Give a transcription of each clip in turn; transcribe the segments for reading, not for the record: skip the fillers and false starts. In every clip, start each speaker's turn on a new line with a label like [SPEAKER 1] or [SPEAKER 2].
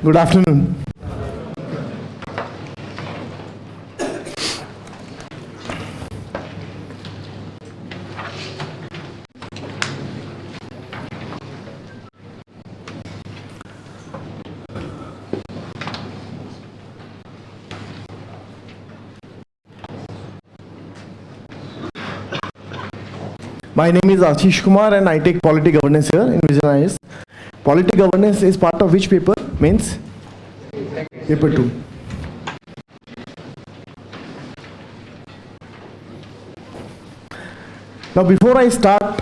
[SPEAKER 1] Good afternoon. My name is Ashish Kumar and I take Polity Governance here in VISION IAS. Polity Governance is part of which paper? Means? Paper 2. Now before I start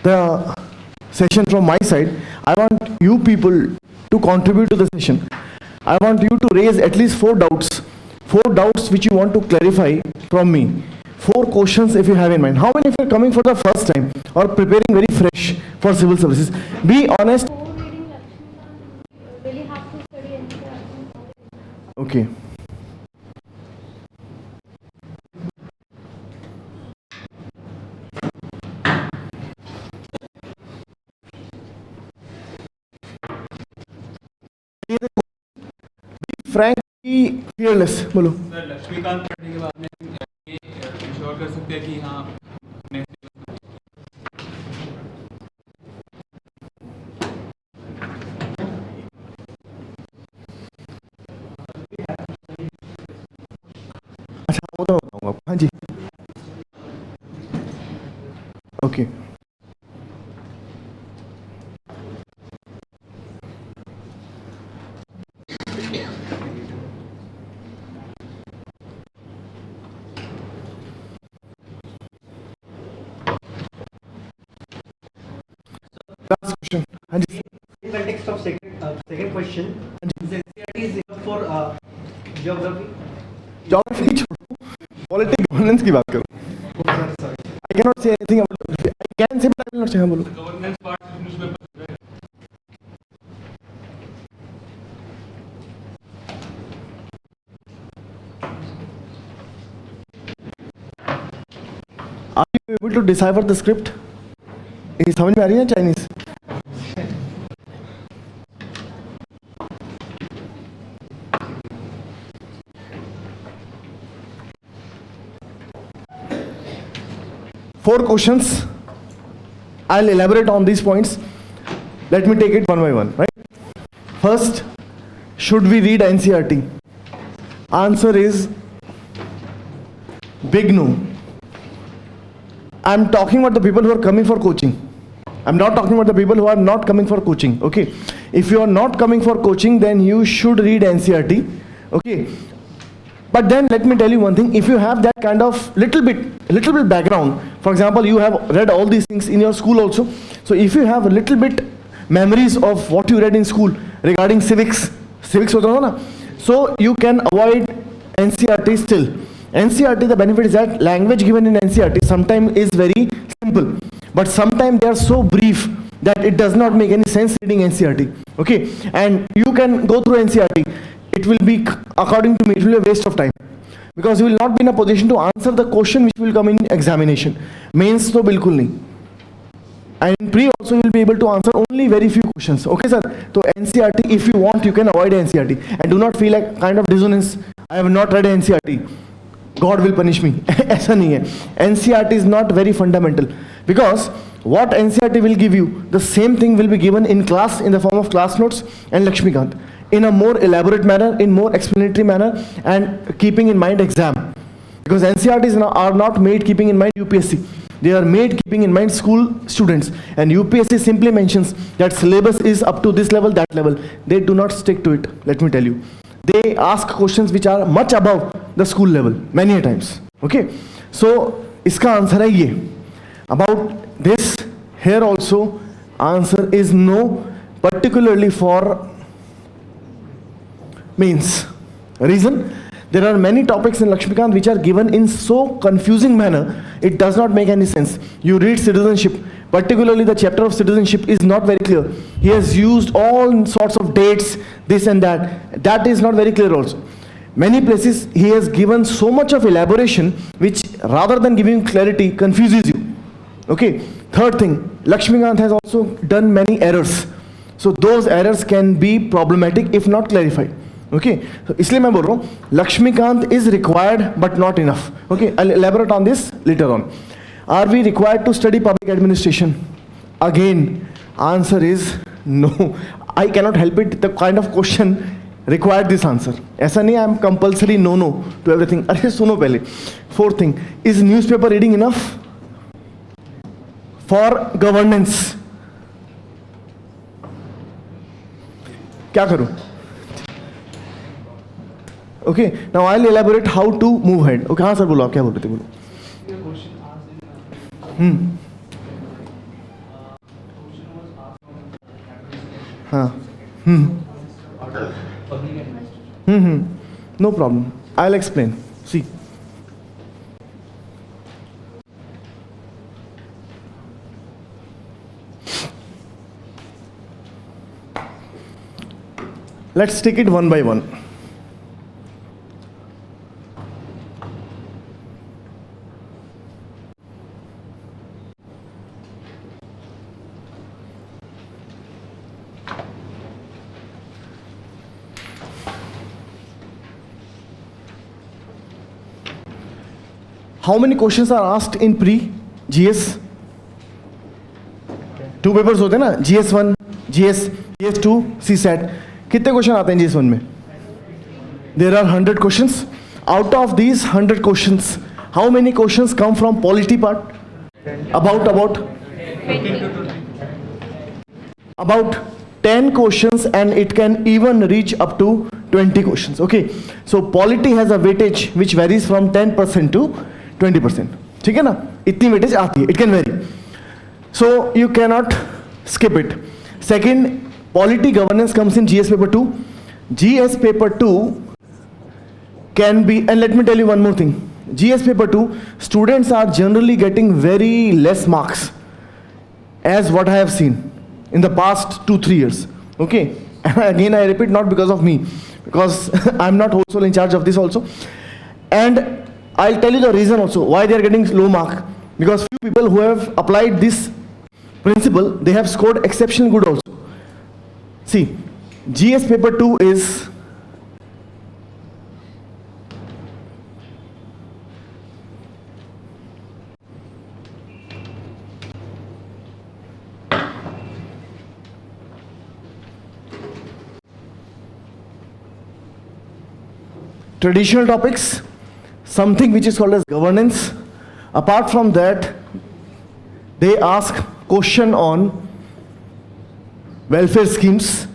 [SPEAKER 1] the session from my side, I want you people to contribute to the session. I want you to raise at least 4 doubts. 4 doubts which you want to clarify from me. 4 questions if you have in mind. How many of you are coming for the first time or preparing very fresh for civil services? Be honest. Okay. Be frank, be fearless. बोलो.
[SPEAKER 2] Sir Laxmikant पढ़ने के बाद में ये ensure कर सकते हैं कि हाँ
[SPEAKER 1] अच्छा वो तो बताऊंगा. हाँ जी. ओके. Last question. हाँ जी.
[SPEAKER 3] In context of second question, is NCERT is enough for geography?
[SPEAKER 1] Geography छोड़ो. Political governance की बात करो. I cannot say anything about. I can say but I will not say. हाँ बोलो.
[SPEAKER 2] Governance part newspaper
[SPEAKER 1] Are you able to decipher the script? ये समझ में आ रही है Chinese? Four questions. I'll elaborate on these points. Let me take it one by one. Right? First, should we read NCERT? Answer is big no. I'm talking about the people who are coming for coaching. I'm not talking about the people who are not coming for coaching. Okay. If you are not coming for coaching, then you should read NCERT. Okay. But then let me tell you one thing. If you have that kind of little bit background, for example, you have read all these things in your school also. So if you have a little bit memories of what you read in school regarding civics होता है ना, so you can avoid NCERT still. NCERT, the benefit is that language given in NCERT sometimes is very simple, but sometimes they are so brief that it does not make any sense reading NCERT. Okay, and you can go through NCERT. It will be, according to me, it will be a waste of time, because you will not be in a position to answer the question which will come in examination. Mains to bilkul nahi. And in pre also you will be able to answer only very few questions. Okay sir, so NCERT, if you want, you can avoid NCERT and do not feel like kind of dissonance. I have not read NCERT, God will punish me. ऐसा नहीं है. NCERT is not very fundamental, because what NCERT will give you, the same thing will be given in class in the form of class notes and Lakshmikant, in a more elaborate manner, in more explanatory manner, and keeping in mind exam. Because NCERTs are not made keeping in mind UPSC. They are made keeping in mind school students, and UPSC simply mentions that syllabus is up to this level, that level. They do not stick to it, let me tell you. They ask questions which are much above the school level, many a times. Okay, so iska answer hai ye. About this, here also answer is no, particularly for mains. Reason? There are many topics in Lakshmikant which are given in so confusing manner, it does not make any sense. You read citizenship, particularly the chapter of citizenship is not very clear. He has used all sorts of dates, this and that. That is not very clear also. Many places he has given so much of elaboration which, rather than giving clarity, confuses you. Okay. Third thing, Lakshmikant has also done many errors. So those errors can be problematic if not clarified. Okay, so इसलिए मैं बोल रहा हूँ Lakshmikant is required but not enough. Okay, I'll elaborate on this later on. Are we required to study public administration? Again, answer is no. I cannot help it. The kind of question required this answer. ऐसा नहीं I am compulsory no to everything. अरे सुनो पहले. Fourth thing, is newspaper reading enough for governance? क्या करूँ? Okay, now I'll elaborate how to move ahead. Okay, हाँ sir बोलो आप क्या बोल रहे थे बोलो. हाँ. No problem. I'll explain. See. Let's take it one by one. How many questions are asked in pre-GS? 2 papers होते हैं ना, GS1, GS, GS2, CSAT. कितने क्वेश्चन आते हैं GS1 में? There are 100 questions. Out of these 100 questions, how many questions come from polity part? About 10 questions, and it can even reach up to 20 questions. Okay, so polity has a weightage which varies from 10% to 20%. ठीक है ना? इतनी weightage आती है. It can vary. So you cannot skip it. Second, polity governance comes in GS paper 2. GS paper 2 can be, and let me tell you one more thing. GS paper 2, students are generally getting very less marks as what I have seen in the past 2-3 years. Okay, and again I repeat, not because of me, because I'm not also in charge of this also. And I'll tell you the reason also why they are getting low mark. Because few people who have applied this principle, they have scored exceptionally good also. See, GS paper 2 is traditional topics, something which is called as governance. Apart from that, they ask question on welfare schemes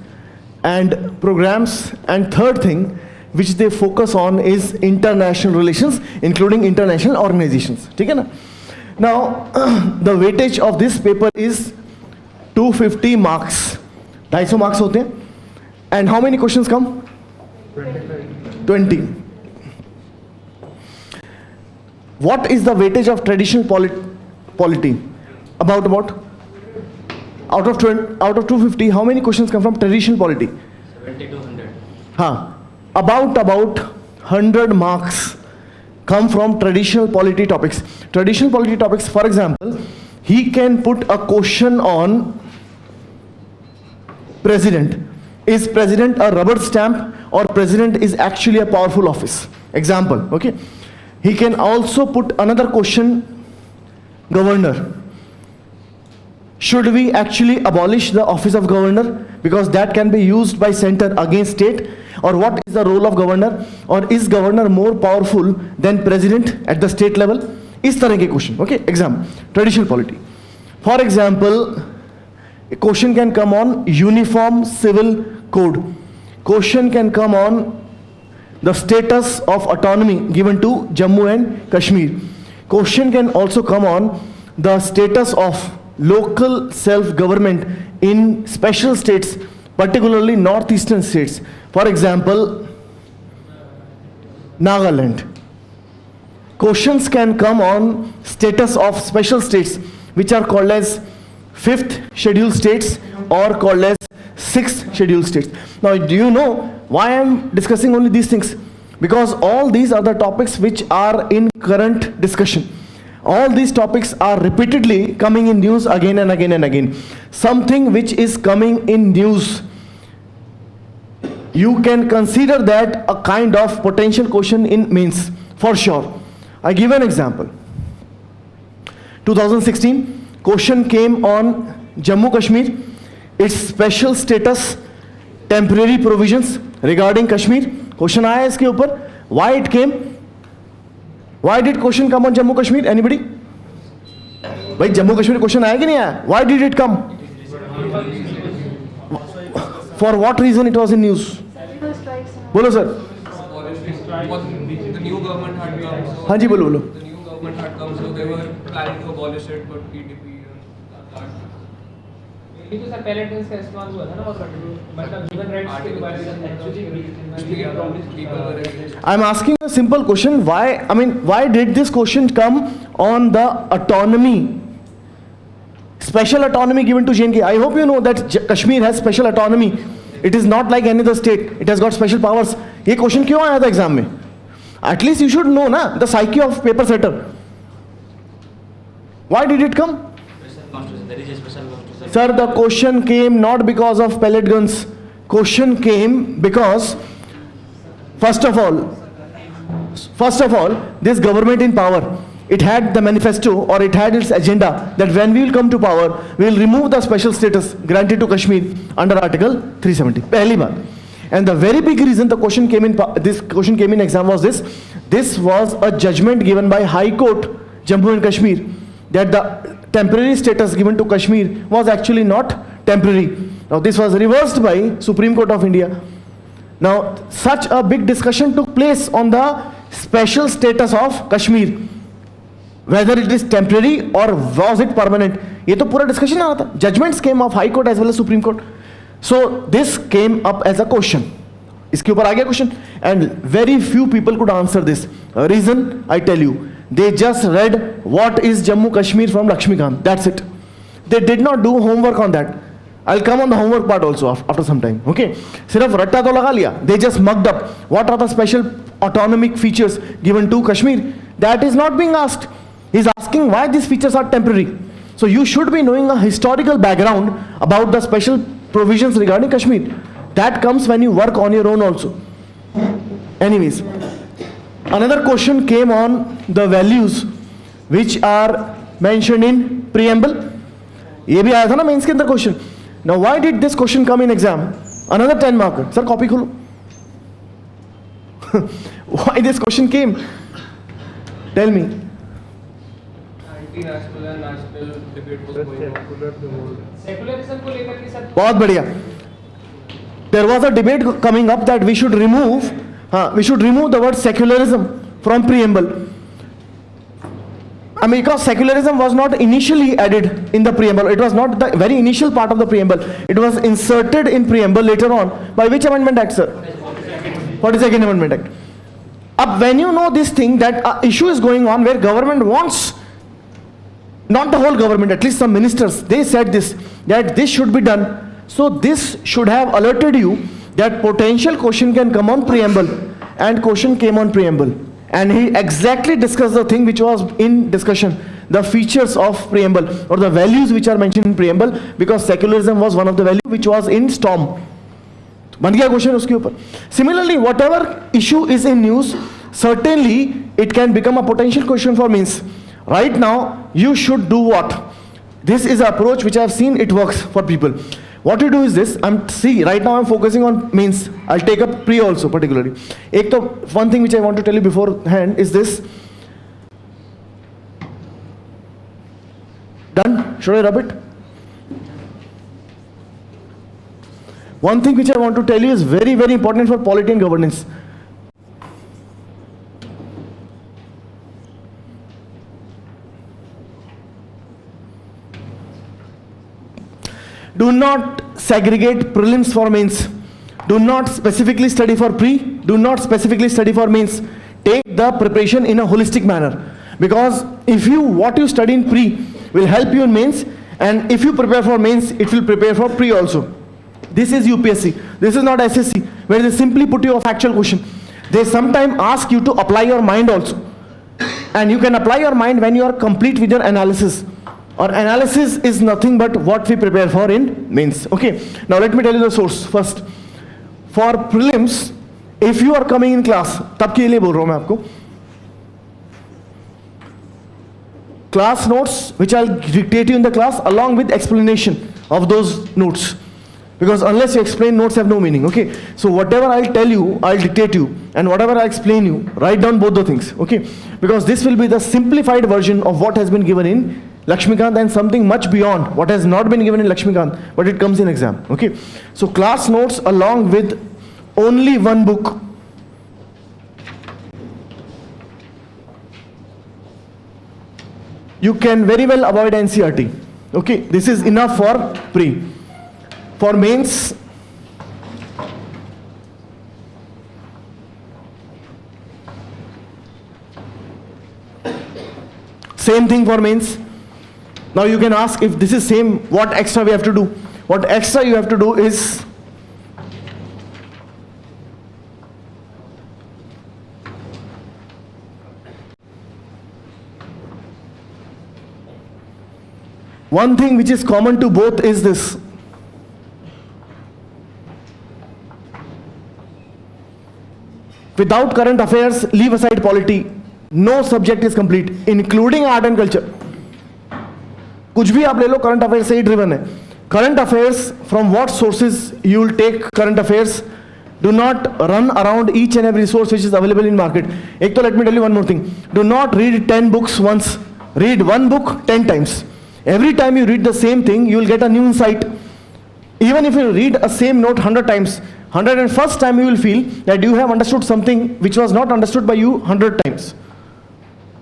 [SPEAKER 1] and programs, and third thing which they focus on is international relations, including international organizations. ठीक है ना? Now the weightage of this paper is 250 marks. 250 marks होते हैं. And how many questions come? 20. What is the weightage of traditional polity? About out of 250, how many questions come from traditional polity?
[SPEAKER 2] 70 to 100.
[SPEAKER 1] About 100 marks come from traditional polity topics. Traditional polity topics, for example, he can put a question on president. Is president a rubber stamp, or president is actually a powerful office? Example, okay? He can also put another question, governor. Should we actually abolish the office of governor, because that can be used by center against state? Or what is the role of governor? Or is governor more powerful than president at the state level? इस तरह के question, okay? Example, traditional polity. For example, a question can come on uniform civil code. Question can come on the status of autonomy given to Jammu and Kashmir. Question can also come on the status of local self-government in special states, particularly northeastern states. For example, Nagaland. Questions can come on status of special states, which are called as 5th scheduled states or called as 6th scheduled states. Now, do you know why I am discussing only these things? Because all these are the topics which are in current discussion. All these topics are repeatedly coming in news again and again and again. Something which is coming in news, you can consider that a kind of potential question in mains, for sure. I give an example. 2016, question came on Jammu Kashmir, its special status, temporary provisions regarding Kashmir. Question आया इसके ऊपर. Why it came? Why did question come on Jammu Kashmir? Anybody? भाई Jammu Kashmir question आया कि नहीं आया? Why did it come? For what reason it was in news? बोलो sir.
[SPEAKER 2] The new government had come, so
[SPEAKER 1] हाँ जी बोलो बोलो.
[SPEAKER 2] the new government had come, so they were planning to abolish it, but PDP
[SPEAKER 4] ये तो sir palette का इस्तेमाल हुआ था ना, और मतलब ह्यूमन राइट्स के बारे में actually
[SPEAKER 2] people were against.
[SPEAKER 1] I'm asking a simple question. Why did this question come on the autonomy, special autonomy given to JNK? I hope you know that Kashmir has special autonomy. It is not like any other state. It has got special powers. ये question क्यों आया था exam में? At least you should know ना, the psyche of paper setter. Why did it come? Sir, the question came not because of pellet guns. Question came because, first of all, this government in power, it had the manifesto, or it had its agenda that when we will come to power, we will remove the special status granted to Kashmir under Article 370. पहली बात. And the very big reason the question came in, this question came in exam was this. This was a judgment given by High Court, Jammu and Kashmir, that the temporary status given to Kashmir was actually not temporary. Now this was reversed by Supreme Court of India. Now such a big discussion took place on the special status of Kashmir, whether it is temporary or was it permanent. ये तो पूरा discussion आ रहा था. Judgments came of High Court as well as Supreme Court. So this came up as a question. इसके ऊपर आ गया question, and very few people could answer this. Reason I tell you. They just read what is Jammu Kashmir from Lakshmikant. That's it. They did not do homework on that. I'll come on the homework part also after some time. Okay. सिर्फ रट्टा तो लगा लिया. They just mugged up. What are the special autonomic features given to Kashmir? That is not being asked. He's asking why these features are temporary. So you should be knowing a historical background about the special provisions regarding Kashmir. That comes when you work on your own also. Anyways. Another question came on the values which are mentioned in preamble. ये भी आया था ना mains के अंदर question. Now why did this question come in exam? Another 10 marker. Sir copy खोलो. Why this question came? Tell me.
[SPEAKER 2] Anti-national and national debate was going on.
[SPEAKER 4] Secularism को लेकर के सर
[SPEAKER 1] बहुत बढ़िया. There was a debate coming up that we should remove the word secularism from preamble. I mean, because secularism was not initially added in the preamble. It was not the very initial part of the preamble. It was inserted in preamble later on. By which Amendment Act, sir? 42nd Amendment Act. Up when you know this thing, that issue is going on where government wants, not the whole government, at least some ministers, they said this, that this should be done. So this should have alerted you that potential question can come on preamble, and question came on preamble. And he exactly discussed the thing which was in discussion, the features of preamble or the values which are mentioned in preamble, because secularism was one of the values which was in storm. बन गया question उसके ऊपर. Similarly, whatever issue is in news, certainly it can become a potential question for means. Right now, you should do what? This is an approach which I have seen it works for people. What you do is this. Right now I'm focusing on means. I'll take up pre also particularly. One thing which I want to tell you beforehand is this. Done? Should I rub it? One thing which I want to tell you is very, very important for polity and governance. Do not segregate prelims for mains. Do not specifically study for pre. Do not specifically study for mains. Take the preparation in a holistic manner. Because what you study in pre will help you in mains, and if you prepare for mains, it will prepare for pre also. This is UPSC. This is not SSC, where they simply put you a factual question. They sometimes ask you to apply your mind also. and you can apply your mind when you are complete with your analysis. Or analysis is nothing but what we prepare for in mains. Okay, now let me tell you the source first. For prelims, if you are coming in class, तब के लिए बोल रहा हूँ मैं आपको, class notes which I'll dictate you in the class along with explanation of those notes, because unless you explain, notes have no meaning. Okay, so whatever I'll tell you, I'll dictate you, and whatever I explain you, write down both the things. Okay, because this will be the simplified version of what has been given in Lakshmikant and something much beyond what has not been given in Lakshmikant, but it comes in exam. Okay, so class notes along with only one book. You can very well avoid NCERT. Okay, this is enough for pre. For mains, same thing for mains. Now you can ask, if this is same, what extra we have to do? What extra you have to do is one thing which is common to both is this. Without current affairs, leave aside polity, no subject is complete, including art and culture. कुछ भी आप ले लो, current affair से ही driven है. Current affairs, from what sources you will take current affairs? Do not run around each and every source which is available in market. एक तो let me tell you one more thing. Do not read 10 books once. Read one book 10 times. Every time you read the same thing, you will get a new insight. Even if you read a same note 100 times, 101st time you will feel that you have understood something which was not understood by you 100 times.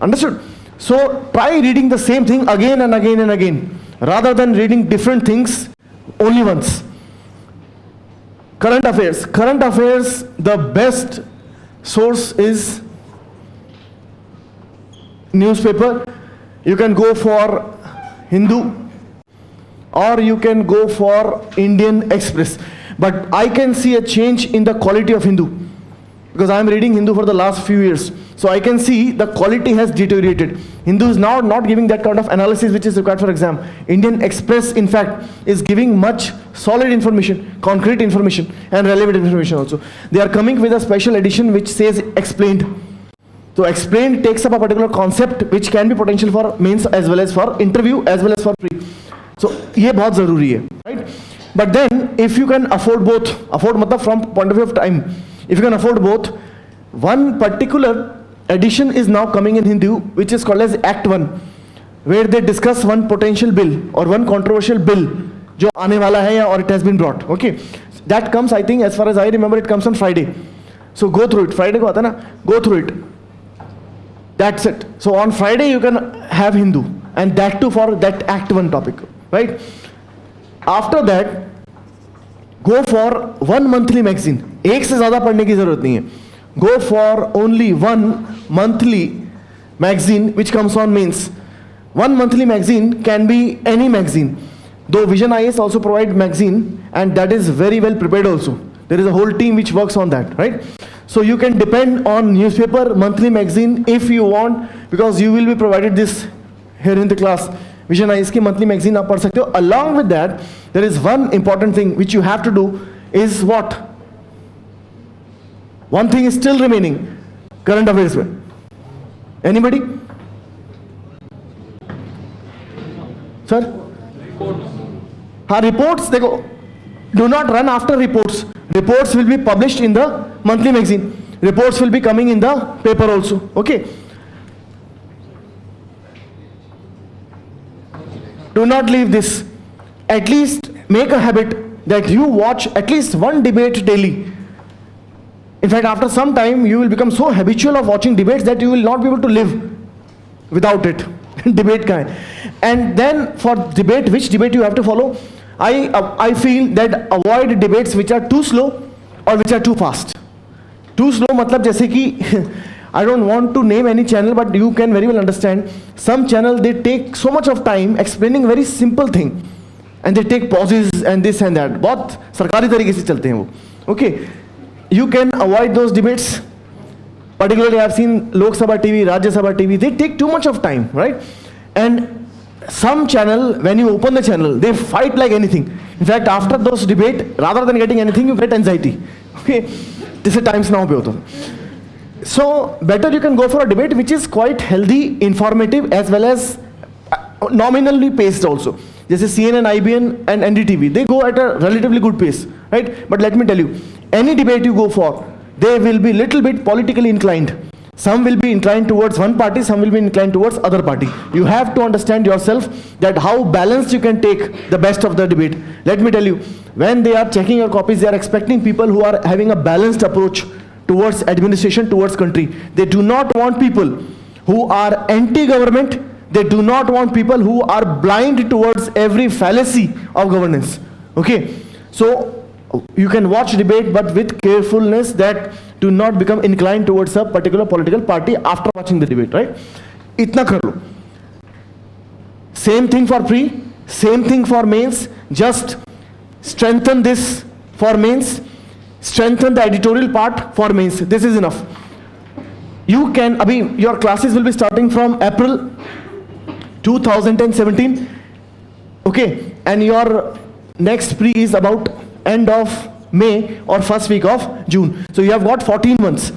[SPEAKER 1] Understood? So try reading the same thing again and again and again, rather than reading different things only once. Current affairs. Current affairs, the best source is newspaper. You can go for Hindu or you can go for Indian Express. But I can see a change in the quality of Hindu, because I am reading Hindu for the last few years. So I can see the quality has deteriorated. Hindu is now not giving that kind of analysis which is required for exam. Indian Express, in fact, is giving much solid information, concrete information, and relevant information also. They are coming with a special edition which says explained. So explained takes up a particular concept which can be potential for mains as well as for interview as well as for pre. So ये बहुत ज़रूरी है, right? But then if you can afford both, afford मतलब from point of view of time, if you can afford both, one particular edition is now coming in Hindu which is called as Act 1, where they discuss one potential bill or one controversial bill जो आने वाला है या or it has been brought. Okay, that comes, I think, as far as I remember, it comes on Friday. So go through it. Friday को आता है ना, go through it. That's it. So on Friday you can have Hindu, and that too for that Act 1 topic, right? After that, go for one monthly magazine. एक से ज़्यादा पढ़ने की ज़रूरत नहीं है. Go for only one monthly magazine which comes on mains. One monthly magazine can be any magazine. Though Vision IAS also provide magazine, and that is very well prepared also. There is a whole team which works on that, right? So you can depend on newspaper, monthly magazine if you want, because you will be provided this here in the class. Vision IAS की monthly magazine आप पढ़ सकते हो. Along with that, there is one important thing which you have to do is what? One thing is still remaining, current affairs में. Anybody? Sir? हाँ, reports देखो. Do not run after reports. Reports will be published in the monthly magazine. Reports will be coming in the paper also. Okay. Do not leave this. At least make a habit that you watch at least one debate daily. In fact, after some time, you will become so habitual of watching debates that you will not be able to live without it. Debate का है. And then for debate, which debate you have to follow? I feel that avoid debates which are too slow or which are too fast. Too slow मतलब जैसे कि I don't want to name any channel, but you can very well understand. Some channel they take so much of time explaining very simple thing, and they take pauses and this and that. बहुत सरकारी तरीके से चलते हैं वो. Okay, you can avoid those debates. Particularly, I've seen Lok Sabha TV, Rajya Sabha TV, they take too much of time, right? And some channel, when you open the channel, they fight like anything. In fact, after those debate, rather than getting anything, you get anxiety. Okay, this is times now. So better you can go for a debate which is quite healthy, informative, as well as nominally paced also. This is CNN, IBN, and NDTV. They go at a relatively good pace, right? But let me tell you, any debate you go for, they will be little bit politically inclined. Some will be inclined towards one party, some will be inclined towards other party. You have to understand yourself that how balanced you can take the best of the debate. Let me tell you, when they are checking your copies, they are expecting people who are having a balanced approach towards administration, towards country. They do not want people who are anti-government. They do not want people who are blind towards every fallacy of governance. Okay, so you can watch debate, but with carefulness, that do not become inclined towards a particular political party after watching the debate, right? Itna kar lo. Same thing for pre, same thing for mains. Just strengthen this for mains, strengthen the editorial part for mains. This is enough. You can, your classes will be starting from April 2017, okay, and your next pre is about end of May or first week of June. So you have got 14 months.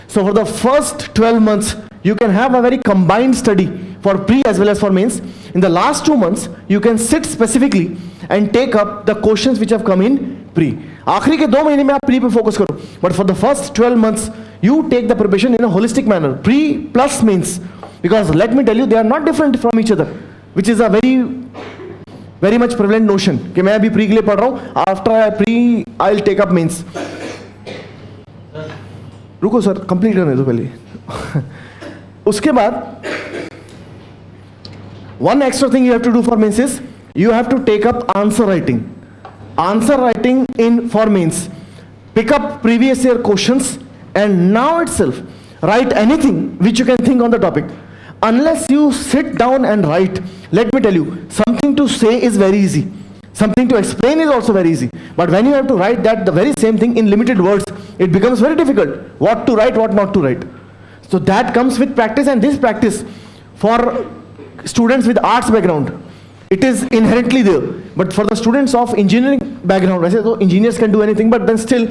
[SPEAKER 1] So for the first 12 months, you can have a very combined study for pre as well as for mains. In the last 2 months, you can sit specifically and take up the questions which have come in pre. आखिरी के 2 महीने में आप pre पे focus करो. But for the first 12 months, you take the preparation in a holistic manner, pre plus mains. Because let me tell you, they are not different from each other, which is a very much prevalent notion कि मैं अभी pre के लिए पढ़ रहा हूँ, after pre I'll take up mains. रुको sir, complete करने दो पहले. उसके बाद one extra thing you have to do for mains is you have to take up answer writing. Answer writing in for mains. Pick up previous year questions and now itself write anything which you can think on the topic. Unless you sit down and write, let me tell you, something to say is very easy. Something to explain is also very easy. But when you have to write that the very same thing in limited words, it becomes very difficult. What to write, what not to write. So that comes with practice, and this practice for students with arts background, it is inherently there. But for the students of engineering background, I say so engineers can do anything, but then still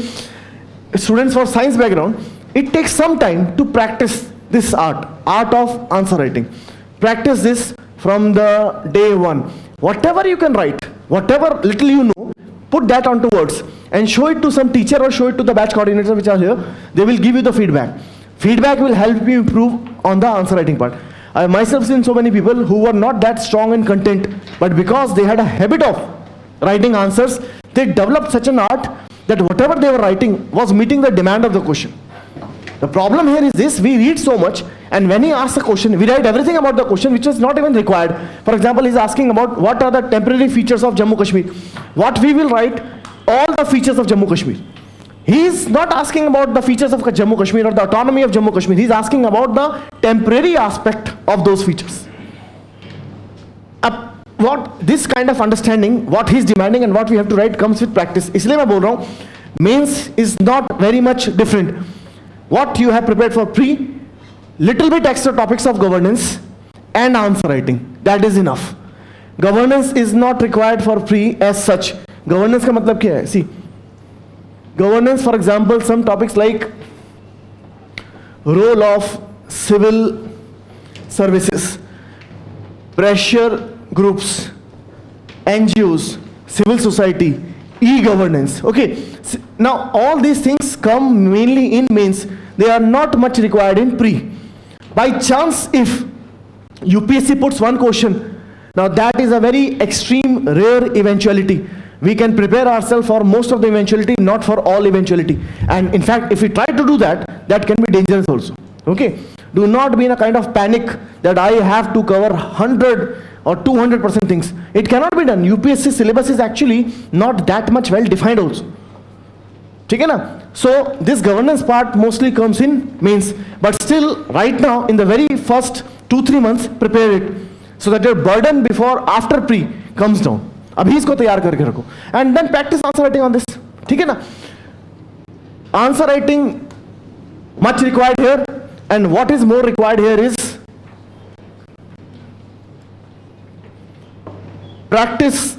[SPEAKER 1] students for science background, it takes some time to practice this art of answer writing. Practice this from the day one. Whatever you can write, whatever little you know, put that onto words and show it to some teacher or show it to the batch coordinators which are here. They will give you the feedback. Feedback will help you improve on the answer writing part. I have myself seen so many people who were not that strong in content, but because they had a habit of writing answers, they developed such an art that whatever they were writing was meeting the demand of the question. The problem here is this: we read so much, and when he asks a question, we write everything about the question which is not even required. For example, he's asking about what are the temporary features of Jammu Kashmir. What we will write, all the features of Jammu Kashmir. He is not asking about the features of Jammu Kashmir or the autonomy of Jammu Kashmir. He is asking about the temporary aspect of those features. What this kind of understanding, what he is demanding and what we have to write, comes with practice. इसलिए मैं बोल रहा हूँ, mains is not very much different. What you have prepared for pre, little bit extra topics of governance and answer writing. That is enough. Governance is not required for pre as such. Governance का मतलब क्या है? See, governance, for example, some topics like role of civil services, pressure groups, NGOs, civil society, e-governance. Okay, now all these things come mainly in mains. They are not much required in pre. By chance, if UPSC puts one question, now that is a very extreme, rare eventuality. We can prepare ourselves for most of the eventuality, not for all eventuality. And in fact, if we try to do that, that can be dangerous also. Okay, do not be in a kind of panic that I have to cover 100 or 200% things. It cannot be done. UPSC syllabus is actually not that much well defined also. ठीक है ना? So this governance part mostly comes in mains, but still right now in the very first 2-3 months prepare it so that your burden before after pre comes down. अभी इसको तैयार करके रखो and then practice answer writing on this. ठीक है ना? Answer writing Much required here, and what is more required here is practice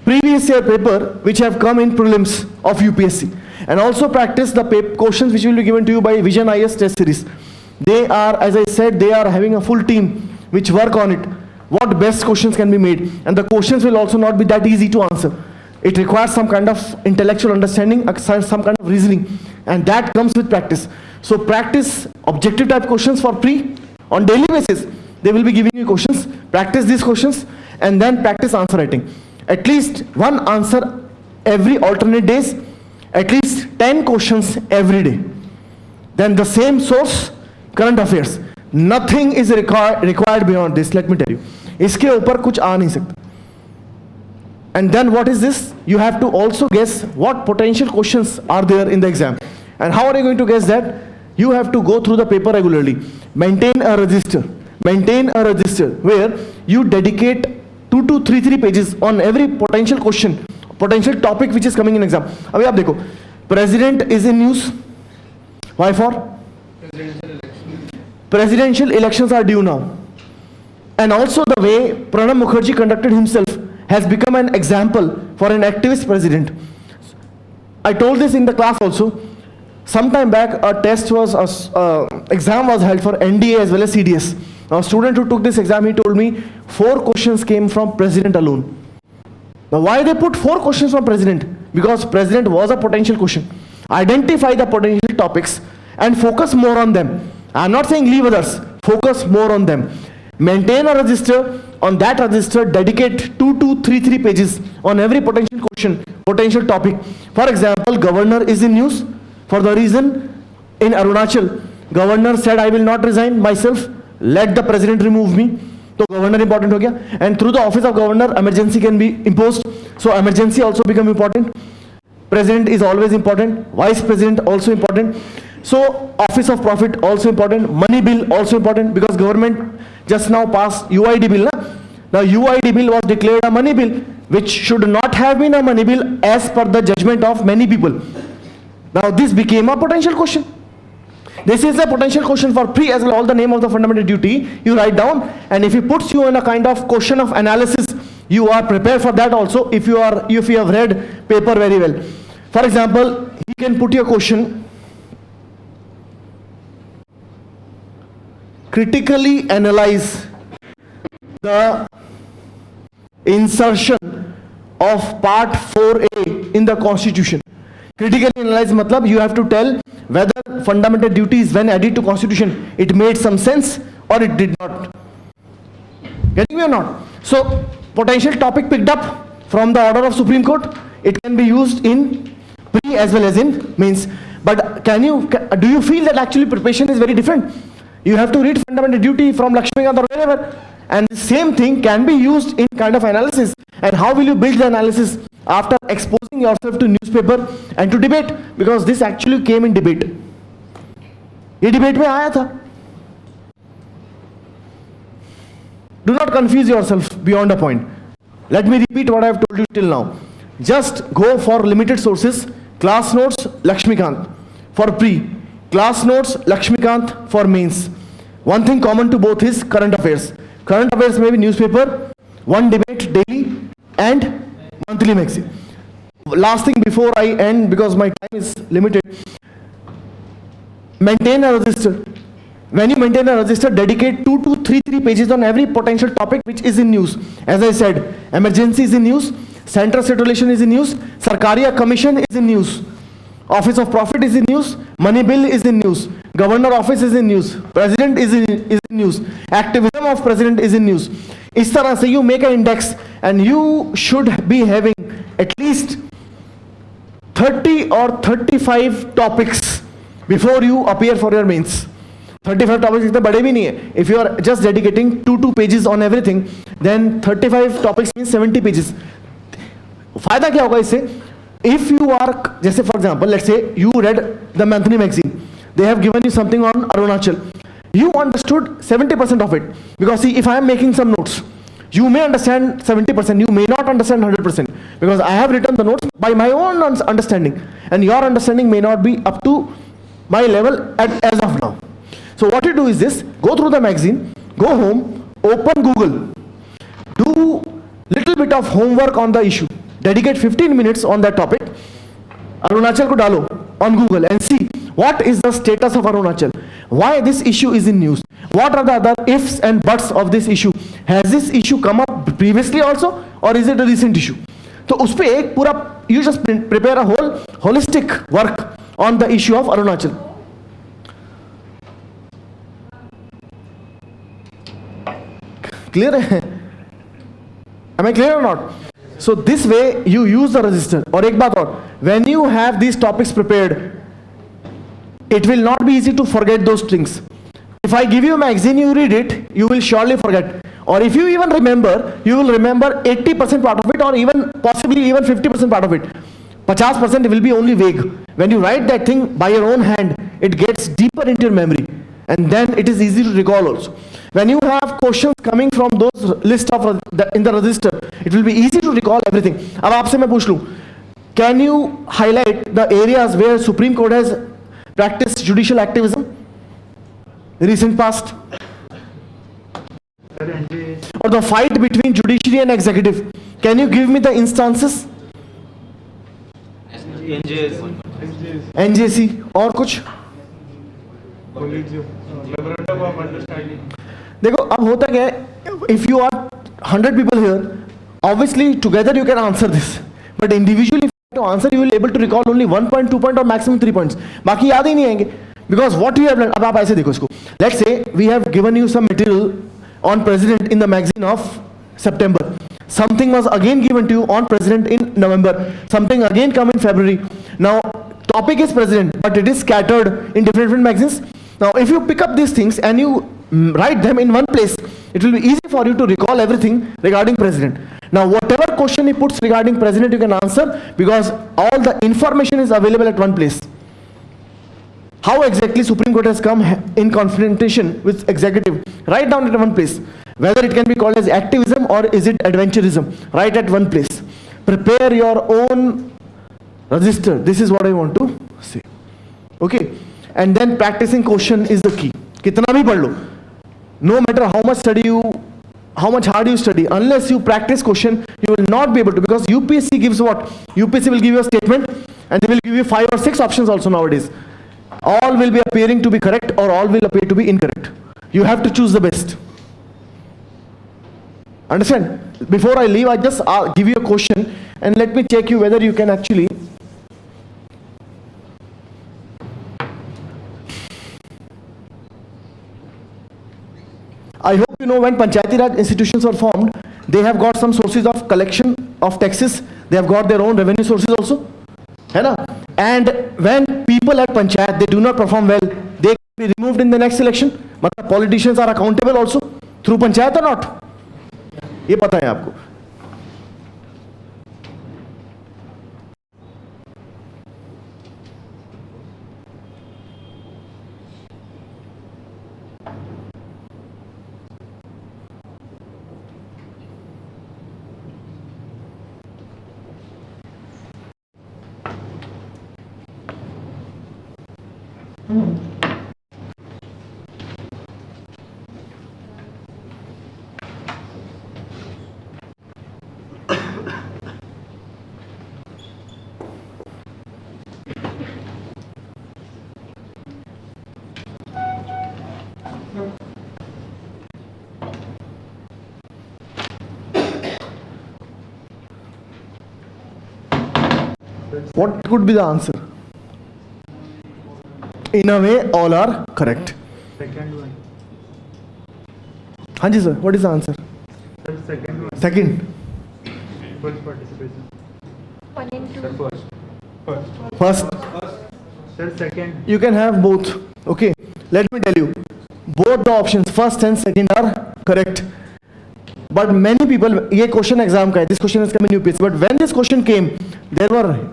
[SPEAKER 1] previous year paper which have come in prelims of UPSC, and also practice the questions which will be given to you by Vision IAS test series. They are, as I said, they are having a full team which work on it. What best questions can be made, and the questions will also not be that easy to answer. It requires some kind of intellectual understanding, some kind of reasoning, and that comes with practice. So practice objective type questions for pre on daily basis. They will be giving you questions. Practice these questions, and then practice answer writing. At least one answer every alternate days, at least 10 questions every day. Then the same source, current affairs. Nothing is required beyond this, let me tell you. इसके ऊपर कुछ आ नहीं सकता. And then what is this? You have to also guess what potential questions are there in the exam. And how are you going to guess that? You have to go through the paper regularly. Maintain a register where you dedicate 2 to 3 pages on every potential question, potential topic which is coming in exam. अभी आप देखो, president is in news. Why for? Presidential elections are due now. And also the way Pranab Mukherjee conducted himself has become an example for an activist president. I told this in the class also. Some time back, exam was held for NDA as well as CDS. Now, a student who took this exam, he told me 4 questions came from president alone. Now, why they put 4 questions from president? Because president was a potential question. Identify the potential topics and focus more on them. I am not saying leave others. Focus more on them. Maintain a register. On that register, dedicate 2 to 3 pages on every potential question, potential topic. For example, governor is in news for the reason in Arunachal, governor said, I will not resign myself, let the president remove me. So governor important ho gaya. And through the office of governor, emergency can be imposed. So emergency also become important. President is always important. Vice president also important. So office of profit also important. Money bill also important, because government just now passed UID bill. Now UID bill was declared a money bill, which should not have been a money bill as per the judgment of many people. Now this became a potential question. This is a potential question for pre as well. All the name of the fundamental duty you write down, and if he puts you in a kind of question of analysis, you are prepared for that also if you have read paper very well. For example, he can put your question, critically analyze the insertion of part 4A in the constitution. Critically analyze matlab you have to tell whether fundamental duties when added to constitution it made some sense or it did not. Getting me or not? So potential topic picked up from the order of Supreme Court. It can be used in pre as well as in mains. But do you feel that actually preparation is very different? You have to read fundamental duty from Lakshmikant or wherever, and the same thing can be used in kind of analysis. And how will you build the analysis? After exposing yourself to newspaper and to debate, because this actually came in debate. ये debate में आया था. Do not confuse yourself beyond a point. Let me repeat what I have told you till now. Just go for limited sources. Class notes Lakshmikant for pre, class notes Lakshmikant for mains. One thing common to both is current affairs. Current affairs may be newspaper, one debate daily and monthly magazine. Last thing before I end, because my time is limited, maintain a register. When you maintain a register, dedicate 2 to 3 pages on every potential topic which is in news. As I said, emergency is in news, central state relation is in news, Sarkariya Commission is in news, office of profit is in news, money bill is in news, governor office is in news, president is in news, activism of president is in news. इस तरह से you make an index, and you should be having at least 30 or 35 topics before you appear for your mains. 35 topics इतने बड़े भी नहीं है. If you are just dedicating 2 pages on everything, then 35 topics means 70 pages. फायदा क्या होगा इससे? If you are, जैसे for example, let's say you read the monthly magazine, they have given you something on Arunachal. You understood 70% of it, because see, if I am making some notes, you may understand 70%, you may not understand 100%, because I have written the notes by my own understanding, and your understanding may not be up to my level as of now. So what you do is this: go through the magazine, go home, open Google, do little bit of homework on the issue, dedicate 15 minutes on that topic. Arunachal ko dalo on Google and see what is the status of Arunachal, why this issue is in news, what are the other ifs and buts of this issue, has this issue come up previously also or is it a recent issue. तो उस पे एक पूरा, you just prepare a whole holistic work on the issue of Arunachal. Clear? Am I clear or not? So this way you use the register. और एक बात और, when you have these topics prepared, it will not be easy to forget those things. If I give you a magazine, you read it, you will surely forget. Or if you even remember, you will remember 80% part of it, or even possibly even 50% part of it. 50% will be only vague. When you write that thing by your own hand, it gets deeper into your memory, and then it is easy to recall also. When you have questions coming from those list of in the register, it will be easy to recall everything. अब आपसे मैं पूछ लूँ, can you highlight the areas where Supreme Court has practiced judicial activism? Recent past? Or the fight between judiciary and executive? Can you give me the instances? NJC और कुछ? देखो अब होता क्या है, if you are 100 people here, obviously together you can answer this, but individually to answer you will able to recall only 1 point, 2 point or maximum 3 points. बाकी याद ही नहीं आएंगे, because what you have learned. अब आप ऐसे देखो इसको, let's say we have given you some material on president in the magazine of September. Something was again given to you on president in November. Something again come in February. Now topic is president, but it is scattered in different magazines. Now if you pick up these things and you write them in one place, it will be easy for you to recall everything regarding president. Now whatever question he puts regarding president you can answer, because all the information is available at one place. How exactly Supreme Court has come in confrontation with executive, write down at one place. Whether it can be called as activism or is it adventurism, write at one place. Prepare your own register. This is what I want to say. Okay, and then practicing question is the key. कितना भी पढ़ लो, no matter how much hard you study, unless you practice question, you will not be able to, because UPSC gives what? UPSC will give you a statement and they will give you 5 or 6 options also nowadays. All will be appearing to be correct or all will appear to be incorrect. You have to choose the best. Understand? Before I leave, I just give you a question and let me check you whether you can actually. I hope you know when Panchayati Raj institutions were formed, they have got some sources of collection of taxes. They have got their own revenue sources also. है ना? And when people at Panchayat, they do not perform well, they can be removed in the next election. मतलब politicians are accountable also through Panchayat or not? ये पता है आपको? What could be the answer? In a way, all are correct.
[SPEAKER 5] Second one.
[SPEAKER 1] Hanji sir, what is the answer?
[SPEAKER 5] Sir, second one.
[SPEAKER 1] Second.
[SPEAKER 5] First participation.
[SPEAKER 6] 1 and 2.
[SPEAKER 1] First.
[SPEAKER 5] Sir, second.
[SPEAKER 1] You can have both. Okay. Let me tell you. Both the options, first and second, are correct. But many people, ये question exam का है, this question has come in UPSC. But when this question came, there were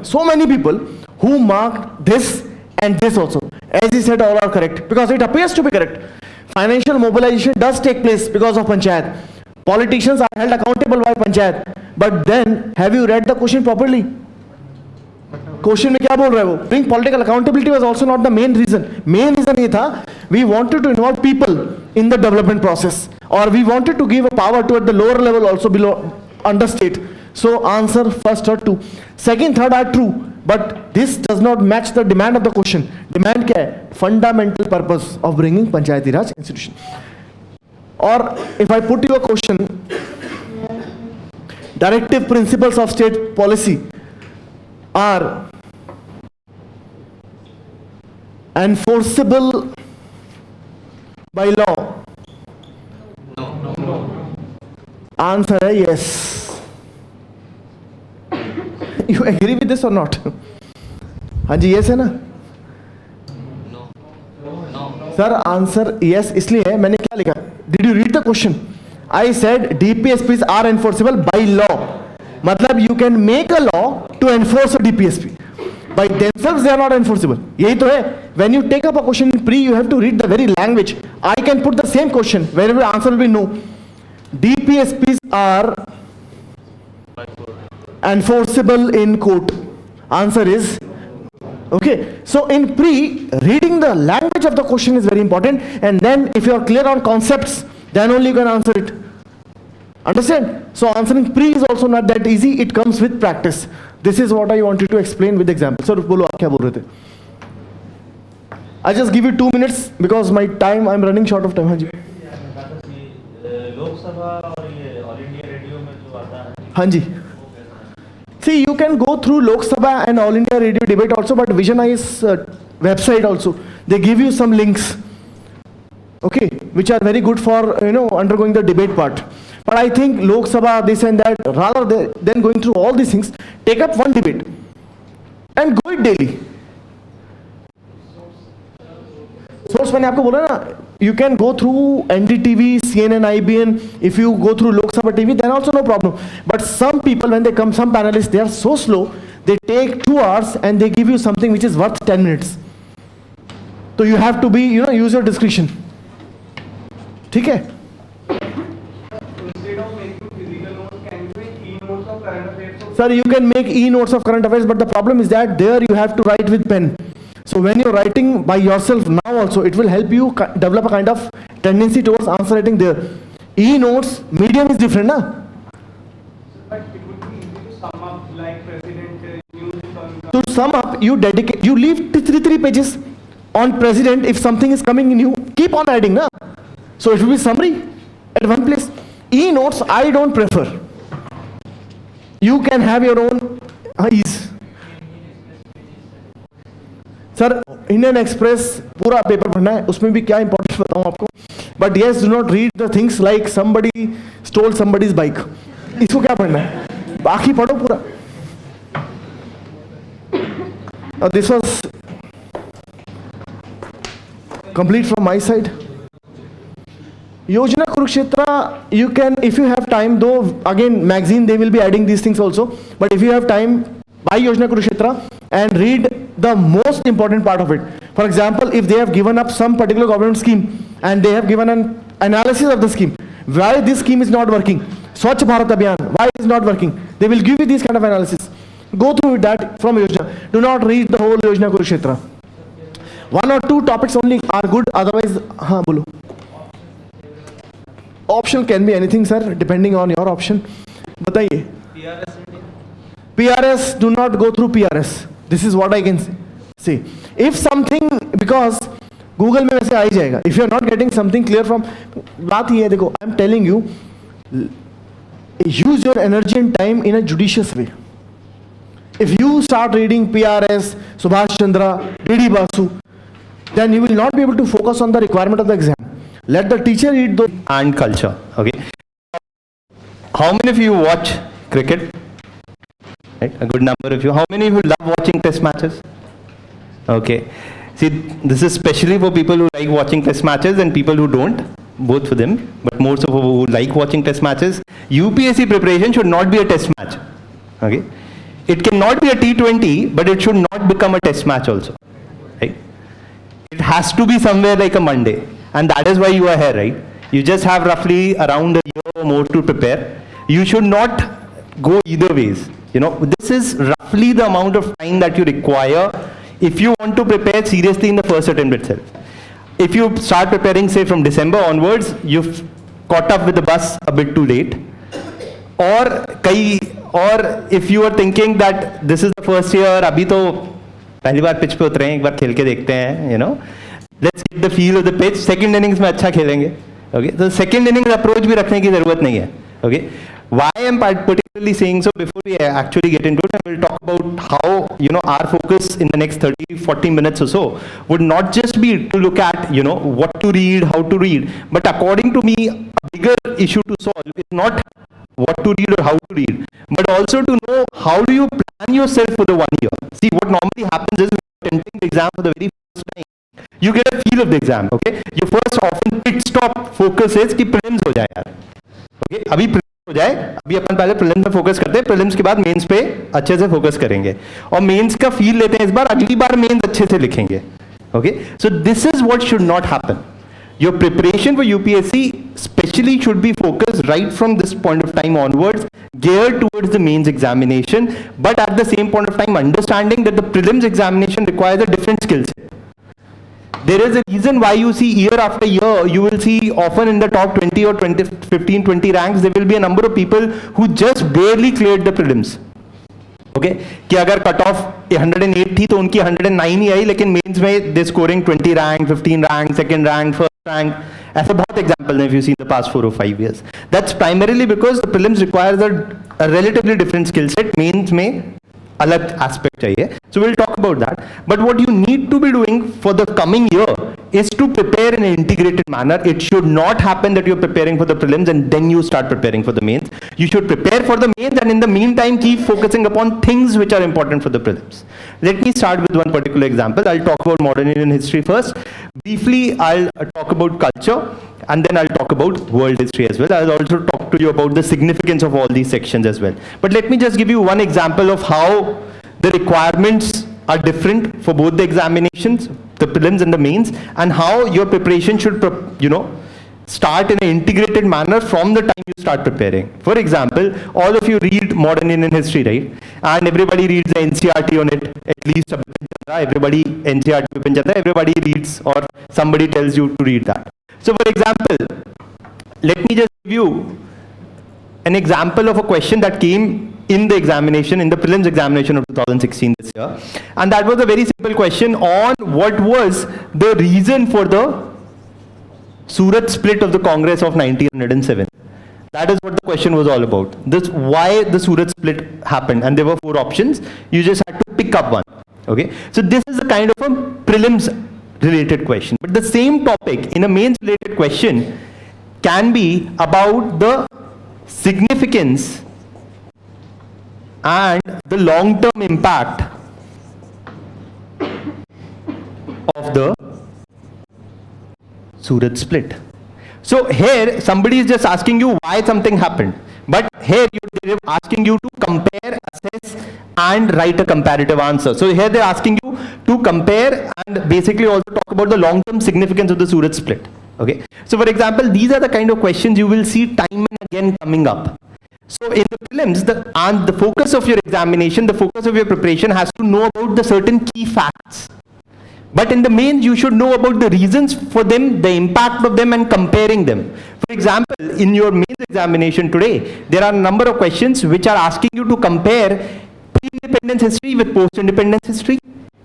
[SPEAKER 1] so many people who marked this and this also. As he said, all are correct because it appears to be correct. Financial mobilization does take place because of Panchayat. Politicians are held accountable by Panchayat. But then, have you read the question properly? Question में क्या बोल रहा है वो? Bring political accountability was also not the main reason. Main reason ये था, we wanted to involve people in the development process, or we wanted to give a power to at the lower level also below under state. So answer first or two. Second, third are true, but this does not match the demand of the question. Demand क्या है? Fundamental purpose of bringing Panchayati Raj institution. Or if I put you a question, directive principles of state policy are enforceable by law. Answer है yes. You agree with this or not? हाँ जी, yes है ना? Sir answer yes इसलिए है, मैंने क्या लिखा? Did you read the question? I said DPSPs are enforceable by law. मतलब you can make a law to enforce a DPSP. By themselves they are not enforceable. यही तो है. When you take up a question in pre, you have to read the very language. I can put the same question, wherever the answer will be no. DPSPs are enforceable in court. Answer is okay. So in pre, reading the language of the question is very important, and then if you are clear on concepts, then only you can answer it. Understand? So answering pre is also not that easy. It comes with practice. This is what I wanted to explain with example. Sir, बोलो आप क्या बोल रहे थे? I just give you 2 minutes because my time, I'm running short of time. हाँ जी.
[SPEAKER 7] लोकसभा और ये all India radio में जो आता है.
[SPEAKER 1] हाँ जी. See, you can go through Lok Sabha and All India Radio debate also, but Vision IAS website also, they give you some links, okay, which are very good for undergoing the debate part. But I think Lok Sabha, this and that, rather than going through all these things, take up one debate and go it daily. Source मैंने आपको बोला ना, you can go through NDTV, CNN, IBN. If you go through Lok Sabha TV, then also no problem. But some people, when they come, some panelists, they are so slow. They take 2 hours and they give you something which is worth 10 minutes. So you have to be, use your discretion. ठीक है?
[SPEAKER 3] Instead of making physical notes, can you make e-notes of current affairs?
[SPEAKER 1] Sir, you can make e-notes of current affairs, but the problem is that there you have to write with pen. So when you're writing by yourself now also, it will help you develop a kind of tendency towards answer writing there. E-notes, medium is different, na?
[SPEAKER 3] But it would be easy to sum up, like President news.
[SPEAKER 1] To sum up, you leave 3 pages on President. If something is coming in, you keep on adding, na? So it will be summary at one place. E-notes, I don't prefer. You can have your own ease. Sir Indian Express पूरा paper पढ़ना है, उसमें भी क्या important बताऊं आपको. But yes, do not read the things like somebody stole somebody's bike. इसको क्या पढ़ना है, बाकी पढ़ो पूरा. This was complete from my side. Yojana Kurukshetra, you can, if you have time, though again magazine they will be adding these things also, but if you have time, buy Yojana Kurukshetra and read the most important part of it. For example, if they have given up some particular government scheme and they have given an analysis of the scheme, why this scheme is not working, Swachh Bharat Abhiyan, why it is not working, they will give you these kind of analysis. Go through that from Yojana. Do not read the whole Yojana Kurukshetra. 1 or 2 topics only are good, otherwise, हाँ बोलो. Option can be anything, sir, depending on your option. बताइए. PRS, do not go through PRS. This is what I can say. If something, because Google में वैसे आ ही जाएगा. If you are not getting something clear from, बात ये है, देखो, I am telling you, use your energy and time in a judicious way. If you start reading PRS, Subhash Chandra, D.D. Basu, then you will not be able to focus on the requirement of the exam. Let the teacher read those.
[SPEAKER 7] And culture. Okay. How many of you watch cricket? Right? A good number of you. How many of you love watching test matches? Okay. See, this is especially for people who like watching test matches and people who don't. Both for them. But most of you who like watching test matches. UPSC preparation should not be a test match. Okay. It cannot be a T20, but it should not become a test match also. Right? It has to be somewhere like a Monday. And that is why you are here, right? You just have roughly around a year or more to prepare. You should not go either ways. You know, this is roughly the amount of time that you require if you want to prepare seriously in the first attempt itself. If you start preparing, say, from December onwards, you've caught up with the bus a bit too late. Or if you are thinking that this is the first year, अभी तो पहली बार pitch पे उतरे हैं, एक बार खेल के देखते हैं, you know, let's get the feel of the pitch. Second innings में अच्छा खेलेंगे. Okay, so second innings approach भी रखने की जरूरत नहीं है. Okay, why I am particularly saying so, before we actually get into it, I will talk about how, you know, our focus in the next 30-40 minutes or so would not just be to look at, you know, what to read, how to read, but according to me, a bigger issue to solve is not what to read or how to read, but also to know how do you plan yourself for the 1 year. See, what normally happens is when you're attempting the exam for the very first time, you get a feel of the exam, okay? Your first often pit stop focus is कि prelims हो जाए यार, okay? अभी prelims हो जाए, अभी अपन पहले prelims में focus करते हैं, prelims के बाद mains पे अच्छे से focus करेंगे, और mains का feel लेते हैं इस बार, अगली बार mains अच्छे से लिखेंगे, okay? So this is what should not happen. Your preparation for UPSC especially should be focused right from this point of time onwards, geared towards the mains examination, but at the same point of time understanding that the prelims examination requires a different skill set. There is a reason why you see year after year, you will see often in the top 20 or 20, 15, 20 ranks, there will be a number of people who just barely cleared the prelims. Okay, कि अगर cut off 108 थी तो उनकी 109 ही आई, लेकिन mains में they scoring 20 rank, 15 rank, second rank, first rank, ऐसे बहुत example हैं if you see in the past 4 or 5 years. That's primarily because the prelims requires a relatively different skill set. Mains में अलग एस्पेक्ट चाहिए. So we'll talk about that. But what you need to be doing for the coming year is to prepare in an integrated manner. It should not happen that you're preparing for the prelims and then you start preparing for the mains. You should prepare for the mains and in the meantime keep focusing upon things which are important for the prelims. Let me start with one particular example. I'll talk about modern Indian history first. Briefly, I'll talk about culture and then I'll talk about world history as well. I'll also talk to you about the significance of all these sections as well. But let me just give you one example of how the requirements are different for both the examinations, the prelims and the mains, and how your preparation should, you know, start in an integrated manner from the time you start preparing. For example, all of you read modern Indian history, right? And everybody reads the NCERT on it, at least everybody NCERT, everybody reads or somebody tells you to read that. So for example, let me just give you an example of a question that came in the examination, in the prelims examination of 2016 this year. And that was a very simple question on what was the reason for the Surat split of the Congress of 1907. That is what the question was all about. This, why the Surat split happened, and there were 4 options. You just had to pick up one. Okay, so this is a kind of a prelims related question. But the same topic in a mains related question can be about the significance and the long-term impact of the Surat split. So here somebody is just asking you why something happened, but here they're asking you to compare, assess and write a comparative answer. So here they're asking you to compare and basically also talk about the long-term significance of the Surat split. Okay, so for example, these are the kind of questions you will see time and again coming up. So in the prelims, the focus of your examination, the focus of your preparation has to know about the certain key facts. But in the mains, you should know about the reasons for them, the impact of them and comparing them. For example, in your mains examination today, there are a number of questions which are asking you to compare pre-independence history with post-independence history,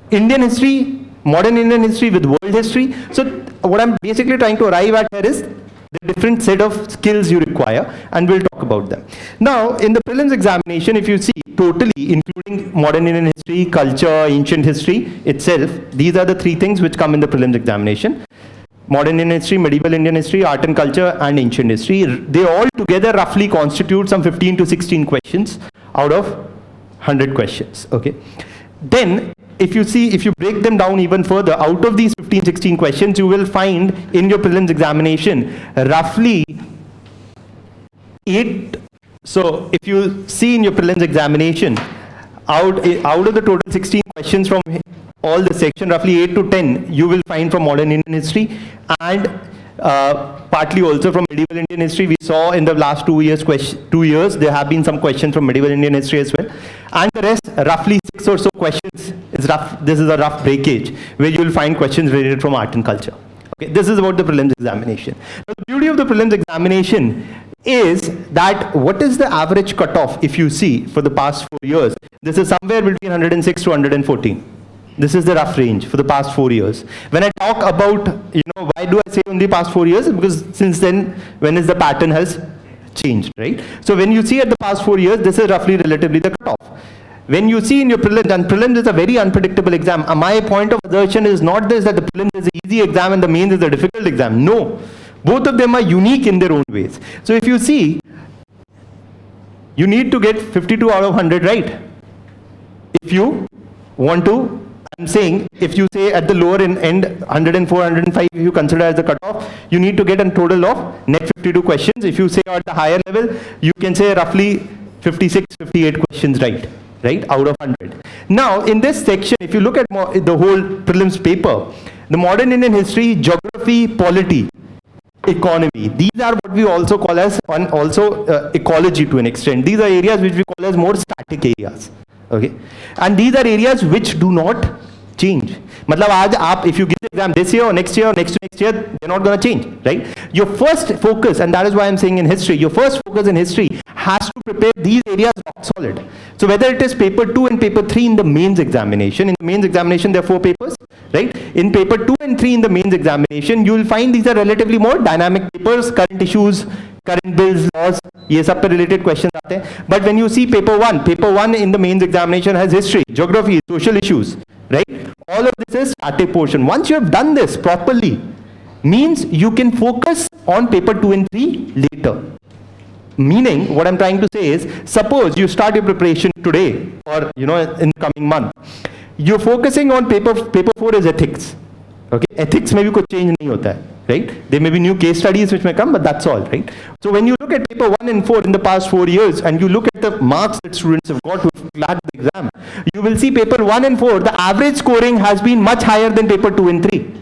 [SPEAKER 7] Indian history, modern Indian history with world history. So what I'm basically trying to arrive at here is the different set of skills you require, and we'll talk about them. Now, in the prelims examination, if you see totally, including modern Indian history, culture, ancient history itself, these are the 3 things which come in the prelims examination. Modern Indian history, medieval Indian history, art and culture, and ancient history. They all together roughly constitute some 15 to 16 questions out of 100 questions. Okay. Then, if you break them down even further, out of these 15, 16 questions, you will find in your prelims examination roughly 8. So if you see in your prelims examination, out of the total 16 questions from all the section, roughly 8 to 10 you will find from modern Indian history, and partly also from medieval Indian history. We saw in the last 2 years there have been some questions from medieval Indian history as well. And the rest, roughly 6 or so questions, is rough. This is a rough breakage where you will find questions related from art and culture. Okay, this is about the prelims examination. Now, the beauty of the prelims examination is that what is the average cutoff if you see for the past 4 years? This is somewhere between 106 to 114. This is the rough range for the past 4 years. When I talk about, why do I say only past 4 years? Because since then, when is the pattern has changed, right? So when you see at the past 4 years, this is roughly relatively the cutoff. When you see in your prelims, and prelims is a very unpredictable exam. My point of assertion is not this, that the prelims is an easy exam and the mains is a difficult exam. No. Both of them are unique in their own ways. So if you see, you need to get 52 out of 100 right. If you want to, I'm saying, if you say at the lower end 104, 105, if you consider as the cutoff, you need to get a total of net 52 questions. If you say at the higher level, you can say roughly 56, 58 questions right, out of 100. Now, in this section, if you look at the whole prelims paper, the modern Indian history, geography, polity, economy, these are what we also call as, and also ecology to an extent. These are areas which we call as more static areas. Okay, and these are areas which do not change. मतलब आज आप, if you give the exam this year or next year or next to next year, they're not going to change, right? Your first focus, and that is why I'm saying in history, your first focus in history has to prepare these areas rock solid. So whether it is paper 2 and paper 3 in the mains examination, there are 4 papers, right? In paper 2 and 3 in the mains examination, you will find these are relatively more dynamic papers, current issues, current bills, laws, ये सब पे related questions आते हैं. But when you see paper 1 in the mains examination has history, geography, social issues, right? All of this is static portion. Once you have done this properly, means you can focus on paper 2 and 3 later. Meaning, what I'm trying to say is, suppose you start your preparation today or in the coming month. You're focusing on paper 4 is ethics. Okay, ethics में भी कुछ change नहीं होता है, right? There may be new case studies which may come, but that's all, right? So when you look at paper 1 and 4 in the past 4 years, and you look at the marks that students have got who have cracked the exam, you will see paper 1 and 4, the average scoring has been much higher than paper 2 and 3.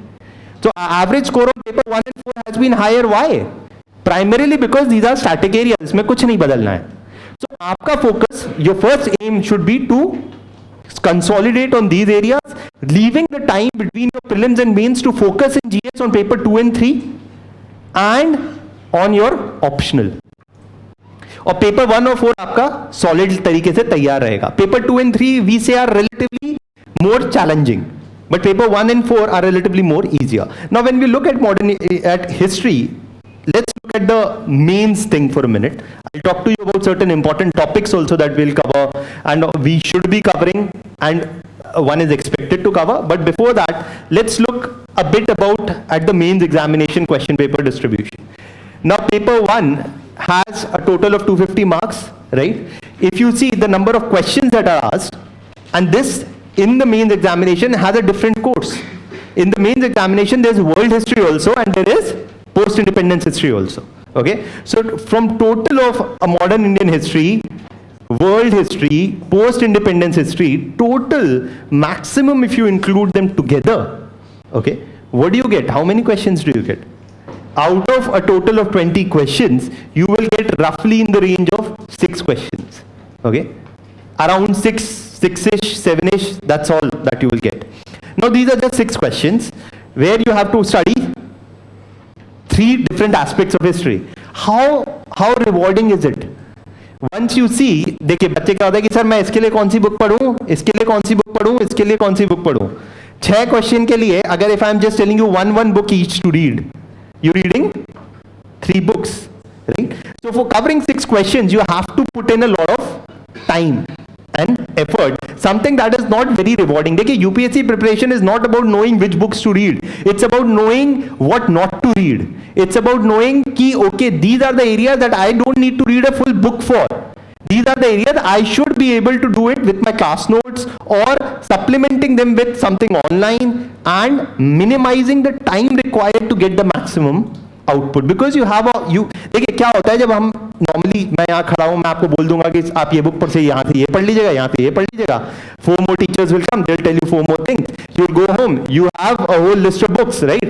[SPEAKER 7] So average score of paper 1 and 4 has been higher. Why? Primarily because these are static areas. इसमें कुछ नहीं बदलना है. So आपका focus, your first aim should be to consolidate on these areas, leaving the time between your prelims and mains to focus in GS on paper 2 and 3 and on your optional. और paper 1 और 4 आपका solid तरीके से तैयार रहेगा. Paper 2 and 3 we say are relatively more challenging, but paper 1 and 4 are relatively more easier. Now when we look at history, let's look at the mains thing for a minute. I'll talk to you about certain important topics also that we'll cover and we should be covering and one is expected to cover. But before that, let's look a bit about at the mains examination question paper distribution. Now paper 1 has a total of 250 marks, right? If you see the number of questions that are asked, and this in the mains examination has a different course. In the mains examination, there's world history also and there is post-independence history also. Okay, so from total of a modern Indian history, world history, post-independence history, total maximum if you include them together, okay, what do you get? How many questions do you get? Out of a total of 20 questions, you will get roughly in the range of 6 questions. Okay, around 6-ish, 7-ish, that's all that you will get. Now these are just 6 questions where you have to study 3 different aspects of history. How rewarding is it? Once you see, देखिए बच्चे क्या होता है कि sir मैं इसके लिए कौन सी बुक पढूं, इसके लिए कौन सी बुक पढूं, इसके लिए कौन सी बुक पढूं. 6 क्वेश्चन के लिए अगर if I am just telling you one book each to read, you're reading 3 books, right? So for covering 6 questions, you have to put in a lot of time and effort, something that is not very rewarding. देखिए UPSC preparation is not about knowing which books to read. It's about knowing what not to read. It's about knowing कि okay, these are the areas that I don't need to read a full book for. These are the areas I should be able to do it with my class notes or supplementing them with something online and minimizing the time required to get the maximum output. Because you have देखिए क्या होता है जब हम normally मैं यहाँ खड़ा हूँ, मैं आपको बोल दूंगा कि आप ये बुक पर से यहाँ से ये पढ़ लीजिएगा, यहाँ से ये पढ़ लीजिएगा. 4 more teachers will come, they'll tell you 4 more things. You'll go home, you have a whole list of books, right?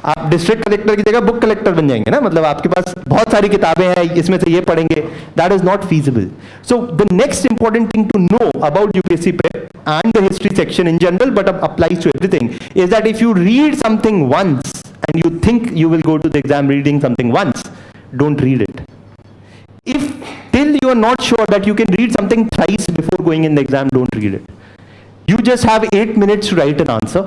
[SPEAKER 7] आप डिस्ट्रिक्ट कलेक्टर की जगह बुक कलेक्टर बन जाएंगे ना, मतलब आपके पास बहुत सारी किताबें हैं, इसमें से ये पढ़ेंगे, that is not feasible. So the next important thing to know about UPSC prep and the history section in general, but applies to everything, is that if you read something once and you think you will go to the exam reading something once, don't read it. If till you are not sure that you can read something thrice before going in the exam, don't read it. You just have 8 minutes to write an answer.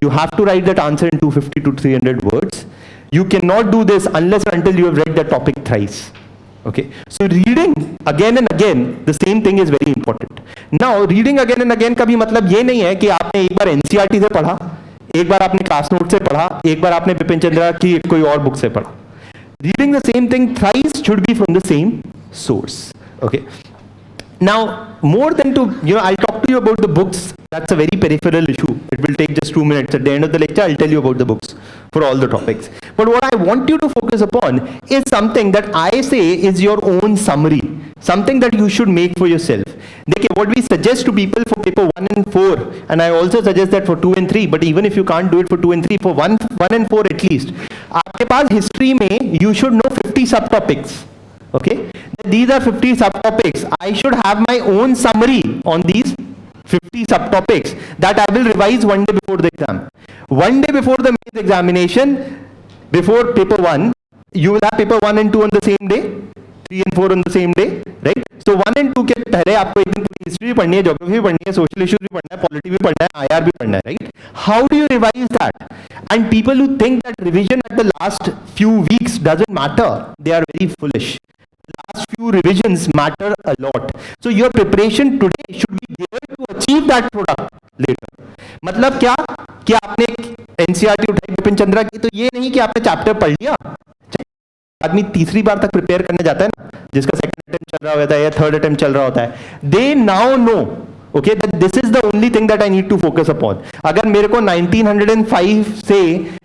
[SPEAKER 7] You have to write that answer in 250 to 300 words. You cannot do this unless or until you have read the topic thrice. Okay, so reading again and again the same thing is very important. Now reading again and again का भी मतलब ये नहीं है कि आपने एक बार NCERT से पढ़ा, एक बार आपने क्लास नोट से पढ़ा, एक बार आपने बिपिन चंद्रा की कोई और बुक से पढ़ा. Reading the same thing thrice should be from the same source. Okay. Now, more than to, I'll talk to you about the books. That's a very peripheral issue. It will take just 2 minutes. At the end of the lecture, I'll tell you about the books for all the topics. But what I want you to focus upon is something that I say is your own summary. Something that you should make for yourself. What we suggest to people for paper 1 and 4, and I also suggest that for 2 and 3, but even if you can't do it for 2 and 3, for 1 and 4 at least, आपके पास history में you should know 50 subtopics. Okay, these are 50 subtopics. I should have my own summary on these 50 subtopics that I will revise one day before the exam. One day before the mains examination, before paper 1, you will have paper 1 and 2 on the same day, 3 and 4 on the same day, right? So 1 and 2 के पहले आपको एक दिन पूरी history भी पढ़नी है, geography भी पढ़नी है, सोशल इश्यूज भी पढ़ना है, पॉलिटी भी पढ़ना है, IR भी पढ़ना है, right? How do you revise that? And people who think that revision at the last few weeks doesn't matter, they are very foolish. Last few revisions matter a lot. So your preparation today should be geared to achieve that product later. मतलब क्या कि आपने NCERT उठाई बिपिन चंद्रा की, तो ये नहीं कि आपने चैप्टर पढ़ लिया. आदमी तीसरी बार तक प्रिपेयर करने जाता है ना, जिसका सेकंड अटेम्प्ट चल रहा होता है या थर्ड अटेम्प्ट चल रहा होता है, they now know, okay, that this is the only thing that I need to focus upon. अगर मेरे को 1905 से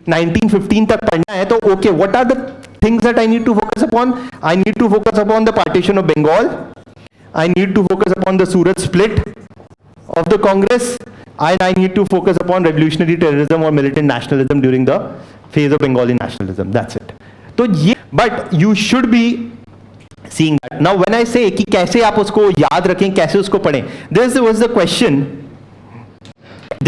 [SPEAKER 7] 1915 तक पढ़ना है, तो okay, what are the things that I need to focus upon? I need to focus upon the partition of Bengal. I need to focus upon the Surat split of the Congress, and I need to focus upon revolutionary terrorism or militant nationalism during the phase of Bengali nationalism. That's it. तो ये, but you should be seeing that. Now when I say कि कैसे आप उसको याद रखें, कैसे उसको पढ़ें, this was the question.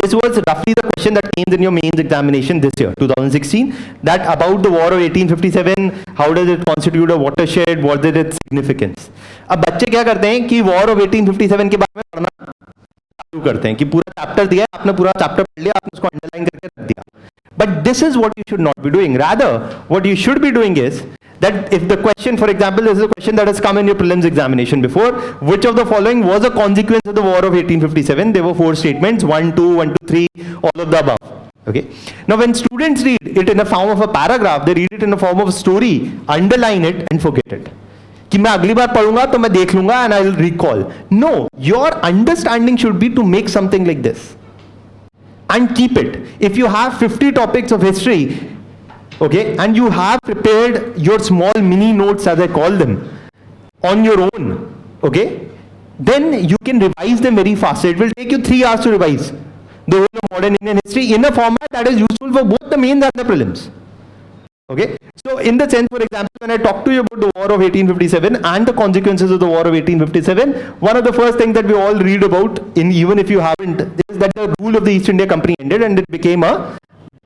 [SPEAKER 7] This was roughly the question that came in your mains examination this year, 2016, that about the war of 1857, how does it constitute a watershed, what is its significance. अब बच्चे क्या करते हैं कि war of 1857 के बारे में पढ़ना शुरू करते हैं कि पूरा चैप्टर दिया है, आपने पूरा चैप्टर पढ़ लिया, आपने उसको अंडरलाइन करके रख दिया. But this is what you should not be doing. Rather, what you should be doing is that if the question, for example, this is a question that has come in your prelims examination before, which of the following was a consequence of the war of 1857? There were 4 statements, 1, 2, 1, 2, 3, all of the above. Okay. Now, when students read it in the form of a paragraph, they read it in the form of a story, underline it and forget it. कि मैं अगली बार पढ़ूंगा तो मैं देख लूंगा and I will recall. No, your understanding should be to make something like this. And keep it. If you have 50 topics of history, okay, and you have prepared your small mini notes, as I call them, on your own, okay, then you can revise them very fast. It will take you 3 hours to revise the whole of modern Indian history in a format that is useful for both the mains and the prelims. Okay, so in the sense, for example, when I talk to you about the war of 1857 and the consequences of the war of 1857, one of the first things that we all read about, in even if you haven't, is that the rule of the East India Company ended and it became a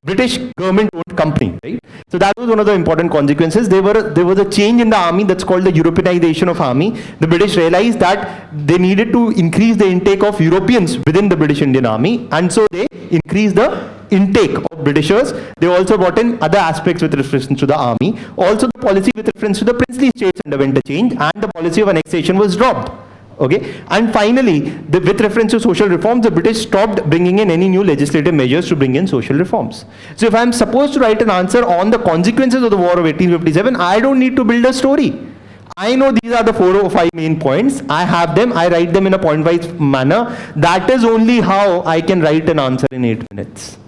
[SPEAKER 7] British government-owned company, right? So that was one of the important consequences. There was a change in the army that's called the Europeanization of army. The British realized that they needed to increase the intake of Europeans within the British Indian army, and so they increased the intake of Britishers. They also brought in other aspects with reference to the army. Also, the policy with reference to the princely states underwent a change, and the policy of annexation was dropped. Okay, and finally, with reference to social reforms, the British stopped bringing in any new legislative measures to bring in social reforms. So if I'm supposed to write an answer on the consequences of the war of 1857, I don't need to build a story. I know these are the 4 or 5 main points. I have them. I write them in a point-wise manner. That is only how I can write an answer in 8 minutes.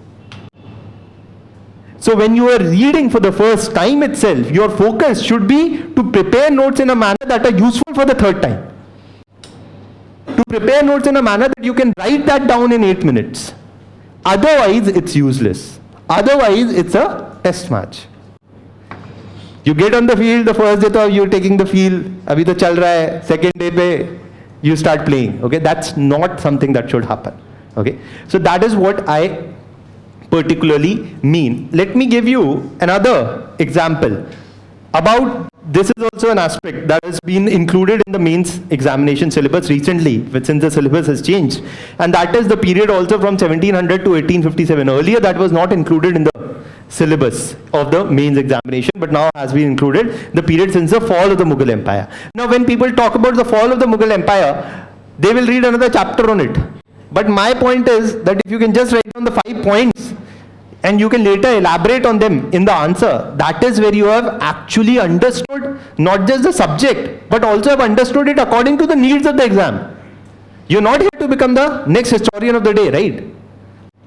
[SPEAKER 7] So when you are reading for the first time itself, your focus should be to prepare notes in a manner that are useful for the third time. To prepare notes in a manner that you can write that down in 8 minutes. Otherwise, it's useless. Otherwise, it's a test match. You get on the field, the first day तो you're taking the field, अभी तो चल रहा है, second day पे you start playing. Okay, that's not something that should happen. Okay, so that is what I particularly mean. Let me give you another example about this. Is also an aspect that has been included in the mains examination syllabus recently, since the syllabus has changed, and that is the period also from 1700 to 1857. Earlier that was not included in the syllabus of the mains examination, but now has been included, the period since the fall of the Mughal Empire. Now when people talk about the fall of the Mughal Empire, they will read another chapter on it. But my point is that if you can just write down the 5 points and you can later elaborate on them in the answer, that is where you have actually understood not just the subject, but also have understood it according to the needs of the exam. You're not here to become the next historian of the day, right?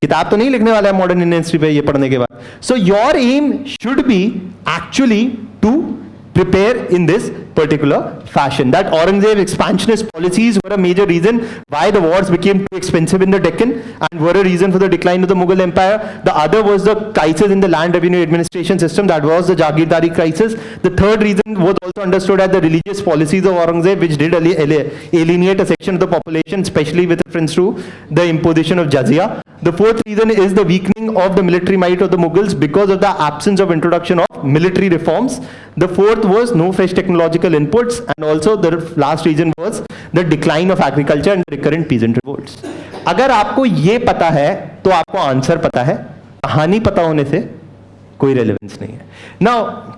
[SPEAKER 7] किताब तो नहीं लिखने वाला है modern Indian history पे ये पढ़ने के बाद. So your aim should be actually to prepare in this particular fashion. That Aurangzeb's expansionist policies were a major reason why the wars became too expensive in the Deccan and were a reason for the decline of the Mughal Empire. The other was the crisis in the land revenue administration system, that was the Jagirdari crisis. The third reason was also understood as the religious policies of Aurangzeb, which did alienate a section of the population, especially with reference to the imposition of jizya. The fourth reason is the weakening of the military might of the Mughals because of the absence of introduction of military reforms. The fourth was no fresh technological inputs, and also the last reason was the decline of agriculture and recurrent peasant revolts. अगर आपको ये पता है तो आपको answer पता है, कहानी पता होने से कोई रेलेवेंस नहीं है. Now,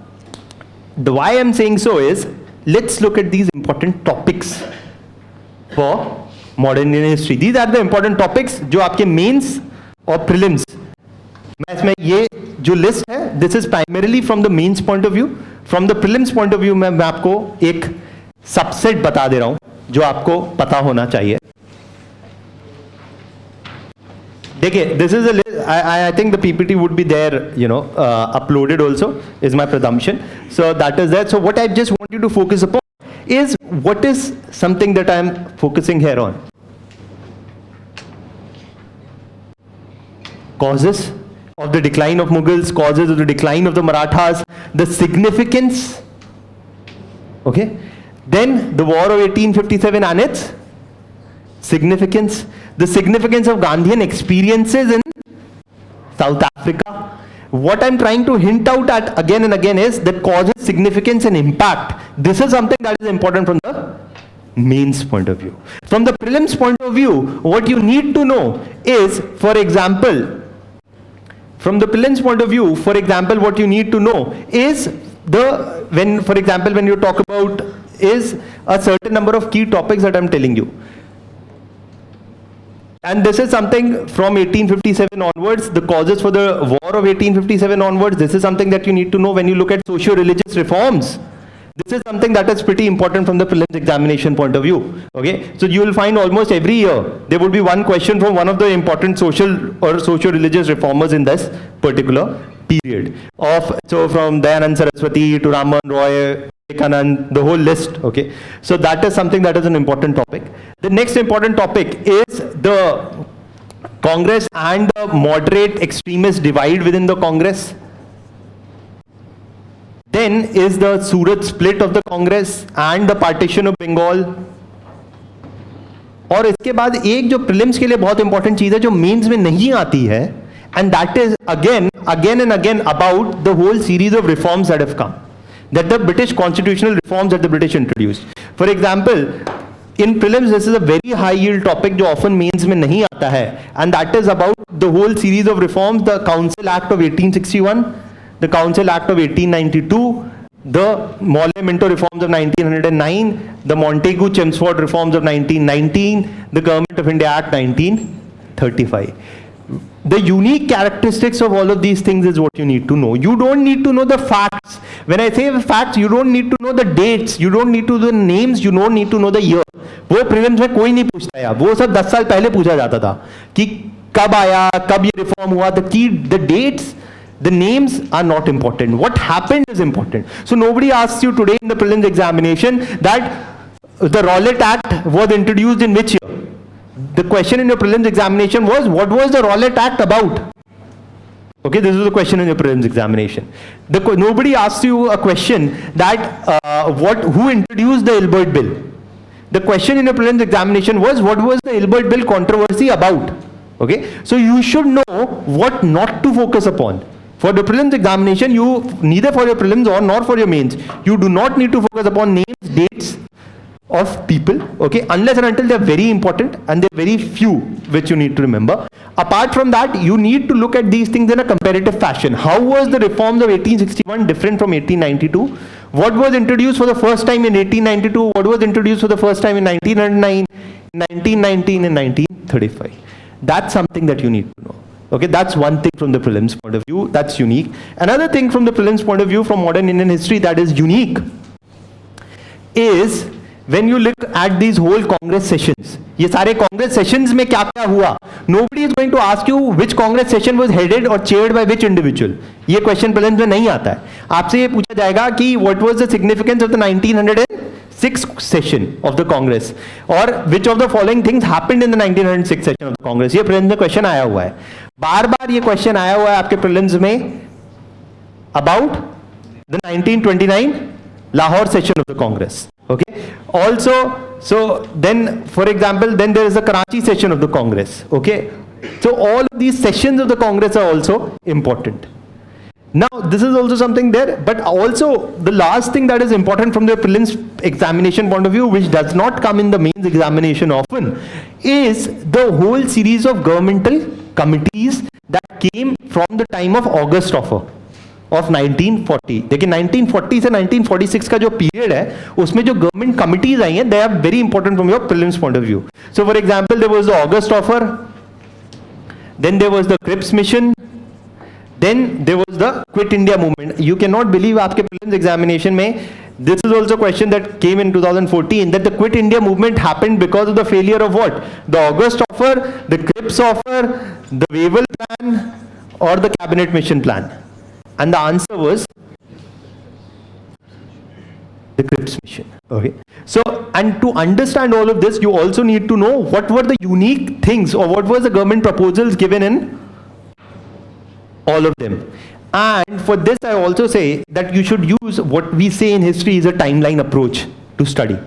[SPEAKER 7] why I'm saying so is, let's look at these important topics for modern Indian history. These are the important topics जो आपके मेंस और प्रीलिम्स. मैं इसमें ये जो लिस्ट है, this is primarily from the mains point of view. From the prelims point of view मैं आपको एक सबसेट बता दे रहा हूं जो आपको पता होना चाहिए. देखिए, this is a list. I think the PPT would be there, uploaded also, is my presumption. So that is that. So what I just want you to focus upon is what is something that I am focusing here on. Causes of the decline of Mughals, causes of the decline of the Marathas, the significance, okay? Then the War of 1857 and its significance, the significance of Gandhian experiences in South Africa. What I'm trying to hint out at again and again is that causes, significance and impact. This is something that is important from the mains point of view. From the prelims point of view, what you need to know is, for example, from the prelims point of view, for example, what you need to know is when you talk about is a certain number of key topics that I'm telling you. And this is something from 1857 onwards, the causes for the war of 1857 onwards. This is something that you need to know when you look at socio-religious reforms. This is something that is pretty important from the prelims examination point of view. Okay, so you will find almost every year there would be one question from one of the important social or socio-religious reformers in this particular period. So from Dayanand Saraswati to Raman Roy, Vivekanand, the whole list. Okay, so that is something that is an important topic. The next important topic is the Congress and the moderate extremist divide within the Congress. Then is the Surat split of the Congress and the partition of Bengal. और इसके बाद एक जो prelims के लिए बहुत important चीज है जो मेंस में नहीं आती है, and that is again and again about the whole series of reforms that have come, that the British constitutional reforms that the British introduced. For example, in prelims this is a very high yield topic जो often mains में नहीं आता है, and that is about the whole series of reforms, the Council Act of 1861, the Council Act of 1892, the Morley-Minto reforms of 1909, the Montagu-Chelmsford reforms of 1919, the Government of India Act 1935. The unique characteristics of all of these things is what you need to know. You don't need to know the facts. When I say facts, you don't need to know the dates, you don't need to know the names, you don't need to know the year. वो prelims में कोई नहीं पूछता यार, वो सब 10 साल पहले पूछा जाता था कि कब आया, कब ये रिफॉर्म हुआ. The dates, the names are not important. What happened is important. So nobody asks you today in the prelims examination that the Rowlatt Act was introduced in which year. The question in your prelims examination was, what was the Rowlatt Act about? Okay, this is the question in your prelims examination. Nobody asks you a question that who introduced the Ilbert Bill. The question in your prelims examination was, what was the Ilbert Bill controversy about? Okay, so you should know what not to focus upon. For the prelims examination, you neither for your prelims or nor for your mains, you do not need to focus upon names, dates of people, okay, unless and until they're very important, and they're very few which you need to remember. Apart from that, you need to look at these things in a comparative fashion. How was the reforms of 1861 different from 1892? What was introduced for the first time in 1892? What was introduced for the first time in 1909, 1919, and 1935? That's something that you need to know. Okay, that's one thing from the prelims point of view, that's unique. Another thing from the prelims point of view from modern Indian history that is unique is when you look at these whole Congress sessions. ये सारे Congress sessions में क्या क्या हुआ? Nobody is going to ask you which Congress session was headed or chaired by which individual. ये question prelims में नहीं आता है. आपसे ये पूछा जाएगा कि what was the significance of the 1906 session of the Congress, or which of the following things happened in the 1906 session of the Congress. ये prelims में question आया हुआ है. बार बार ये question आया हुआ है आपके prelims में about the 1929 Lahore session of the Congress. Okay. Also, so then, for example, then there is the Karachi session of the Congress. Okay. So all of these sessions of the Congress are also important. Now, this is also something there, but also the last thing that is important from the prelims examination point of view, which does not come in the mains examination often, is the whole series of governmental committees that came from the time of August offer of 1940. देखिए 1940 से 1946 का जो period है उसमें जो government committees आई हैं, they are very important from your prelims point of view. So for example there was the August offer, then there was the Cripps mission, then there was the Quit India movement. You cannot believe आपके prelims examination में this is also a question that came in 2014, that the Quit India movement happened because of the failure of what? The August offer, the Cripps offer, the Wavell plan, or the cabinet mission plan. And the answer was the Cripps mission. Okay. So, and to understand all of this, you also need to know what were the unique things, or what was the government proposals given in all of them. And for this I also say that you should use what we say in history is a timeline approach to study.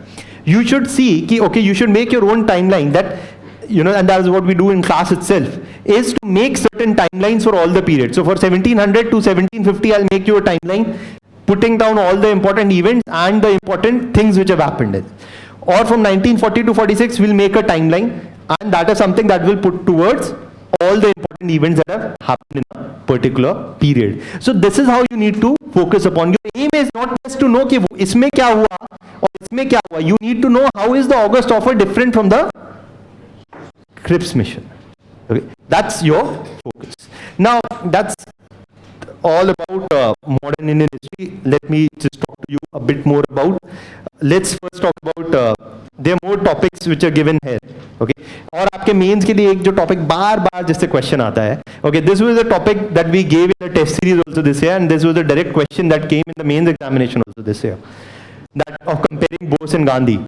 [SPEAKER 7] You should see ki, okay, you should make your own timeline, that you know, and that is what we do in class itself, is to make certain timelines for all the periods. So for 1700 to 1750 I'll make you a timeline putting down all the important events and the important things which have happened. Or from 1940 to 46 we'll make a timeline, and that is something that will put towards all the important events that have happened in a particular period. So this is how you need to focus upon. Your aim is not just to know कि इसमें क्या हुआ और इसमें क्या हुआ. You need to know how is the August offer different from the Cripps mission. Okay, that's your focus. Now that's all about modern Indian history. Let me just talk to you a bit more about. Let's first talk about. There are more topics which are given here. Okay, और आपके mains के लिए एक जो topic बार बार जिससे question आता है. Okay, this was a topic that we gave in the test series also this year, and this was a direct question that came in the mains examination also this year. That of comparing Bose and Gandhi.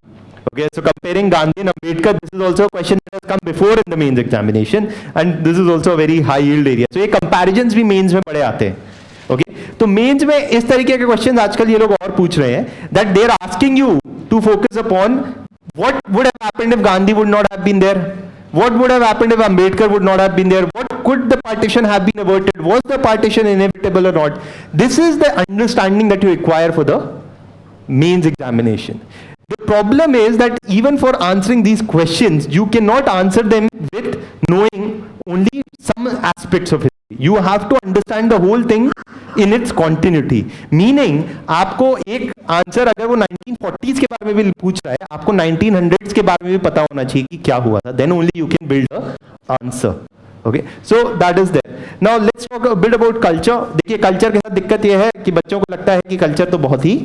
[SPEAKER 7] Okay, so comparing Gandhi and Ambedkar, this is also a question that has come before in the mains examination, and this is also a very high yield area. So ये comparisons भी mains में बड़े आते हैं. Okay, तो mains में इस तरीके के क्वेश्चन आजकल ये लोग और पूछ रहे हैं, that they are asking you to focus upon what would have happened if Gandhi would not have been there, what would have happened if Ambedkar would not have been there, what could the partition have been averted, was the partition inevitable or not. This is the understanding that you require for the mains examination. The problem is that even for answering these questions, you cannot answer them with knowing only some aspects of history. You have to understand the whole thing in its continuity. Meaning, आपको एक answer अगर वो 1940s के बारे में भी पूछ रहा है, आपको 1900s के बारे में भी पता होना चाहिए कि क्या हुआ था. Then only you can build a answer. Okay, so that is there. Now let's talk a bit about culture. देखिए culture के साथ दिक्कत ये है कि बच्चों को लगता है कि culture तो बहुत ही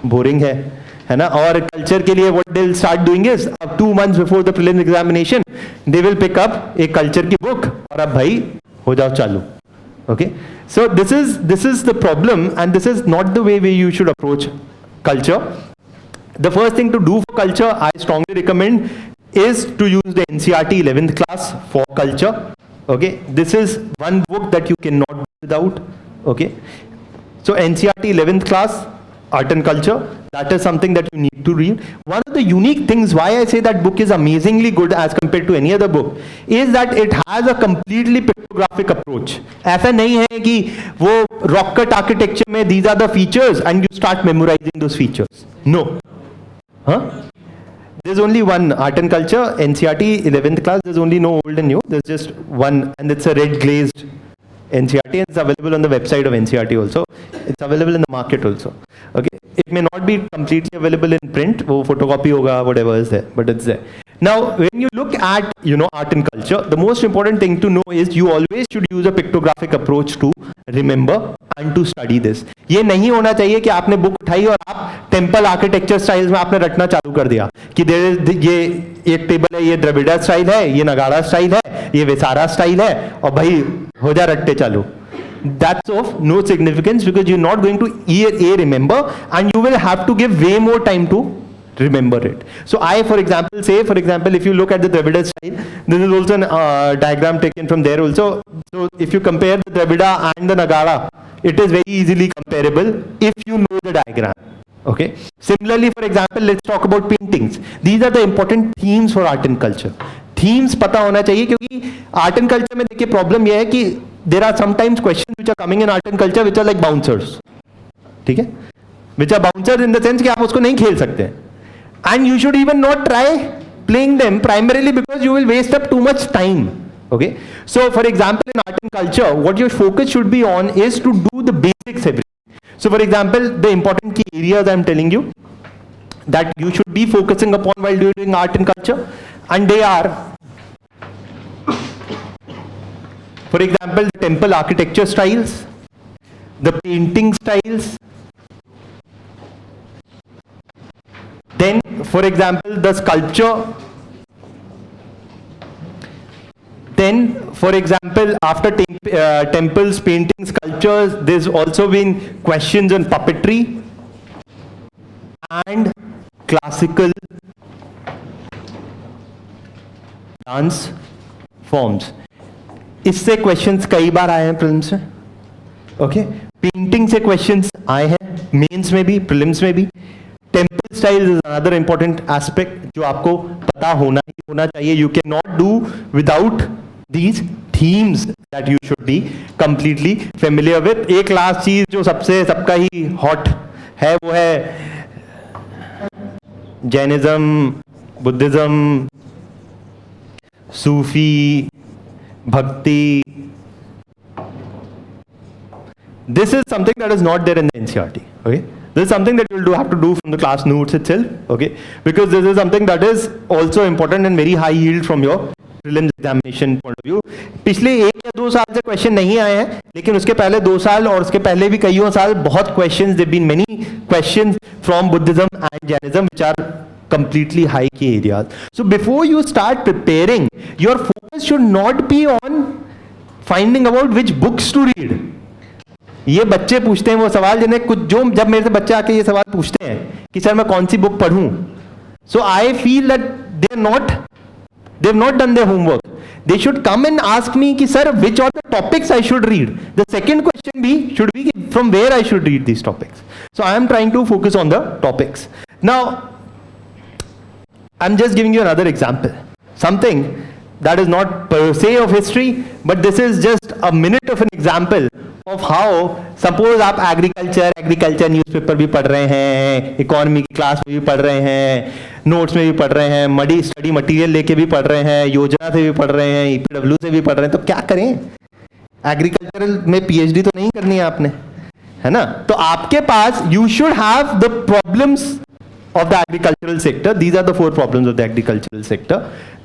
[SPEAKER 7] boring है ना. और कल्चर के लिए what they'll start doing is, अब 2 months before the prelims examination they will pick up एक कल्चर की बुक और अब भाई हो जाओ चालू. Okay, so this is the problem, and this is not the way you should approach culture. The first thing to do for culture, I strongly recommend, is to use the NCERT 11th class for culture. Okay, this is one book that you cannot do without. Okay, so NCERT 11th class, art and culture, that is something that you need to read. One of the unique things why I say that book is amazingly good as compared to any other book is that it has a completely pictographic approach. ऐसा नहीं है कि वो rocket architecture में these are the features and you start memorizing those features. No. Huh? There's only one art and culture, NCERT 11th class, there's only no old and new, there's just one, and it's a red glazed NCERT, and it's available on the website of NCERT also. It's available in the market also. Okay, it may not be completely available in print, wo photocopy hoga, whatever is there, but it's there. Now, when you look at, art and culture, the most important thing to know is you always should use a pictographic approach to remember and to study this. ये नहीं होना चाहिए कि आपने book उठाई और आप temple architecture styles में आपने रटना चालू कर दिया कि ये एक टेबल है, ये द्रविड़ा स्टाइल है, ये नगाड़ा स्टाइल है, ये विसारा स्टाइल है, और भाई हो जा रट्टे चालू. That's of no significance because you're not going to remember, and you will have to give way more time to remember it. So I, for example, if you look at the Dravida style, this is also a diagram taken from there also. So if you compare the Dravida and the Nagara, it is very easily comparable if you know the diagram. Okay. Similarly, for example, let's talk about paintings. These are the important themes for art and culture. Themes पता होना चाहिए क्योंकि art and culture में देखिए problem ये है कि there are sometimes questions which are coming in art and culture which are like bouncers. ठीक है? Which are bouncers in the sense कि आप उसको नहीं खेल सकते. And you should even not try playing them primarily because you will waste up too much time. Okay. So for example, in art and culture, what your focus should be on is to do the basics everything. So for example, the important key areas I am telling you that you should be focusing upon while doing art and culture, and they are, for example, the temple architecture styles, the painting styles, then for example the sculpture, then for example after temples, paintings, sculptures, there's also been questions on puppetry and classical dance forms. इससे questions कई बार आए हैं prelims में. Okay, painting से questions आए हैं mains में भी, प्रीलिम्स में भी. Temple style is another important aspect जो आपको पता होना चाहिए. You can not do without these themes that you should be completely familiar with. एक लास्ट चीज जो सबका ही हॉट है वो है Jainism, Buddhism, Sufi, bhakti. This is something that is not there in the NCERT. Okay, this is something that you will have to do from the class notes itself. Okay, because this is something that is also important and very high yield from your prelims examination point of view. पिछले 1 या 2 साल से question नहीं आए हैं, लेकिन उसके पहले 2 साल और उसके पहले भी कईयों साल बहुत questions, there have been many questions from Buddhism and Jainism which are completely high key areas. So before you start preparing, your focus should not be on finding about which books to read. ये बच्चे पूछते हैं वो सवाल जिन्हें कुछ, जो जब मेरे से बच्चे आके ये सवाल पूछते हैं कि सर मैं कौन सी बुक पढ़ूं, so I feel that they've not done their homework. They should come and ask me कि sir which are the topics I should read. The second question should be from where I should read these topics. So I am trying to focus on the topics. Now I'm just giving you another example, something that is not per se of history, but this is just a minute of an example of how, suppose आप agriculture newspaper भी पढ़ रहे हैं, economy की class में भी पढ़ रहे हैं, नोट्स में भी पढ़ रहे हैं, स्टडी मटेरियल लेके भी पढ़ रहे हैं, योजना से भी पढ़ रहे हैं, ईपीडब्ल्यू से भी पढ़ रहे हैं, तो क्या करें? एग्रीकल्चरल में पीएचडी तो नहीं करनी है आपने, है ना? तो आपके पास you should have the problems of the agricultural sector. These are the 4 problems of the agricultural sector.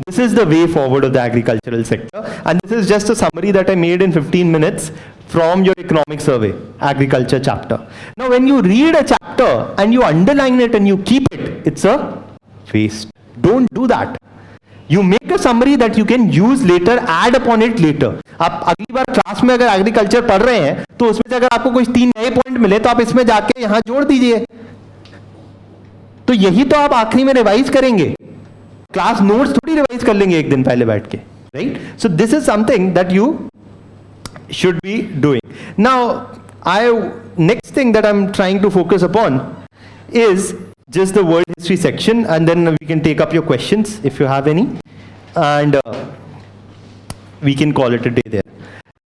[SPEAKER 7] This is the way forward of the agricultural sector, and this is just a summary that I made in 15 minutes from your economic survey, agriculture chapter. Now when you read a chapter and you underline it and you keep it, it's a waste. Don't do that. You make a summary that you can use later, add upon it later. आप अगली बार class में अगर agriculture पढ़ रहे हैं तो उसमें से अगर आपको कोई 3 नए पॉइंट मिले तो आप इसमें जाके यहाँ जोड़ दीजिए. तो यही तो आप आखिरी में रिवाइज करेंगे. क्लास नोट्स थोड़ी रिवाइज कर लेंगे एक दिन पहले बैठ के. right? So this is something that you should be doing. Now, next thing that I'm trying to focus upon is just the world history section, and then we can take up your questions if you have any, and we can call it a day there.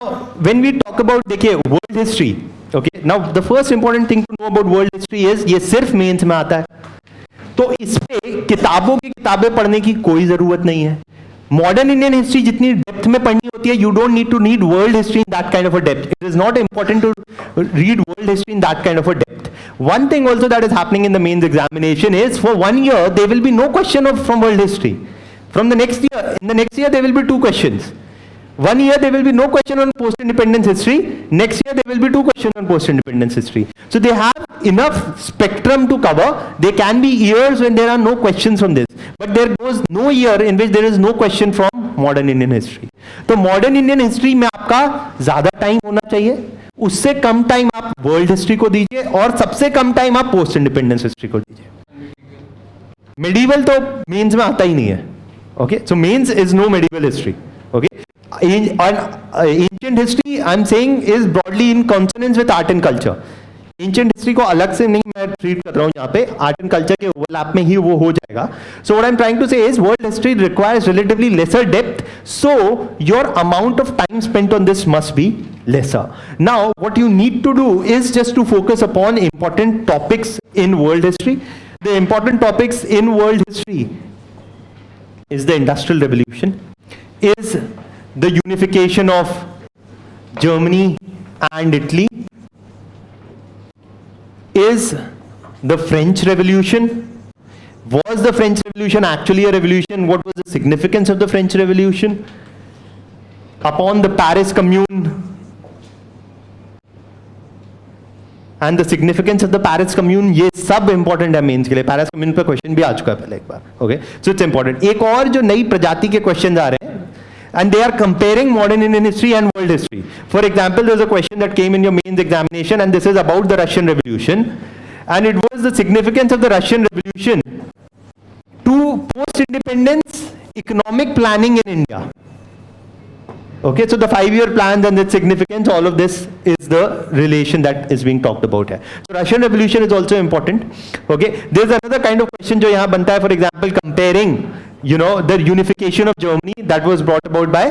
[SPEAKER 7] Now, when we talk about world history, okay, now the first important thing to know about world history is ये सिर्फ mains में आता है, तो इस पे किताबों की किताबें पढ़ने की कोई जरूरत नहीं है. मॉडर्न इंडियन हिस्ट्री जितनी डेप्थ में पढ़नी होती है, you don't need to read world history in that kind of a depth. It is not important to read world history in that kind of a depth. One thing also that is happening in the mains examination is for 1 year there will be no question from world history. From the next year, in the next year there will be 2 questions. 1 year there will be no question on post-independence history. Next year there will be 2 questions on post-independence history. So they have enough spectrum to cover. There can be years when there are no questions from this, but there goes no year in which there is no question from modern Indian history. तो modern Indian history में आपका ज़्यादा time होना चाहिए, उससे कम time आप world history को दीजिए, और सबसे कम टाइम आप पोस्ट इंडिपेंडेंस हिस्ट्री को दीजिए. मेडिवल तो मेंस में आता ही नहीं है. Okay, so mains is no medieval history. Okay, ancient history I am saying is broadly in consonance with art and culture. Ancient history को अलग से नहीं मैं ट्रीट कर रहा हूं, यहाँ पे आर्ट एंड कल्चर के ओवरलैप में ही वो हो जाएगा. So what I am trying to say is world history requires relatively lesser depth, so your amount of time spent on this must be lesser. Now what you need to do is just to focus upon important topics in world history. The important topics in world history is the Industrial Revolution, is the unification of Germany and Italy, is the French Revolution. Was the French Revolution actually a revolution? What was the significance of the French Revolution? Upon the Paris Commune and the significance of the Paris Commune, ये सब important है mains के लिए. Paris Commune पे question भी आ चुका है पहले एक बार. Okay, so it's important. एक और जो नई प्रजाति के क्वेश्चन आ रहे हैं, and they are comparing modern Indian history and world history. For example, there's a question that came in your mains examination, and this is about the Russian Revolution, and it was the significance of the Russian Revolution to post-independence economic planning in India. Okay, so the 5-year plans and its significance, all of this is the relation that is being talked about here. So Russian Revolution is also important. Okay, there's another kind of question जो यहाँ बनता है, for example, comparing, you know, the unification of Germany that was brought about by,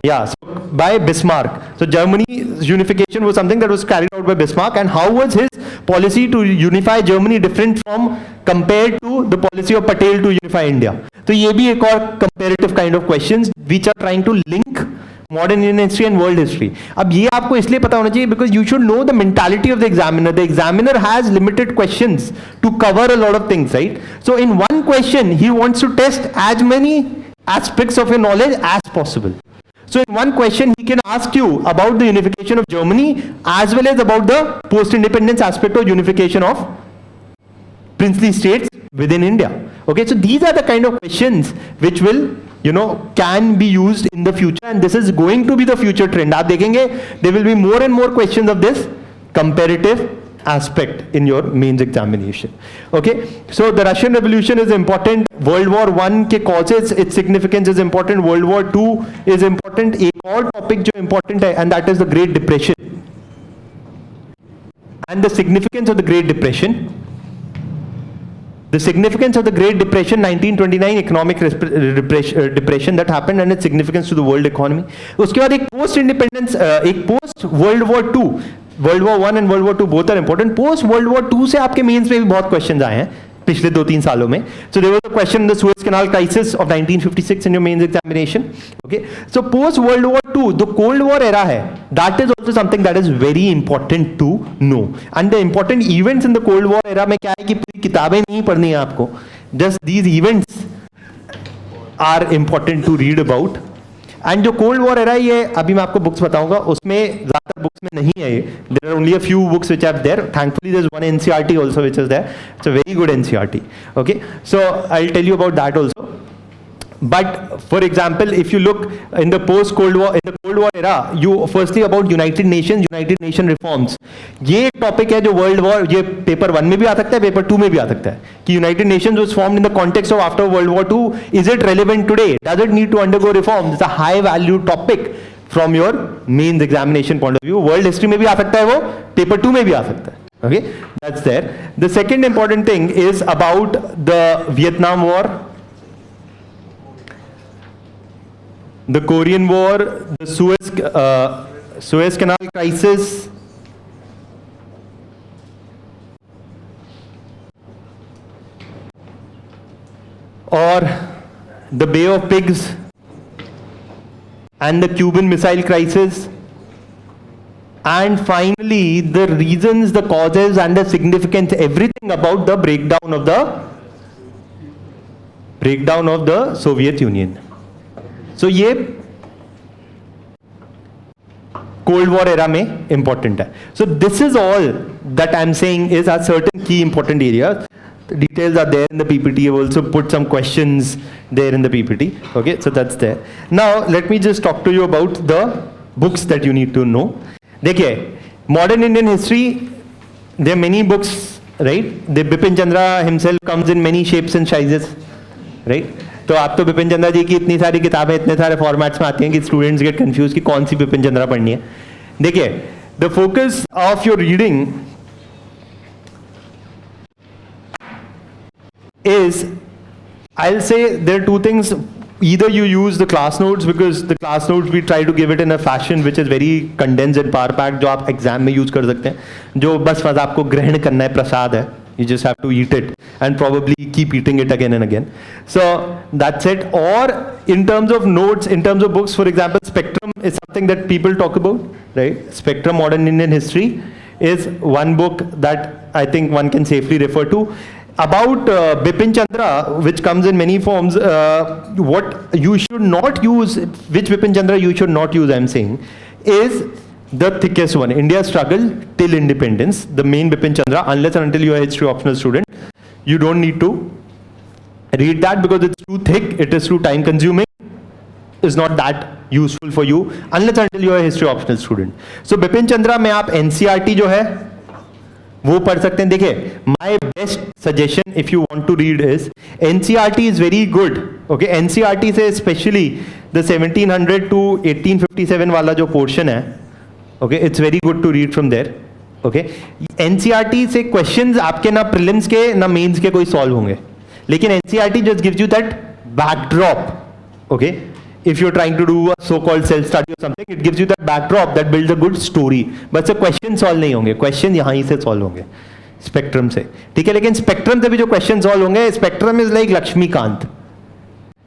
[SPEAKER 7] so by Bismarck. So Germany's unification was something that was carried out by Bismarck, and how was his policy to unify Germany different from compared to the policy of Patel to unify India? तो ये भी एक और comparative kind of questions which are trying to link modern Indian history and world history. अब ये आपको इसलिए पता होना चाहिए because you should know the mentality of the examiner. The examiner has limited questions to cover a lot of things, right? So in one question he wants to test as many aspects of your knowledge as possible. So in one question he can ask you about the unification of Germany as well as about the post-independence aspect of unification of princely states within India. Okay, so these are the kind of questions which will, you know, can be used in the future, and this is going to be the future trend. आप देखेंगे there will be more and more questions of this comparative aspect in your mains examination. Okay, so the Russian Revolution is important. World War I के causes, its significance is important. World War II is important. एक और topic जो important है, and that is the Great Depression and the significance of the Great Depression. The significance of the Great Depression, 1929 economic depression that happened, and its significance to the world economy. उसके बाद एक post-independence, एक post-World War II, World War I and World War II both are important. Post-World War II से आपके mains में भी बहुत questions आए हैं पिछले 2-3 सालों में. So there was a question in the Suez Canal crisis of 1956 in your mains examination. Okay, so post-World War II, the Cold War era है, that is also something that is very important to know. And the important events in the Cold War era में क्या है कि पूरी किताबें नहीं पढ़नी है आपको. Just these events are important to read about. And जो कोल्ड वॉर era ये अभी मैं आपको बुक्स बताऊंगा, उसमें ज़्यादातर बुक्स में नहीं है ये. There are only a few books which are there. Thankfully there is one NCERT also which is there. It's a very good NCERT. Okay, so I will tell you about that also. But for example, if you look in the post-Cold War, in the Cold War era, you firstly about United Nation reforms. ये topic है जो world war, ये paper 1 में भी आ सकता है, paper 2 में भी आ सकता है, कि United Nations was formed in the context of after World War 2. Is it relevant today? Does it need to undergo reforms? It's a high value topic from your mains examination point of view. World history में भी आ सकता है, वो paper 2 में भी आ सकता है. Okay, that's there. The second important thing is about the Vietnam War, the Korean War, the Suez Canal crisis, or the Bay of Pigs and the Cuban Missile Crisis. And finally, the reasons, the causes and the significance, everything about the breakdown of the Soviet Union. So ये Cold War era में important है. So this is all that I'm saying is a certain key important areas. The details are there in the PPT. I've also put some questions there in the PPT. Okay, so that's there. Now let me just talk to you about the books that you need to know. देखिए, modern Indian history, there many books, right? The Bipin Chandra himself comes in many shapes and sizes, right? तो आप तो बिपिन चंद्रा जी की इतनी सारी किताबें इतने सारे फॉर्मेट्स में आती हैं कि स्टूडेंट्स गेट कंफ्यूज कि कौन सी बिपिन चंद्रा पढ़नी है. देखिए, the focus of your reading is, I'll say there are two things. Either you use the class notes, because the class notes we try to give it in a fashion which is very condensed and power packed, जो आप exam में use कर सकते हैं, जो बस आपको ग्रहण करना है, प्रसाद है. You just have to eat it and probably keep eating it again and again. So that's it. Or in terms of notes, in terms of books, for example, Spectrum is something that people talk about, right? Spectrum Modern Indian History is one book that I think one can safely refer to. About Bipin Chandra, which comes in many forms, what you should not use, which Bipin Chandra you should not use, I'm saying, is the thickest one, India's Struggle Till Independence, the main Bipin Chandra. Unless and until you are a history optional student, you don't need to read that because it's too thick, it is too time consuming, is not that useful for you unless until you are a history optional student. So Bipin Chandra में आप NCERT जो है वो पढ़ सकते हैं. देखिए, my best suggestion if you want to read is NCERT is very good. Okay, NCERT से स्पेशली द 1700 टू 1857 वाला जो पोर्शन है, okay, it's very good to read from there. Okay, NCERT से क्वेश्चंस आपके ना प्रीलिम्स के ना mains के कोई सॉल्व होंगे, लेकिन NCERT just gives you that backdrop. Okay, if you're trying to do a so-called self-study or something, it gives you that backdrop that builds a good story. But so question solve नहीं होंगे, question यहाँ ही से solve होंगे spectrum से, ठीक है. लेकिन spectrum से भी जो क्वेश्चन सॉल्व होंगे, स्पेक्ट्रम इज लाइक लक्ष्मीकांत,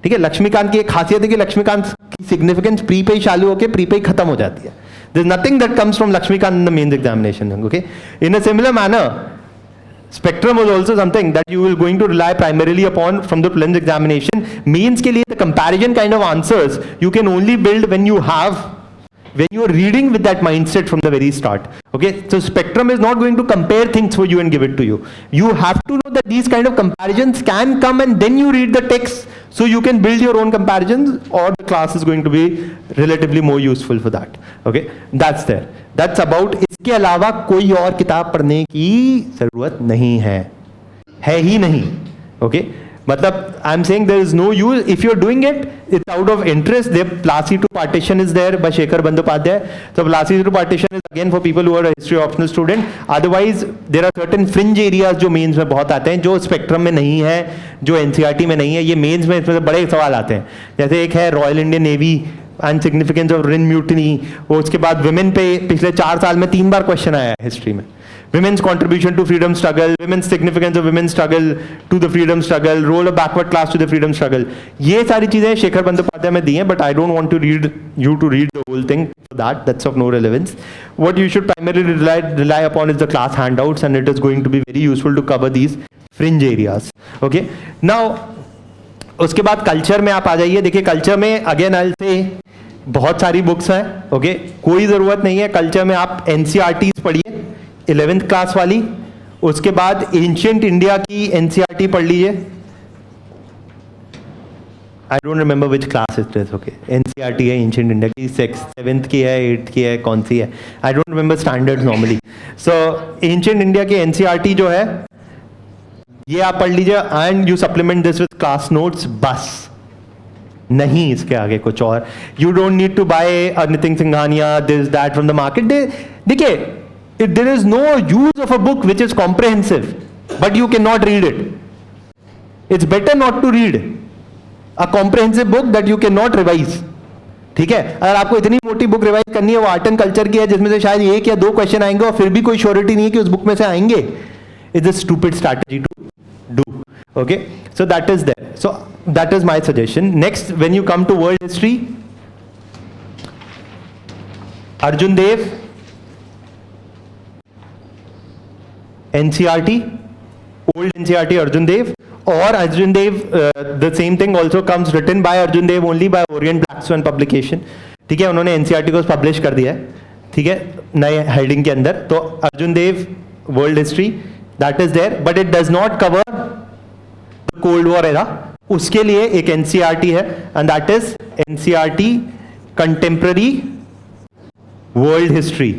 [SPEAKER 7] ठीक है. लक्ष्मीकांत की एक खासियत है कि लक्ष्मीकांत की सिग्निफिकेंस प्री पे ही चालू होकर प्री पे ही खत्म हो जाती है. There is nothing that comes from Laxmikanth in the mains examination. Okay, in a similar manner, Spectrum was also something that you will going to rely primarily upon from the prelims examination. Mains के लिए the comparison kind of answers you can only build when you are reading with that mindset from the very start. Okay, so Spectrum is not going to compare things for you and give it to you. You have to know that these kind of comparisons can come and then you read the text so you can build your own comparisons, or the class is going to be relatively more useful for that. Okay, that's there. That's about. इसके अलावा कोई और किताब पढ़ने की जरूरत नहीं है ही नहीं. ओके, मतलब I am saying there is no use if you are doing it, it's out of interest. There Plassey to partition is there by Shekhar Bandyopadhyay. So Plassey to partition is again for people who are history optional student. Otherwise there are certain fringe areas जो mains में बहुत आते हैं, जो spectrum में नहीं है, जो एनसीईआरटी में नहीं है. ये मेंस में इसमें बड़े सवाल आते हैं. जैसे एक है royal Indian navy and significance of Rin mutiny. और उसके बाद विमेन पे पिछले 4 साल में 3 बार क्वेश्चन आया है हिस्ट्री में. Women's contribution to freedom struggle, women's significance of women's struggle to the freedom struggle, role of backward class to the freedom struggle. ये सारी चीजें शेखर बंदोपाध्याय में दी हैं, but I don't want to read you to read the whole thing for that. That's of no relevance. What you should primarily rely upon is the class handouts, and it is going to be very useful to cover these fringe areas. Okay. Now, उसके बाद culture में आप आ जाइए. देखिए, culture में again I से बहुत सारी बुक्स हैं. ओके, कोई जरूरत नहीं है. कल्चर में आप एनसीईआरटी पढ़िए 11th क्लास वाली. उसके बाद एंशिएंट इंडिया की एनसीईआरटी पढ़ लीजिए. I don't remember which class it is. Okay, NCERT है ancient India की 7th की है 8th की है कौन सी है I don't remember standards normally. So ancient India की NCERT जो है ये आप पढ़ लीजिए and you supplement this with class notes बस नहीं इसके आगे कुछ और. You don't need to buy anything Singhania this that from the market. देखिए there is no use of a book which is comprehensive but you cannot read it. It's better not to read a comprehensive book that you cannot revise. ठीक है, अगर आपको इतनी मोटी book revise करनी है वो आर्ट एंड कल्चर की है जिसमें से शायद 1 या 2 क्वेश्चन आएंगे और फिर भी कोई श्योरिटी नहीं है कि उस बुक में से आएंगे. It's a stupid strategy to do. Okay, so that is there. So that is my suggestion. Next, when you come to world history, Arjun Dev, NCERT, old NCERT Arjun Dev, or Arjun Dev, the same thing also comes written by Arjun Dev only by Orient Black Swan publication. ठीक है, उन्होंने NCERT को publish कर दिया है. ठीक है, नए हेडिंग के अंदर. तो Arjun Dev world history that is there, but it does not cover cold war era. उसके लिए एक NCERT है and that is NCERT contemporary world history.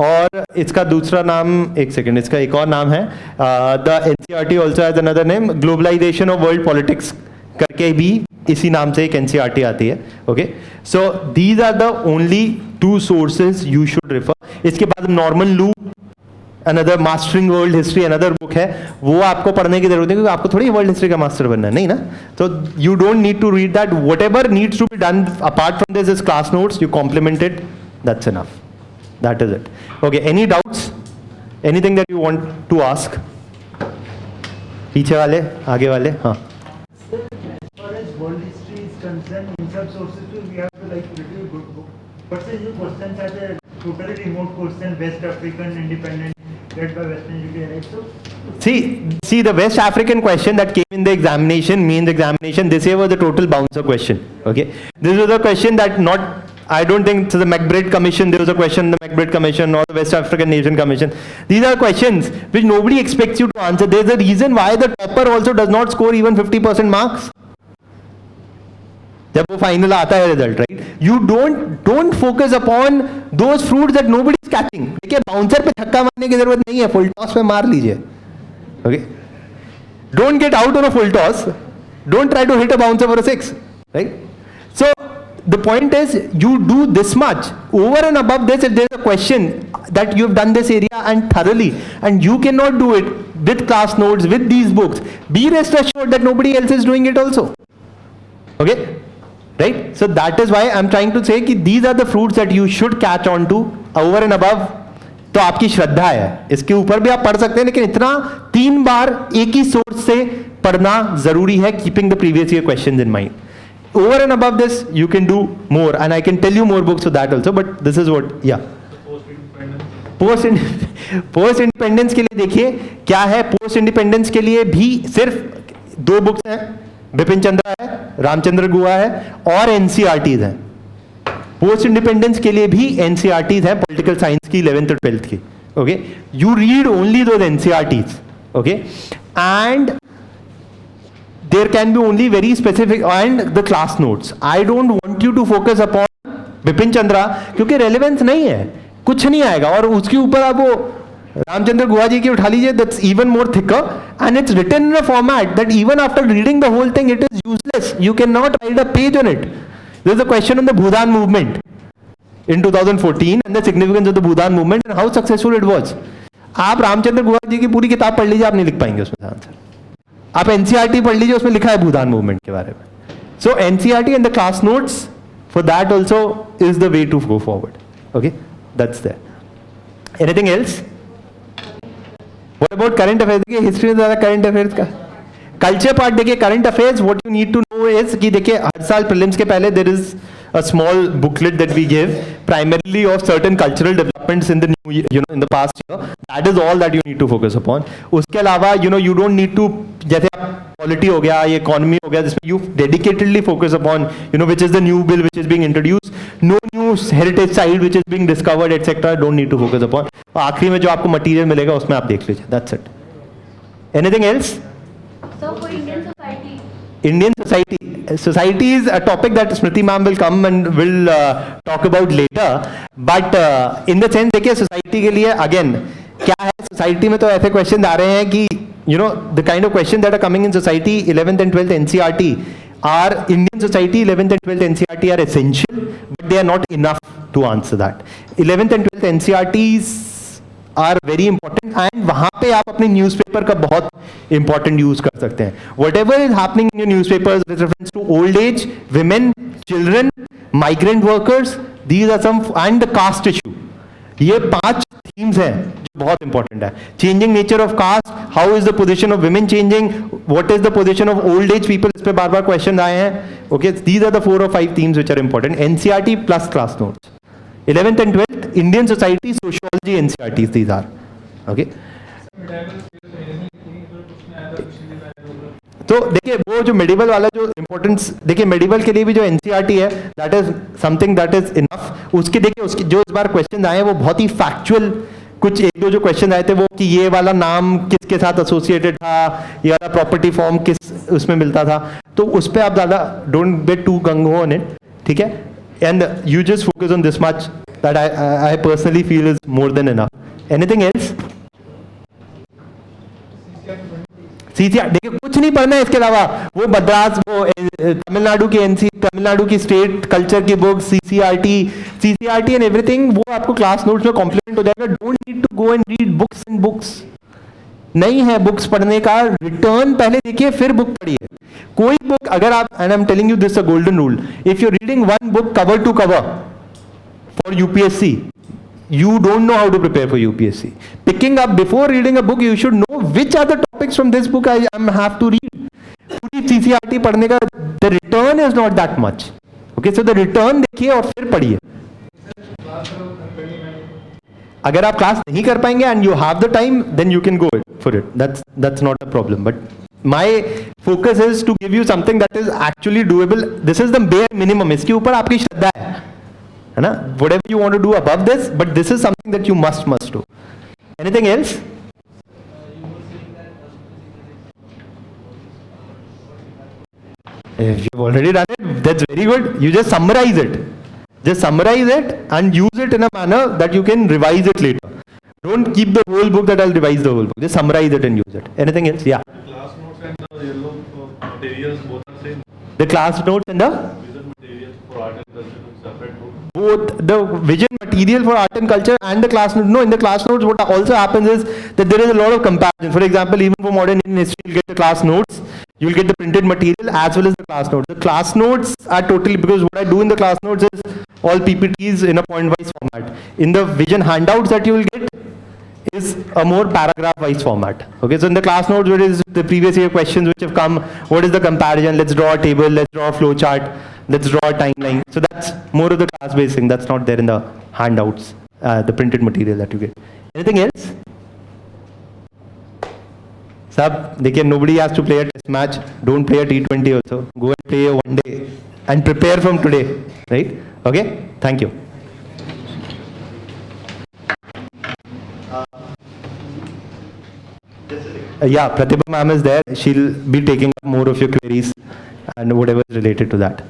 [SPEAKER 7] और इसका दूसरा नाम, एक सेकेंड, इसका एक और नाम है the NCERT also has another name, globalization of world politics करके भी इसी नाम से एक NCERT आती है. Okay, so these are the only 2 sources you should refer. इसके बाद Norman Lowe, another mastering world history, another book है, वो आपको पढ़ने की जरूरत नहीं क्योंकि आपको थोड़ी वर्ल्ड हिस्ट्री का मास्टर बनना है, नहीं ना. तो you don't need to read that. Whatever needs to be done apart from this is class notes. You complement it, that's enough. That is it. Okay, any doubts? Anything that you want to ask? पीछे वाले, आगे वाले, हाँ.
[SPEAKER 5] Sir, as far as world history is concerned, in some sources too, we have to like review good book. But since the questions are the totally remote question, West African independent led by Western India, right? So
[SPEAKER 7] see the West African question that came in the examination, means examination this year was the total bouncer question. Okay, this was a question that not, I don't think so the McBride Commission, there was a question in the McBride Commission or the West African Nation Commission. These are questions which nobody expects you to answer. There's a reason why the topper also does not score even 50% marks. जब वो final आता है result, right? You don't focus upon those fruits that nobody is catching. देखिए, bouncer पे छक्का मारने की जरूरत नहीं है, फुल टॉस पे मार लीजिए. Okay, don't get out on a full toss, don't try to hit a bouncer for a 6, right? So the point is you do this much. Over and above this, if there is a question that you have done this area and thoroughly and you cannot do it with class notes, with these books, be rest assured that nobody else is doing it also. Okay, right? So that is why I'm trying to say कि these are the fruits that you should catch on to. Over and above तो आपकी श्रद्धा है, इसके ऊपर भी आप पढ़ सकते हैं, लेकिन इतना 3 बार एक ही सोर्स से पढ़ना जरूरी है, keeping the previous year questions in mind. Over and above this, you can do more, and I can tell you more books for that also. But this is what, yeah. Post independence के लिए देखिए क्या है. Post independence के लिए भी सिर्फ 2 books हैं, बिपिन चंद्रा है, रामचंद्र गुहा है, और NCERTs हैं. पोस्ट इंडिपेंडेंस के लिए भी NCERTs हैं, पॉलिटिकल साइंस की 11th और 12th की. Okay, you read only those NCERTs. Okay, and there can be only very specific and the class notes. I don't want you to focus upon Bipin Chandra क्योंकि relevance नहीं है, कुछ नहीं आएगा. और उसके ऊपर आप वो रामचंद्र गुहा जी की उठा लीजिए, that's even more thicker and it's written in a format that even after reading the whole thing it is useless. You cannot write a page on it. There is a question on the Bhudan movement in 2014 and the significance of the Bhudan movement and how successful it was. आप रामचंद्र गुहा जी की पूरी किताब पढ़ लीजिए, आप नहीं लिख पाएंगे उसमें आंसर. आप NCERT पढ़ लीजिए, उसमें लिखा है भूदान मूवमेंट के बारे में. So NCERT and the class notes for that also is the way to go forward. Okay, that's there. Anything else? What about current affairs? देखिए, हिस्ट्री में ज़्यादा करंट अफेयर्स का. कल्चर पार्ट देखिए, current affairs what you need to know is कि देखिए, हर साल prelims के पहले there is a small booklet that we give primarily of certain cultural developments in the new year, in the past year. That is all that you need to focus upon. उसके अलावा you don't need to, जैसे polity हो गया, ये economy हो गया, जिसमें you dedicatedly focus upon which is the new bill which is being introduced, no new heritage site which is being discovered, etc. Don't need to focus upon. आखिरी में जो आपको मटेरियल मिलेगा उसमें आप देख लीजिए. That's it. Anything else?
[SPEAKER 6] So for Indian society,
[SPEAKER 7] Indian society. Society is a topic that Smriti ma'am will come and will talk about later. But in the sense, देखिए society के लिए again क्या है society में तो ऐसे questions आ रहे हैं कि the kind of questions that are coming in society 11th and 12th NCERT are Indian society 11th and 12th NCERT are essential, but they are not enough to answer that. 11th and 12th NCERTs are very important and वहाँ पे आप अपने newspaper का बहुत important use कर सकते हैं. Whatever is happening in your newspapers with reference to old age, women, children, migrant workers, these are some, and the caste issue. ये 5 themes हैं जो बहुत important है. Changing nature of caste, how is the position of women changing, what is the position of old age people, इस पे बार-बार question आए हैं. Okay, these are the 4 or 5 themes which are important. NCERT plus class notes. 11th and 12th, Indian society, sociology, NCERTs, these are. Okay. तो देखिए वो जो medieval वाला जो इम्पोर्टेंस, देखिए मेडिवल के लिए भी जो एनसीईआरटी है that is something that is enough. उसके देखिए उसके जो इस बार क्वेश्चन आए हैं वो बहुत ही फैक्चुअल, कुछ 1-2 जो क्वेश्चन आए थे वो कि ये वाला नाम किसके साथ एसोसिएटेड था, ये वाला प्रॉपर्टी फॉर्म किस उसमें मिलता था, तो उस पर आप ज़्यादा डोंट गेट टू गंग हो ऑन इट. ठीक है, and you just focus on this much that I personally feel is more than enough. Anything else? CCR देखिए कुछ नहीं पढ़ना है इसके अलावा. वो मद्रास, वो तमिलनाडु की तमिलनाडु की स्टेट कल्चर की बुक, CCRT एंड एवरीथिंग, वो आपको क्लास नोट्स में कॉम्प्लीमेंट हो जाएगा. Don't need to go and read books and books. नहीं है बुक्स पढ़ने का, रिटर्न पहले देखिए फिर बुक पढ़िए. कोई बुक अगर आप, and I am telling you this a golden rule, if you reading one book cover to cover for UPSC, you don't know how to prepare for UPSC. Picking up before reading a book, you should know which are the topics from this book I have to read. पूरी CCRT पढ़ने का, the return is not that much. Okay, so the return देखिए और फिर पढ़िए. अगर आप class नहीं कर पाएंगे and you have the time, then you can go for it. That's not a problem. But my focus is to give you something that is actually doable. This is the bare minimum. इसके ऊपर आपकी श्रद्धा है ना? Whatever you want to do above this, but this is something that you must do. Anything else? If you've already done it, that's very good. You just summarize it. Just summarize it and use it in a manner that you can revise it later. Don't keep the whole book that I'll revise the whole book. Just summarize it and use it. Anything else? Yeah.
[SPEAKER 8] The class notes and the yellow materials both are same.
[SPEAKER 7] The class notes and the
[SPEAKER 8] Vision materials for art and culture separate book.
[SPEAKER 7] both the vision material for art and culture and the class notes. No, in the class notes what also happens is that there is a lot of comparison. For example, even for modern Indian history, you'll get the class notes, you'll get the printed material as well as the class notes. The class notes are totally, because what I do in the class notes is all PPTs in a point-wise format. In the vision handouts that you will get is a more paragraph-wise format. Okay, so in the class notes, what is the previous year questions which have come, what is the comparison, let's draw a table, let's draw a flow chart, let's draw a timeline. So that's more of the class-based thing. That's not there in the handouts, the printed material that you get. Anything else? Sab, देखिए, nobody has to play a test match. Don't play a T20 also. Go and play a one day and prepare from today, right? Okay, thank you. Yeah, Pratibha ma'am is there. She'll be taking up more of your queries and whatever is related to that.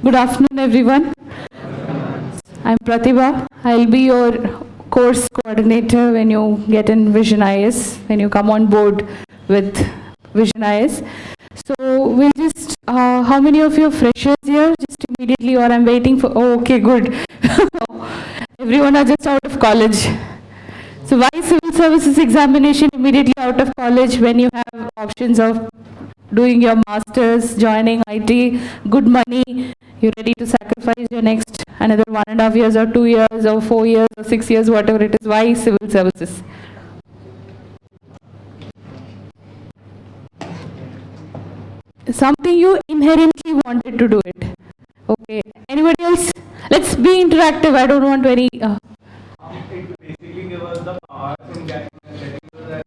[SPEAKER 9] Good afternoon, everyone. I'm Pratibha. I'll be your course coordinator when you get in Vision IAS, when you come on board with Vision IAS. So we'll just, how many of you are freshers here? Just immediately, or I'm waiting for, oh, okay, good. Everyone are just out of college. So why civil services examination immediately out of college when you have options of doing your masters, joining IT, good money, you're ready to sacrifice your next another 1.5 years or 2 years or 4 years or 6 years, whatever it is. Why civil services? Something you inherently wanted to do it. Okay. Anybody else? Let's be interactive. I don't want any.
[SPEAKER 2] It basically gives us the powers in getting the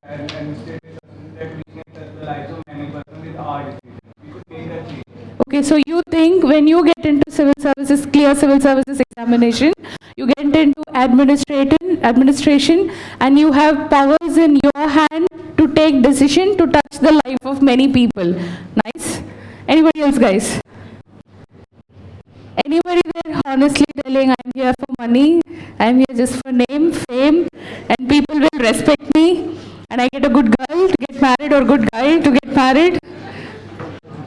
[SPEAKER 2] administrative that we can touch the lives of many persons with our decision. We could make that change.
[SPEAKER 9] Okay, so you think when you get into civil services, clear civil services examination, you get into administration, and you have powers in your hand to take decision to touch the life of many people. Nice. Anybody else, guys? Anybody there honestly telling I'm here for money, I'm here just for name, fame, and people will respect me, and I get a good girl to get married or good guy to get married?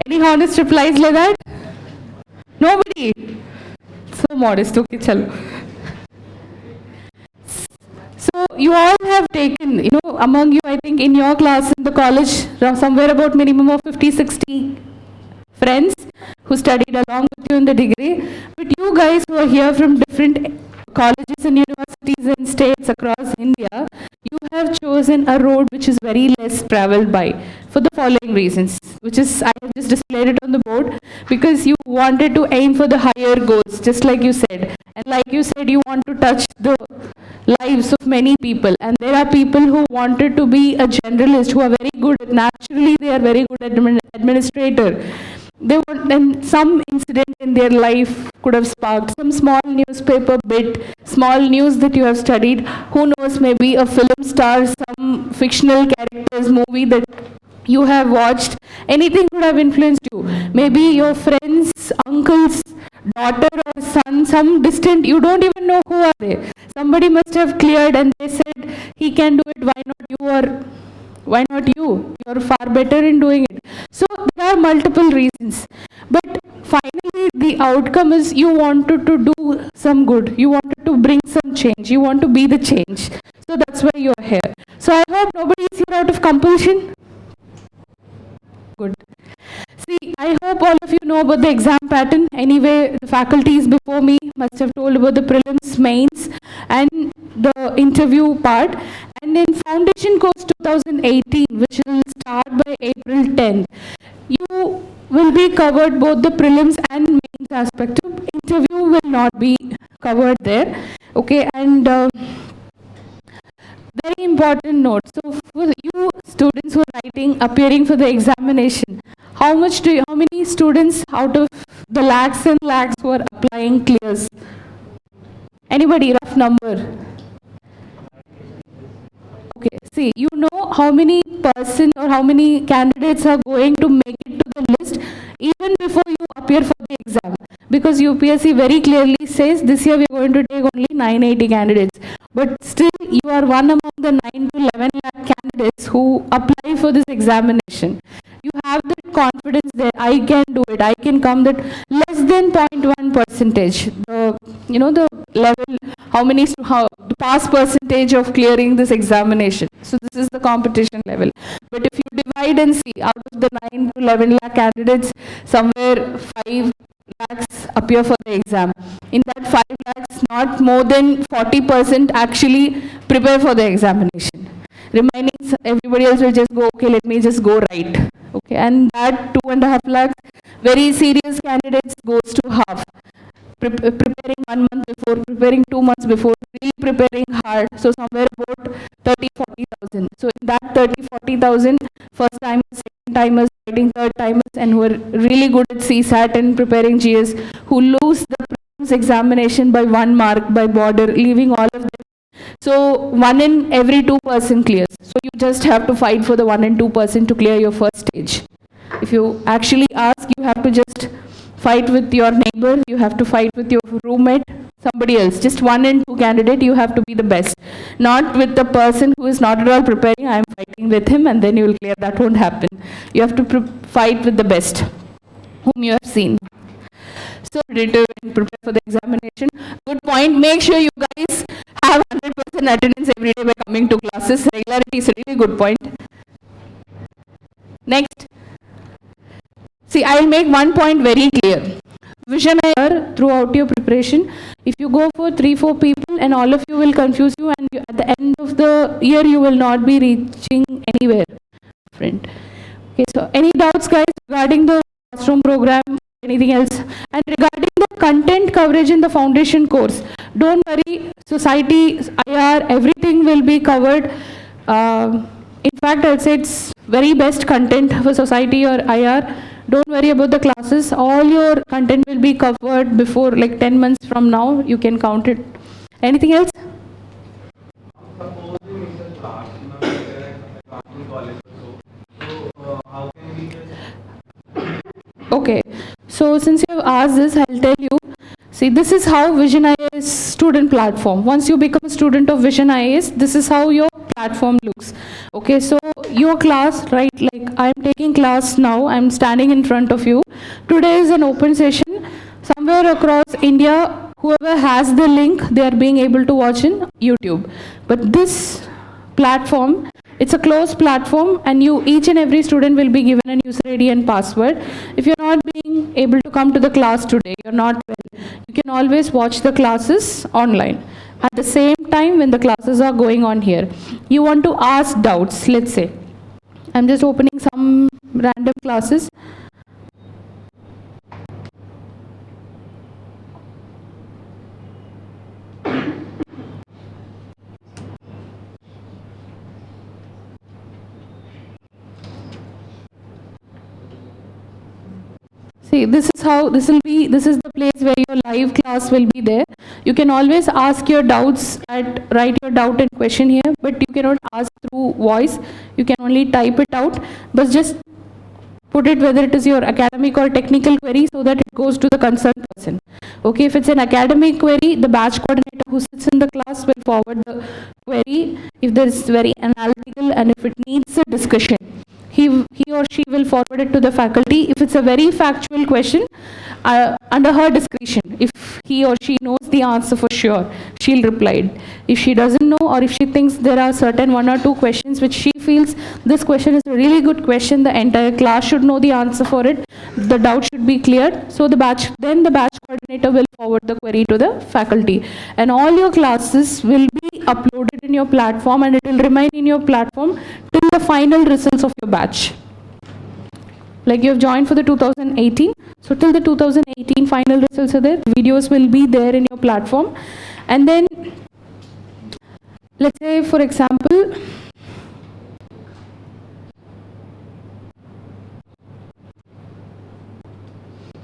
[SPEAKER 9] Any honest replies like that? Nobody? So modest, okay, chalo. So you all have taken, among you, I think in your class in the college, somewhere about minimum of 50-60 friends who studied along with you in the degree. But you guys who are here from different colleges and universities and states across India, you have chosen a road which is very less traveled by for the following reasons, which is, I have just displayed it on the board, because you wanted to aim for the higher goals, just like you said. And like you said, you want to touch the lives of many people. And there are people who wanted to be a generalist, who are very good, naturally they are very good administrator. They want, and some incident in their life could have sparked some small newspaper bit, small news that you have studied. Who knows, maybe a film star, some fictional character's movie that you have watched. Anything could have influenced you. Maybe your friend's uncle's daughter or son, some distant, you don't even know who are they. Somebody must have cleared and they said, he can do it, why not you, or why not you? You're far better in doing it. So there are multiple reasons. But finally the outcome is you wanted to do some good. You wanted to bring some change. You want to be the change. So that's why you're here. So I hope nobody is here out of compulsion. Good. See, I hope all of you know about the exam pattern. Anyway, the faculties before me must have told about the prelims, mains, and the interview part. And in Foundation Course 2018, which will start by April 10th, you will be covered both the prelims and mains aspect. Interview will not be covered there. Okay, and very important note. So for you students who are appearing for the examination, how many students out of the lakhs and lakhs who are applying clears? Anybody, rough number? Okay, see, you know how many person or how many candidates are going to make it to the list even before you appear for the exam. Because UPSC very clearly says this year we are going to take only 980 candidates. But still you are one among the 9 to 11 lakh candidates who apply for this examination. You have that confidence that I can do it, I can come that less than 0.1 percentage. The level, the pass percentage of clearing this examination. So this is the competition level. But if you divide and see, out of the 9 to 11 lakh candidates, somewhere 5 lakhs appear for the exam. In that 5 lakhs, not more than 40% actually prepare for the examination. Remaining, everybody else will just go, okay, let me just go right. Okay, and that 2.5 lakhs, very serious candidates goes to half. Preparing 1 month before, preparing 2 months before, really preparing hard. So somewhere about 30-40,000. So in that 30-40,000, first timers, second timers, writing third timers, and who are really good at CSAT and preparing GS, who lose the prelims examination by 1 mark by border, leaving all of them. So 1 in every 2% clears. So you just have to fight for the 1 in 2% to clear your first stage. If you actually ask, you have to just fight with your neighbor, you have to fight with your roommate, somebody else, just 1 and 2 candidate, you have to be the best. Not with the person who is not at all preparing, I am fighting with him and then you will clear. That won't happen. You have to fight with the best, whom you have seen. So ready to prepare for the examination. Good point. Make sure you guys have 100% attendance every day by coming to classes. Regularity is a really good point. Next. See, I will make one point very clear. Vision IAS throughout your preparation. If you go for 3-4 people and all of you will confuse you, and at the end of the year you will not be reaching anywhere, friend. Okay, so any doubts guys regarding the classroom program, anything else? And regarding the content coverage in the foundation course, don't worry, society, IR, everything will be covered. In fact, I'd say it's very best content for society or IR. Don't worry about the classes. All your content will be covered before, like 10 months from now, you can count it. Anything else?
[SPEAKER 2] Supposing it's a class, in college or so how can we just...
[SPEAKER 9] Okay, so since you have asked this, I'll tell you. See, this is how Vision IAS student platform. Once you become a student of Vision IAS, this is how your platform looks. Okay, so your class, right, like I'm taking class now, I'm standing in front of you. Today is an open session. Somewhere across India, whoever has the link, they are being able to watch in YouTube. But this platform, it's a closed platform and each and every student will be given a user ID and password. If you're not being able to come to the class today, you're not well, you can always watch the classes online. At the same time when the classes are going on here, you want to ask doubts, let's say. I'm just opening some random classes. See, this is the place where your live class will be there. You can always ask your doubts write your doubt and question here, but you cannot ask through voice. You can only type it out, but just put it whether it is your academic or technical query so that it goes to the concerned person. Okay, if it's an academic query, the batch coordinator who sits in the class will forward the query if there is very analytical and if it needs a discussion. He or she will forward it to the faculty. If it's a very factual question, under her discretion, if he or she knows the answer for sure, she'll reply it. If she doesn't know, or if she thinks there are certain 1 or 2 questions which she feels this question is a really good question, the entire class should know the answer for it, the doubt should be cleared, so the batch coordinator will forward the query to the faculty. And all your classes will be uploaded in your platform and it will remain in your platform till the final results of your batch. Like you have joined for the 2018, so till the 2018 final results are there, the videos will be there in your platform. And then, let's say for example,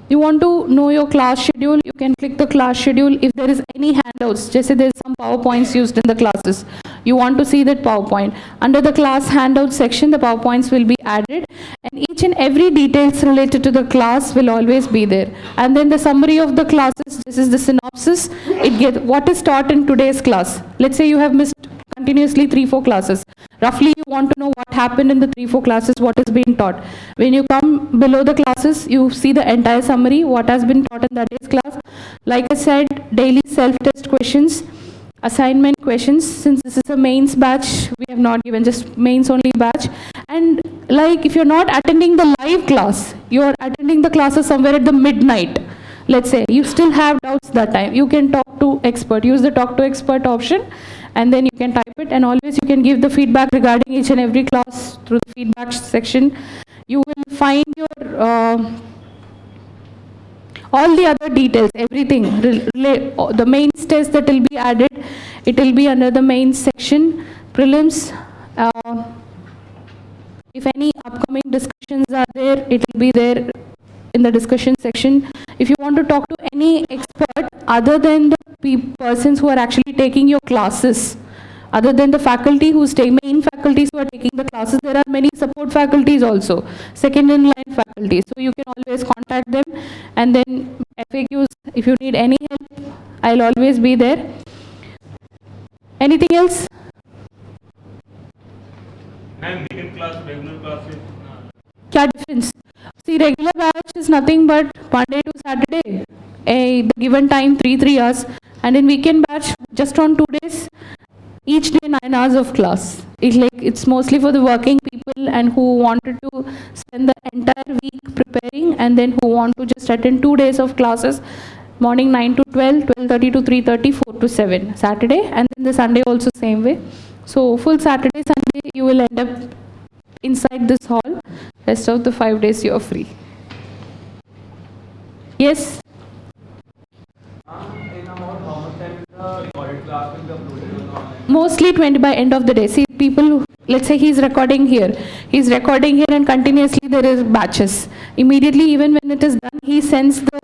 [SPEAKER 9] you want to know your class schedule, you can click the class schedule. If there is any handouts, just say there is some PowerPoints used in the classes, you want to see that PowerPoint. Under the class handout section, the PowerPoints will be added and each and every details related to the class will always be there. And then the summary of the classes, this is the synopsis, what is taught in today's class. Let's say you have missed continuously 3-4 classes. Roughly you want to know what happened in the 3-4 classes, what is being taught. When you come below the classes, you see the entire summary, what has been taught in that day's class. Like I said, daily self-test questions, assignment questions. Since this is a mains batch, we have not given just mains only batch. And like if you're not attending the live class, you're attending the classes somewhere at the midnight. Let's say you still have doubts that time, you can talk to expert, use the talk to expert option and then you can type it, and always you can give the feedback regarding each and every class through the feedback section. You will find your all the other details, everything, the mains test that will be added, it will be under the mains section, prelims. If any upcoming discussions are there, it will be there in the discussion section. If you want to talk to any expert other than the persons who are actually taking your classes, other than the faculty main faculties who are taking the classes, there are many support faculties also, second in line faculties. So you can always contact them, and then FAQs, if If you need any help, I'll always be there. Anything else?
[SPEAKER 8] Ma'am, weekend class, regular class.
[SPEAKER 9] क्या difference? See, regular batch is nothing but Monday to Saturday. The given time 3 hours, and in weekend batch just on 2 days, each day 9 hours of class. It's mostly for the working people and who wanted to spend the entire week preparing, and then who want to just attend 2 days of classes, morning 9 to 12, 12:30 to 3:30, 4 to 7 Saturday, and then the Sunday also same way. So full Saturday, Sunday you will end up inside this hall. Rest of the 5 days you are free. Yes?
[SPEAKER 2] In about how much time is the recorded class will be uploaded online?
[SPEAKER 9] Mostly 20 by end of the day. See, people, let's say he's recording here and continuously there is batches. Immediately, even when it is done, he sends the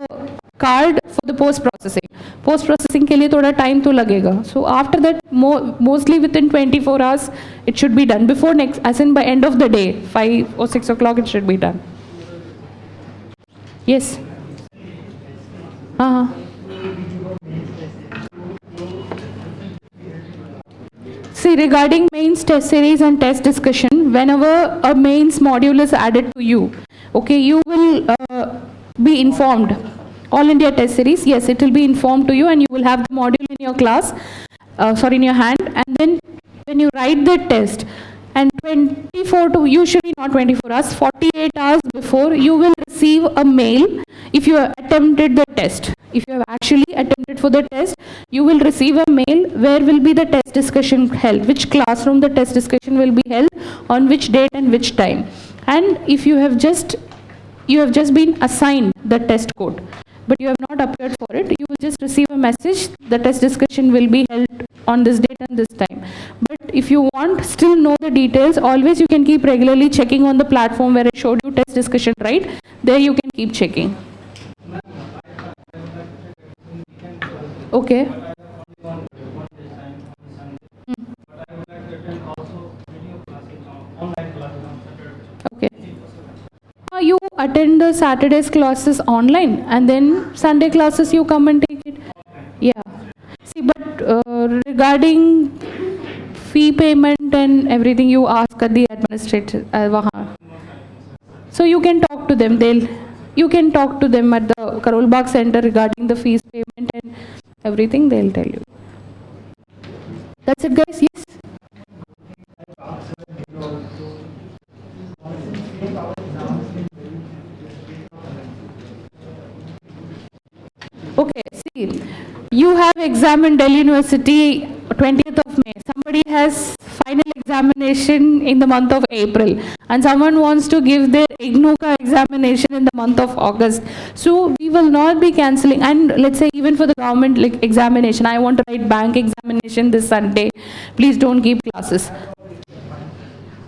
[SPEAKER 9] card for the post processing. Post processing के लिए थोड़ा time तो लगेगा. So after that, mostly within 24 hours, it should be done. Before next, as in by end of the day, 5 or 6 o'clock, it should be done. Yes. See, regarding mains test series and test discussion, whenever a mains module is added to you, okay, you will be informed. All India test series, yes, it will be informed to you, and you will have the module in your class, in your hand, and then when you write the test, and 24 to, usually not 24 hours, 48 hours before, you will receive a mail if you have attempted the test. If you have actually attempted for the test, you will receive a mail where will be the test discussion held, which classroom the test discussion will be held, on which date and which time. And if you have just been assigned the test code, but you have not appeared for it, you will just receive a message, the test discussion will be held on this date and this time. But if you want still know the details, always you can keep regularly checking on the platform where I showed you test discussion, right? There you can keep checking. Okay. Okay. You attend the Saturday's classes online, and then Sunday classes you come and take it. Yeah. See, but regarding fee payment and everything, you ask at the administrator. So you can talk to them. You can talk to them at the Karol Bagh Center regarding the fees payment and everything. They'll tell you. That's it, guys. Yes. Okay, see, you have exam in Delhi University 20th of May. Somebody has final examination in the month of April, and someone wants to give their IGNOU examination in the month of August. So we will not be cancelling. And let's say even for the government examination, I want to write bank examination this Sunday. Please don't keep classes.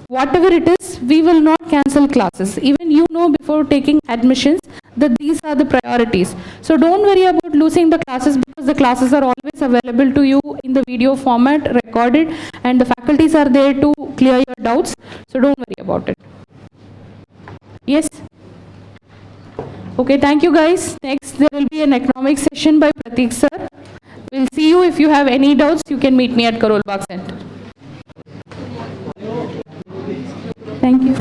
[SPEAKER 9] Whatever it is, we will not cancel classes. Even you know before taking admissions that these are the priorities. So don't worry about losing the classes, because the classes are always available to you in the video format, recorded, and the faculties are there to clear your doubts. So don't worry about it. Yes? Okay, thank you guys. Next, there will be an economic session by Pratik sir. We'll see you. If you have any doubts, you can meet me at Karol Bagh Center. Thank you.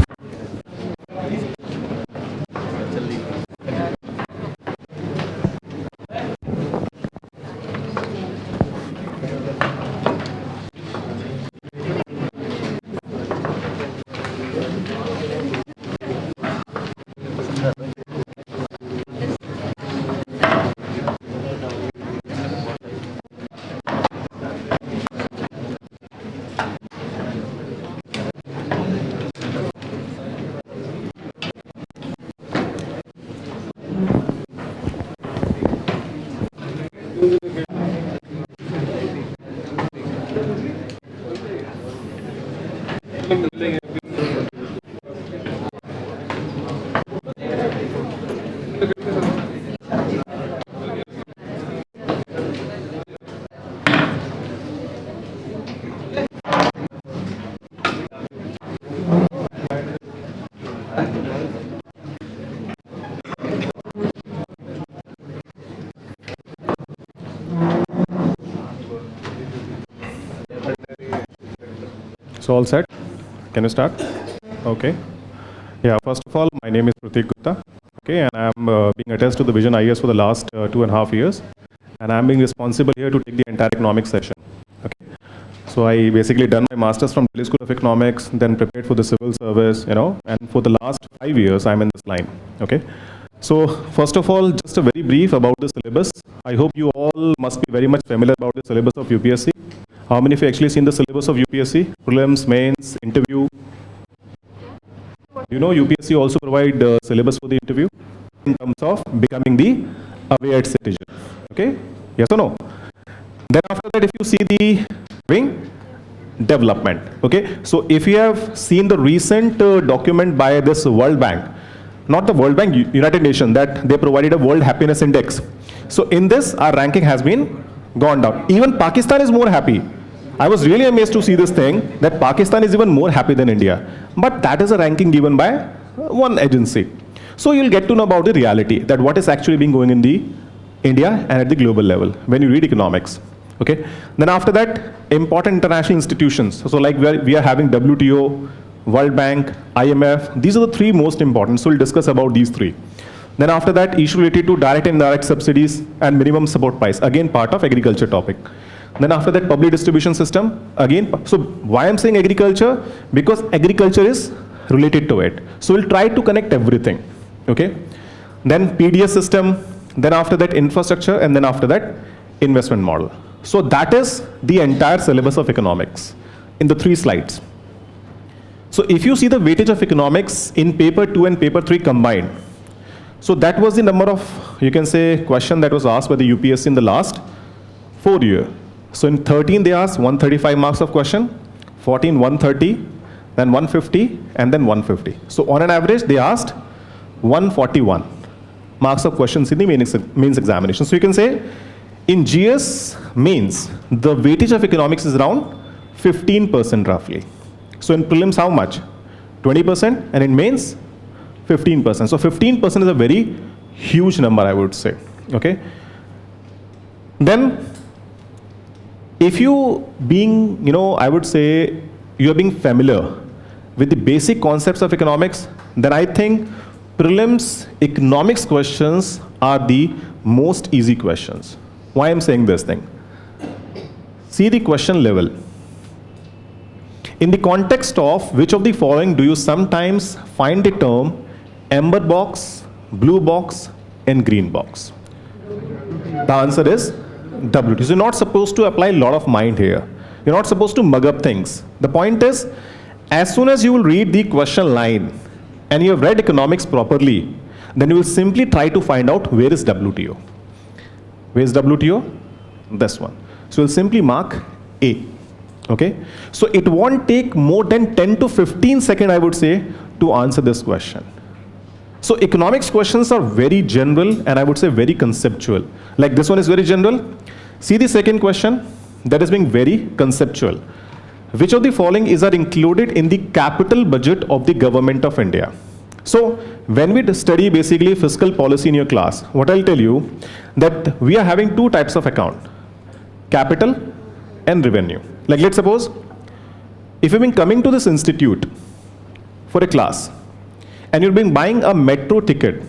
[SPEAKER 10] So all set? Can you start? Okay. Yeah, first of all, my name is Pratik Gupta. Okay, and I'm being attached to the VISION IAS for the last 2.5 years. And I'm being responsible here to take the entire economics session. Okay. So I basically done my master's from Delhi School of Economics, then prepared for the civil service, and for the last 5 years, I'm in this line. Okay. So first of all, just a very brief about the syllabus. I hope you all must be very much familiar about the syllabus of UPSC. How many of you actually seen the syllabus of UPSC? Prelims, mains, interview. You know UPSC also provide syllabus for the interview in terms of becoming the aware citizen. Okay? Yes or no? Then after that, if you see the wing development. Okay? So if you have seen the recent document by this World Bank, not the World Bank, United Nations, that they provided a World Happiness Index. So in this, our ranking has been gone down. Even Pakistan is more happy. I was really amazed to see this thing, that Pakistan is even more happy than India. But that is a ranking given by one agency. So you'll get to know about the reality, that what is actually being going in the India and at the global level when you read economics. Okay. Then after that, important international institutions. So like we are having WTO, World Bank, IMF. These are the three most important. So we'll discuss about these three. Then after that, issue related to direct and indirect subsidies and minimum support price. Again, part of agriculture topic. Then after that, public distribution system. Again, so why I'm saying agriculture? Because agriculture is related to it. So we'll try to connect everything. Okay. Then PDS system. Then after that, infrastructure. And then after that, investment model. So that is the entire syllabus of economics in the 3 slides. So if you see the weightage of economics in paper 2 and paper 3 combined, so that was the number of, you can say, question that was asked by the UPSC in the last 4 years. So in 13 they asked 135 marks of question, 14 130, then 150, and then 150. So on an average they asked 141 marks of questions in the mains examination. So you can say in GS mains, the weightage of economics is around 15% roughly. So in prelims, how much? 20%, and in mains, 15%. So 15% is a very huge number, I would say. Okay. Then, if you being, I would say, you are being familiar with the basic concepts of economics, then I think prelims economics questions are the most easy questions. Why I'm saying this thing? See the question level. In the context of which of the following do you sometimes find the term amber box, blue box, and green box? The answer is WT. So you're not supposed to apply a lot of mind here. You're not supposed to mug up things. The point is, as soon as you will read the question line and you have read economics properly, then you will simply try to find out where is WTO. Where is WTO? This one. So you'll simply mark A. Okay. So it won't take more than 10 to 15 seconds, I would say, to answer this question. So economics questions are very general and I would say very conceptual. Like this one is very general. See the second question, that is being very conceptual. Which of the following are included in the capital budget of the government of India? So when we study basically fiscal policy in your class, what I'll tell you, that we are having 2 types of account, capital and revenue. Like let's suppose, if you've been coming to this institute for a class, and you've been buying a metro ticket,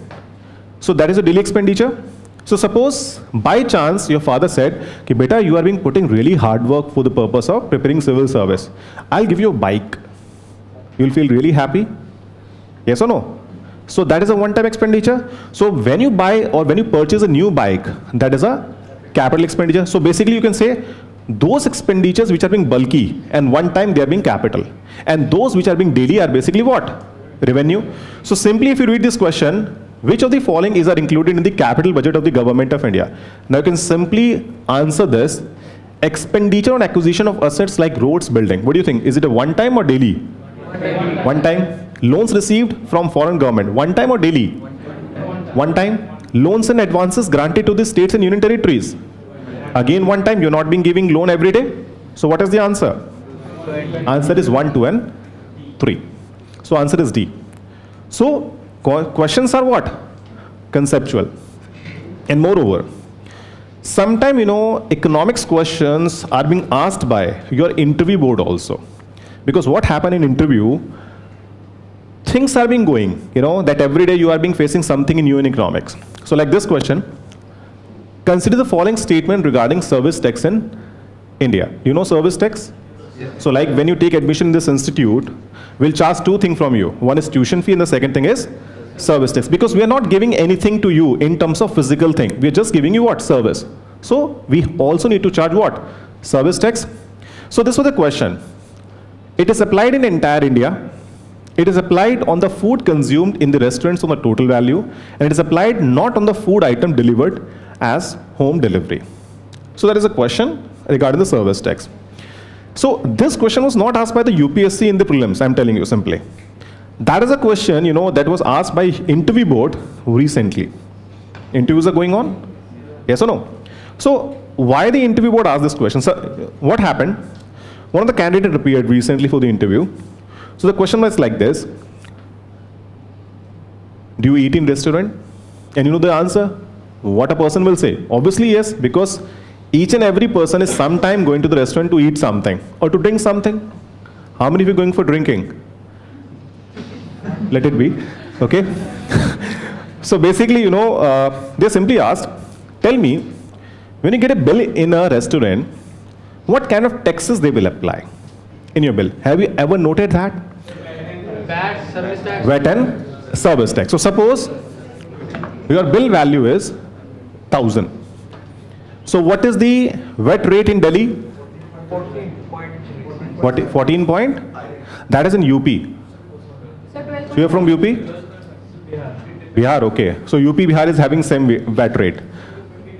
[SPEAKER 10] so that is a daily expenditure. So suppose by chance your father said, "Ki beta, you are being putting really hard work for the purpose of preparing civil service. I'll give you a bike." You'll feel really happy. Yes or no? So that is a one-time expenditure. So when you buy or when you purchase a new bike, that is a capital expenditure. So basically you can say those expenditures which are being bulky and one time they are being capital, and those which are being daily are basically what? Revenue. So simply if you read this question, which of the following are included in the capital budget of the government of India? Now you can simply answer this. Expenditure on acquisition of assets like roads, building. What do you think? Is it a one time or daily? One time. Loans received from foreign government. One time or daily? One time. Loans and advances granted to the states and union territories. Again one time. You're not being giving loan every day. So what is the answer? Answer is 1, 2 and 3. So answer is D. So questions are what? Conceptual. And moreover, sometimes economics questions are being asked by your interview board also. Because what happened in interview, things are being going, that every day you are being facing something in new in economics. So like this question, consider the following statement regarding service tax in India. You know service tax? Yes. So like when you take admission in this institute, we'll charge two things from you. One is tuition fee and the second thing is service tax. Because we are not giving anything to you in terms of physical thing. We are just giving you what? Service. So we also need to charge what? Service tax. So this was the question. It is applied in entire India. It is applied on the food consumed in the restaurants on the total value, and it is applied not on the food item delivered as home delivery. So that is a question regarding the service tax. So this question was not asked by the UPSC in the prelims, I'm telling you simply. That is a question, that was asked by interview board recently. Interviews are going on? Yes or no? So why the interview board asked this question? So what happened? One of the candidates appeared recently for the interview. So the question was like this: do you eat in restaurant? And you know the answer? What a person will say? Obviously yes, because each and every person is sometime going to the restaurant to eat something or to drink something. How many of you are going for drinking? Let it be. Okay. So basically, they simply asked, tell me, when you get a bill in a restaurant, what kind of taxes they will apply in your bill? Have you ever noted that?
[SPEAKER 4] VAT, service tax.
[SPEAKER 10] VAT and service tax. So suppose your bill value is 1,000. So what is the VAT rate in Delhi? 14 point? That is in UP. So you are from UP? Bihar, okay. So UP, Bihar is having same VAT rate.
[SPEAKER 2] It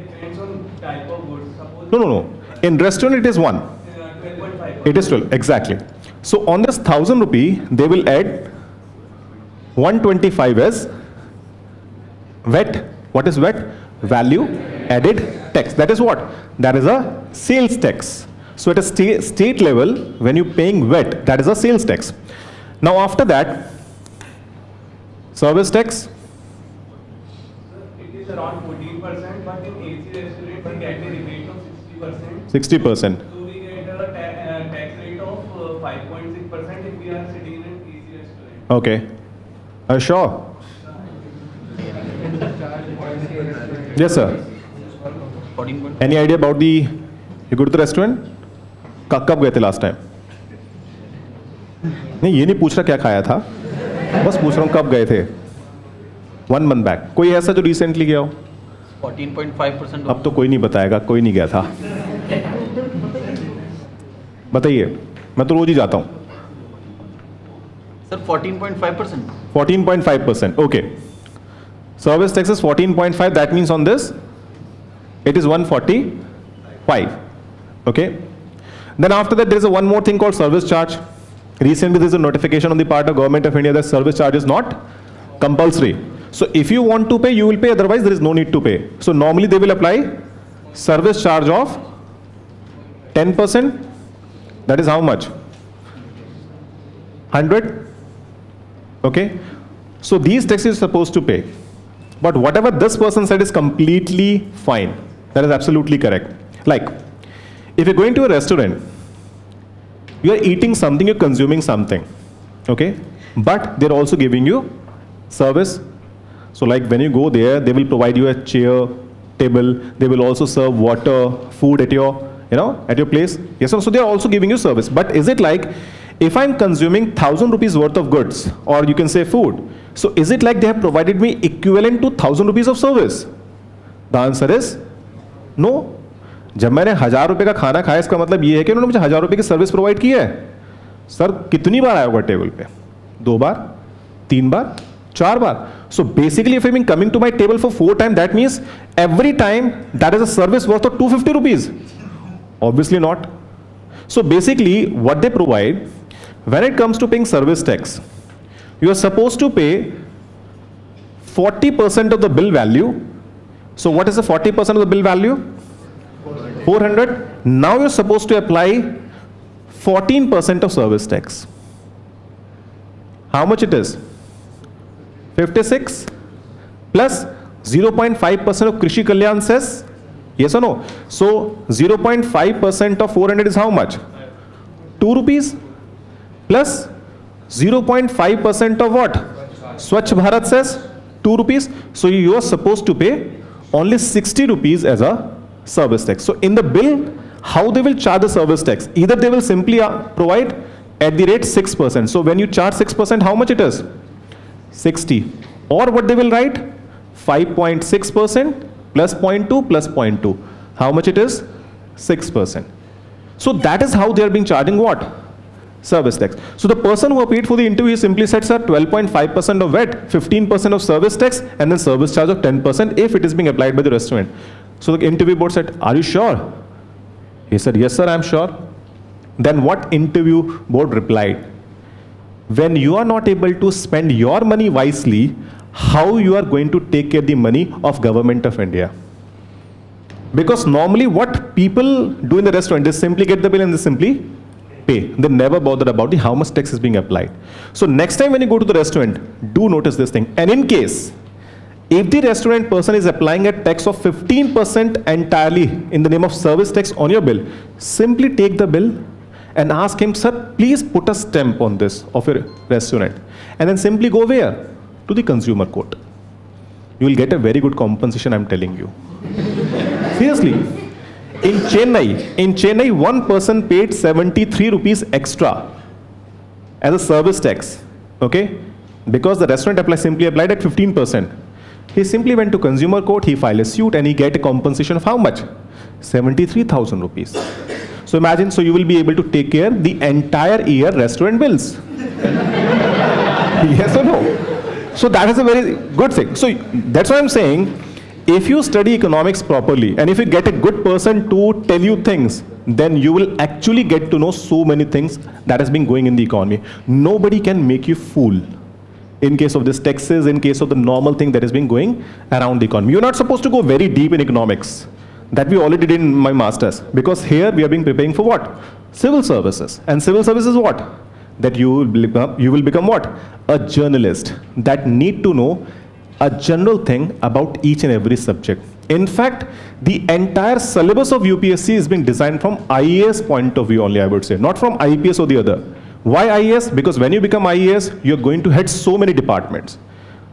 [SPEAKER 2] depends on type of goods. Suppose
[SPEAKER 10] No. In restaurant it is 1.
[SPEAKER 2] 12.5.
[SPEAKER 10] It is 12, exactly. So on this 1,000 rupee, they will add 125 as VAT. What is VAT? Value added tax. That is what? That is a sales tax. So at a state level, when you're paying VAT, that is a sales tax. Now after that, service tax.
[SPEAKER 2] It is around 14%, but in AC restaurants we get a rebate of 60%.
[SPEAKER 10] 60%.
[SPEAKER 2] So we get a tax rate of 5.6% if we are sitting in an AC restaurant.
[SPEAKER 10] Okay. Sure. Yes, sir. Any idea about you go to the restaurant? कब गए थे last time? नहीं, ये नहीं पूछ रहा क्या खाया था, बस पूछ रहा हूँ कब गए थे. 1 month back. कोई ऐसा जो recently गया हो?
[SPEAKER 11] 14.5%.
[SPEAKER 10] अब तो कोई नहीं बताएगा, कोई नहीं गया था. बताइए, मैं तो रोज ही जाता हूँ.
[SPEAKER 11] Sir, 14.5%.
[SPEAKER 10] 14.5%. Okay. Service tax is 14.5. That means on this, it is 145. Okay. Then after that, there is one more thing called service charge. Recently, there is a notification on the part of Government of India that service charge is not compulsory. So if you want to pay, you will pay. Otherwise, there is no need to pay. So normally, they will apply service charge of 10%. That is how much? 100. Okay. So these taxes are supposed to pay. But whatever this person said is completely fine. That is absolutely correct. Like, if you're going to a restaurant, you are eating something, you're consuming something. Okay. But they're also giving you service. So like when you go there, they will provide you a chair, table. They will also serve water, food at your, at your place. Yes, so they are also giving you service. But is it like, if I'm consuming 1,000 rupees worth of goods, or you can say food, so is it like they have provided me equivalent to 1,000 rupees of service? The answer is no. जब मैंने 1,000 रुपए का खाना खाया, इसका मतलब ये है कि उन्होंने मुझे 1,000 रुपए की सर्विस प्रोवाइड की है. सर कितनी बार आया होगा टेबल पे? 2 बार, 3 बार, 4 बार. So basically, if I'm coming to my table for 4 times, that means every time that is a service worth of 250 rupees. Obviously not. So basically, what they provide, when it comes to paying service tax, you are supposed to pay 40% of the bill value. So what is the 40% of the bill value? 400. Now you're supposed to apply 14% of service tax. How much it is? 56 plus 0.5% of Krishi Kalyan cess. Yes or no? So 0.5% of 400 is how much? 2 rupees. plus 0.5% of what? Swachh Bharat says 2 rupees. So you are supposed to pay only 60 rupees as a service tax. So in the bill, how they will charge the service tax? Either they will simply provide at the rate 6%. So when you charge 6%, how much it is? 60. Or what they will write? 5.6% plus 0.2 plus 0.2. How much it is? 6%. So that is how they are being charging what? Service tax. So the person who paid for the interview simply said, sir, 12.5% of VAT, 15% of service tax, and then service charge of 10% if it is being applied by the restaurant. So the interview board said, are you sure? He said, yes, sir, I'm sure. Then what interview board replied? When you are not able to spend your money wisely, how you are going to take care of the money of government of India? Because normally what people do in the restaurant, they simply get the bill and they simply pay. They never bother about how much tax is being applied. So next time when you go to the restaurant, do notice this thing. And in case, if the restaurant person is applying a tax of 15% entirely in the name of service tax on your bill, simply take the bill and ask him, sir, please put a stamp on this of your restaurant. And then simply go where? To the consumer court. You will get a very good compensation, I'm telling you. Seriously. In Chennai, one person paid 73 rupees extra as a service tax, okay? Because the restaurant simply applied at 15%. He simply went to consumer court, he filed a suit, and he get a compensation of how much? 73,000 rupees. So imagine, so you will be able to take care the entire year restaurant bills. Yes or no? So that is a very good thing. So that's why I'm saying, if you study economics properly, and if you get a good person to tell you things, then you will actually get to know so many things that has been going in the economy. Nobody can make you fool in case of this taxes, in case of the normal thing that has been going around the economy. You're not supposed to go very deep in economics. That we already did in my master's. Because here we are being preparing for what? Civil services. And civil services what? That you will become what? A journalist that need to know a general thing about each and every subject. In fact, the entire syllabus of UPSC is being designed from IAS point of view only, I would say, not from IPS or the other. Why IAS? Because when you become IAS, you're going to head so many departments.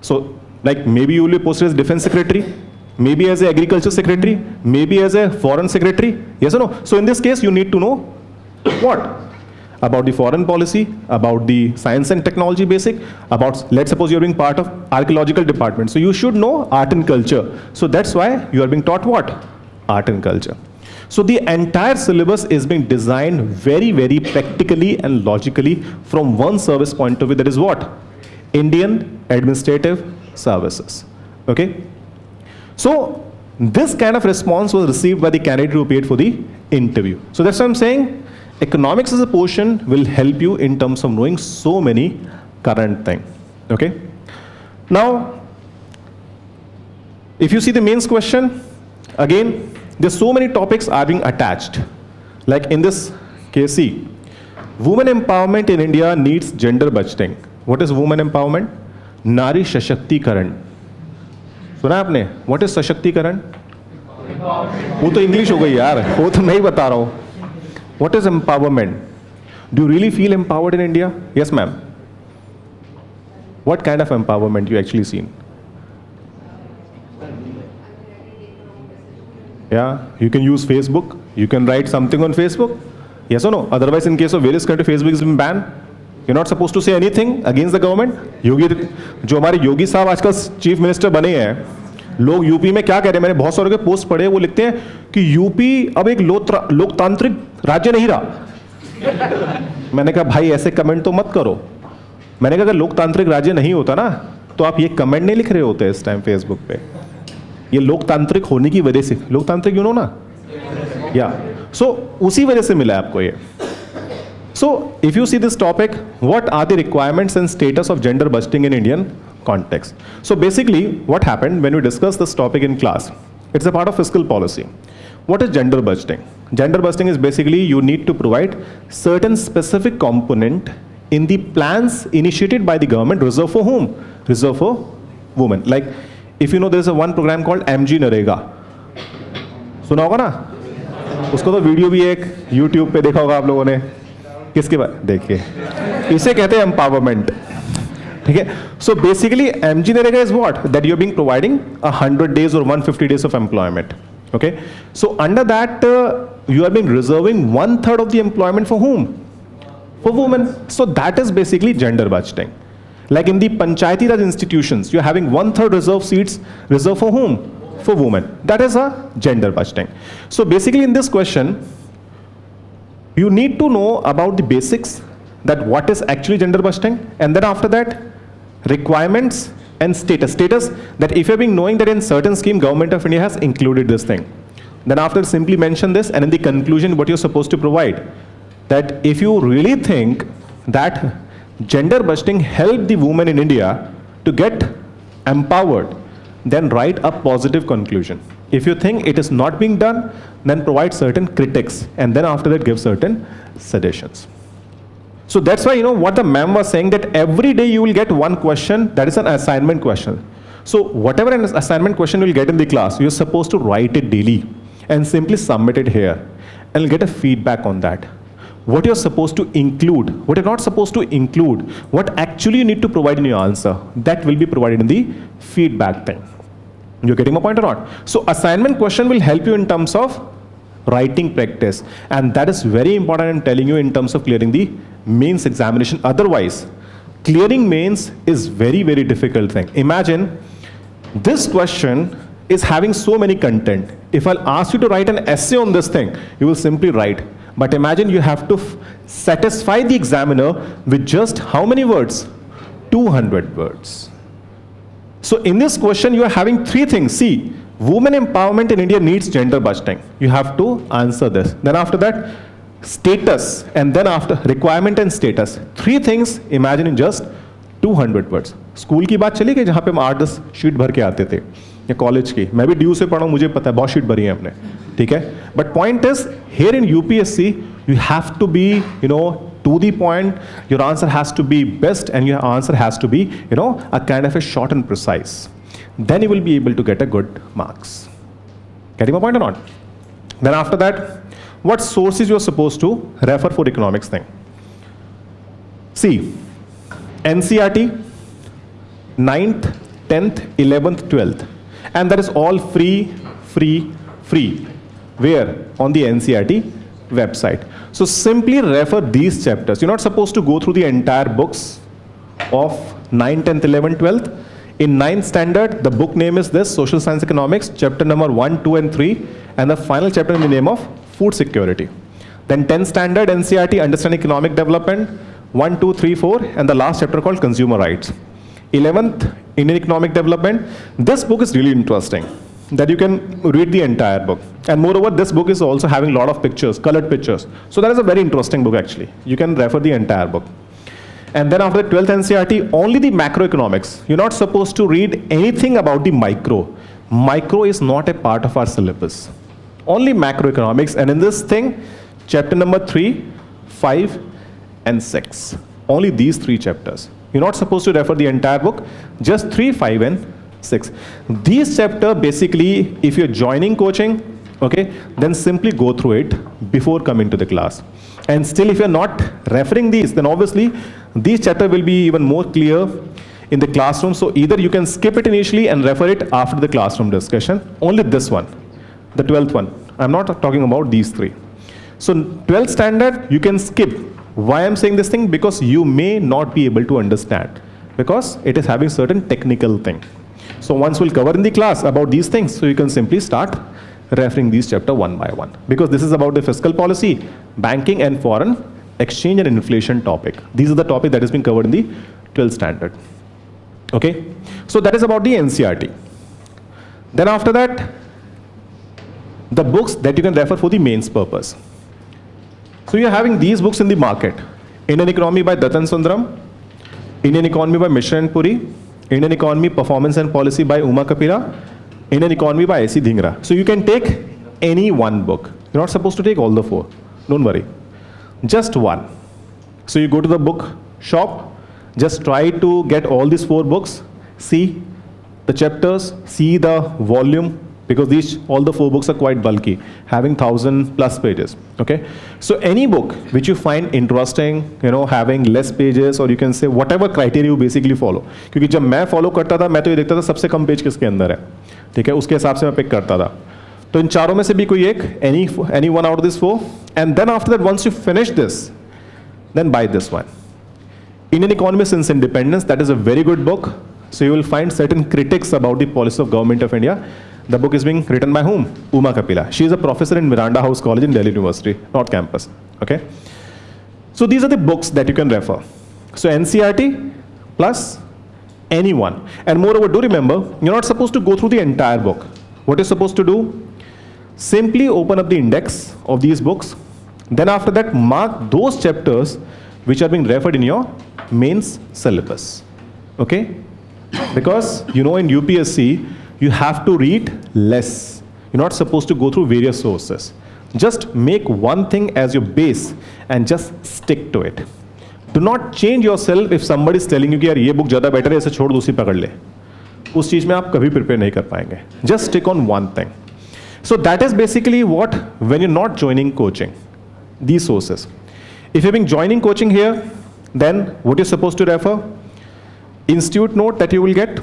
[SPEAKER 10] So, like maybe you will be posted as defense secretary, maybe as an agriculture secretary, maybe as a foreign secretary, yes or no? So in this case, you need to know what? About the foreign policy, about the science and technology basic, about, let's suppose you're being part of archaeological department. So you should know art and culture. So that's why you are being taught what? Art and culture. So the entire syllabus is being designed very, very practically and logically from one service point of view, that is what? Indian Administrative Services. Okay? So this kind of response was received by the candidate who paid for the interview. So that's what I'm saying. Economics as a portion will help you in terms of knowing so many current things. Okay? Now, if you see the mains question, again, there's so many topics are being attached. Like in this case, see, women empowerment in India needs gender budgeting. What is women empowerment? Nari Sashakti-karan. सुना आपने? What is सशक्तिकरण? वो तो English हो गई यार, वो तो मैं ही बता रहा हूँ. What is empowerment? Do you really feel empowered in India? Yes, ma'am. What kind of empowerment you actually seen? Yeah, you can use Facebook. You can write something on Facebook. Yes or no? Otherwise, in case of various countries, Facebook has been banned. You're not supposed to say anything against the government. योगी, जो हमारे योगी साहब आजकल chief minister बने हैं, लोग UP में क्या कह रहे हैं, मैंने बहुत सारे के पोस्ट पढ़े, वो लिखते हैं कि यूपी अब एक लोकतांत्रिक राज्य नहीं रहा. मैंने कहा भाई ऐसे कमेंट तो मत करो. मैंने कहा अगर लोकतांत्रिक राज्य नहीं होता ना, तो आप ये कमेंट नहीं लिख रहे होते इस टाइम फेसबुक पे. ये लोकतांत्रिक होने की वजह से, लोकतांत्रिक यू नो ना, या सो उसी वजह से मिला है आपको ये. So, if you see this topic, what are the requirements and status of gender budgeting in Indian context? So basically, what happened when we discussed this topic in class? It's a part of fiscal policy. What is gender budgeting? Gender budgeting is basically you need to provide certain specific component in the plans initiated by the government reserved for whom? Reserved for women. Like, if you know, there's a one program called MG Narega. सुना होगा ना? उसको तो video भी एक YouTube पे देखा होगा आप लोगों ने. किसके बारे देखिए, इसे कहते हैं एम्पावरमेंट, ठीक है. So basically MG NREGA is what, that you are being providing 100 days or 150 days of employment. Okay, so under that you are being reserving 1/3 of the employment for whom? For women. So that is basically gender budgeting. Like in the Panchayati Raj institutions, you are having 1/3 reserved seats reserved for whom? For women. That is a gender budgeting. So basically in this question, you need to know about the basics, that what is actually gender budgeting, and then after that, requirements and status. Status, that if you're being knowing that in certain scheme, Government of India has included this thing. Then after simply mention this, and in the conclusion, what you're supposed to provide. That if you really think that gender budgeting helped the women in India to get empowered, then write a positive conclusion. If you think it is not being done, then provide certain critics, and then after that give certain suggestions. So that's why, you know, what the ma'am was saying, that every day you will get one question, that is an assignment question. So whatever an assignment question you will get in the class, you're supposed to write it daily and simply submit it here, and you'll get a feedback on that. What you're supposed to include, what you're not supposed to include, what actually you need to provide in your answer, that will be provided in the feedback thing. You're getting my point or not? So assignment question will help you in terms of writing practice, and that is very important. I'm telling you, in terms of clearing the mains examination. Otherwise, clearing mains is very, very difficult thing. Imagine this question is having so many content. If I'll ask you to write an essay on this thing, you will simply write. But imagine you have to satisfy the examiner with just how many words? 200 words. So in this question, you are having three things. See, women empowerment in India needs gender budgeting. You have to answer this. Then after that, status, and then after requirement and status. Three things, imagine in just 200 words. School की बात चली गई जहाँ पे हम 8-10 sheet भर के आते थे, या कॉलेज की. मैं भी ड्यू से पढ़ा हूँ, मुझे पता है बहुत शीट भरी है हमने, ठीक है. But point is here in UPSC you have to be, you know, to the point. Your answer has to be best, and your answer has to be, you know, a kind of a short and precise. Then you will be able to get a good marks. Getting my point or not? Then after that, what sources you are supposed to refer for economics thing? See, NCERT, 9th, 10th, 11th, 12th, and that is all free. Where? On the NCERT website. So simply refer these chapters. You're not supposed to go through the entire books of 9th, 10th, 11th, 12th. In 9th standard, the book name is this, Social Science Economics, chapter number 1, 2, and 3, and the final chapter in the name of Food Security. Then 10th standard, NCERT, Understanding Economic Development, 1, 2, 3, 4, and the last chapter called Consumer Rights. 11th, Indian Economic Development. This book is really interesting, that you can read the entire book. And moreover, this book is also having a lot of pictures, colored pictures. So that is a very interesting book actually. You can refer the entire book. And then after the 12th NCERT, only the macroeconomics. You're not supposed to read anything about the micro. Micro is not a part of our syllabus. Only macroeconomics. And in this thing, chapter number 3, 5, and 6. Only these 3 chapters. You're not supposed to refer the entire book, just 3, 5, and 6. These chapters basically, if you're joining coaching, okay, then simply go through it before coming to the class. And still, if you're not referring these, then obviously these chapters will be even more clear in the classroom. So either you can skip it initially and refer it after the classroom discussion. Only this one, the 12th one. I'm not talking about these 3. So 12th standard, you can skip. Why I'm saying this thing? Because you may not be able to understand, because it is having certain technical thing. So once we'll cover in the class about these things, so you can simply start referring these chapter one by one, because this is about the fiscal policy, banking, and foreign exchange and inflation topic. These are the topic that is being covered in the 12th standard. Okay, so that is about the NCERT. Then after that, the books that you can refer for the mains purpose. So you're having these books in the market: Indian Economy by Datan Sundaram, Indian Economy by Mishra and Puri, Indian Economy Performance and Policy by Uma Kapira, Indian Economy by A.C. Dhingra. So you can take any one book. You're not supposed to take all the 4. Don't worry. Just one. So you go to the book shop, just try to get all these 4 books, see the chapters, see the volume, because these, all the 4 books are quite bulky, having 1,000+ pages, okay? So any book which you find interesting, you know, having less pages, or you can say whatever criteria you basically follow. क्योंकि जब मैं follow करता था, मैं तो ये देखता था सबसे कम पेज किसके अंदर है, ठीक है? उसके हिसाब से मैं pick करता था. तो इन चारों में से भी कोई एक, any one out of this 4, and then after that, once you finish this, then buy this one. Indian Economy Since Independence, that is a very good book. So you will find certain critics about the policy of Government of India. The book is being written by whom? Uma Kapila. She is a professor in Miranda House College in Delhi University, not campus. Okay. So these are the books that you can refer. So NCERT plus anyone. And moreover, do remember, you're not supposed to go through the entire book. What you're supposed to do? Simply open up the index of these books. Then after that, mark those chapters which are being referred in your mains syllabus. Okay? Because, you know, in UPSC, you have to read less. You're not supposed to go through various sources. Just make one thing as your base and just stick to it. Do not change yourself if somebody is telling you कि यार ये book ज़्यादा better है, इसे छोड़ दूसरी पकड़ ले. उस चीज़ में आप कभी prepare नहीं कर पाएंगे. Just stick on one thing. So that is basically what, when you're not joining coaching, these sources. If you've been joining coaching here, then what you're supposed to refer? Institute note that you will get,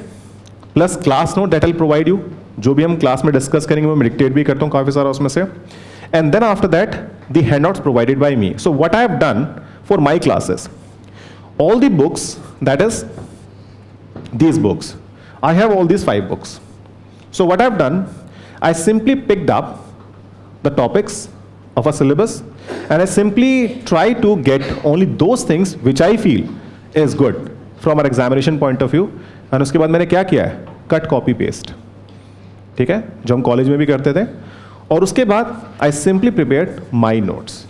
[SPEAKER 10] plus class note that I'll provide you. जो भी हम class में discuss करेंगे वो मैं dictate भी करता हूँ काफ़ी सारा उसमें से. And then after that, the handouts provided by me. So what I have done for my classes, all the books, that is these books, I have all these 5 books. So what I've done, I simply picked up the topics of a syllabus and I simply try to get only those things which I feel is good from our examination point of view. And उसके बाद मैंने क्या किया है? Cut, copy, paste. ठीक है? जो हम कॉलेज में भी करते थे. और उसके बाद I simply prepared my notes.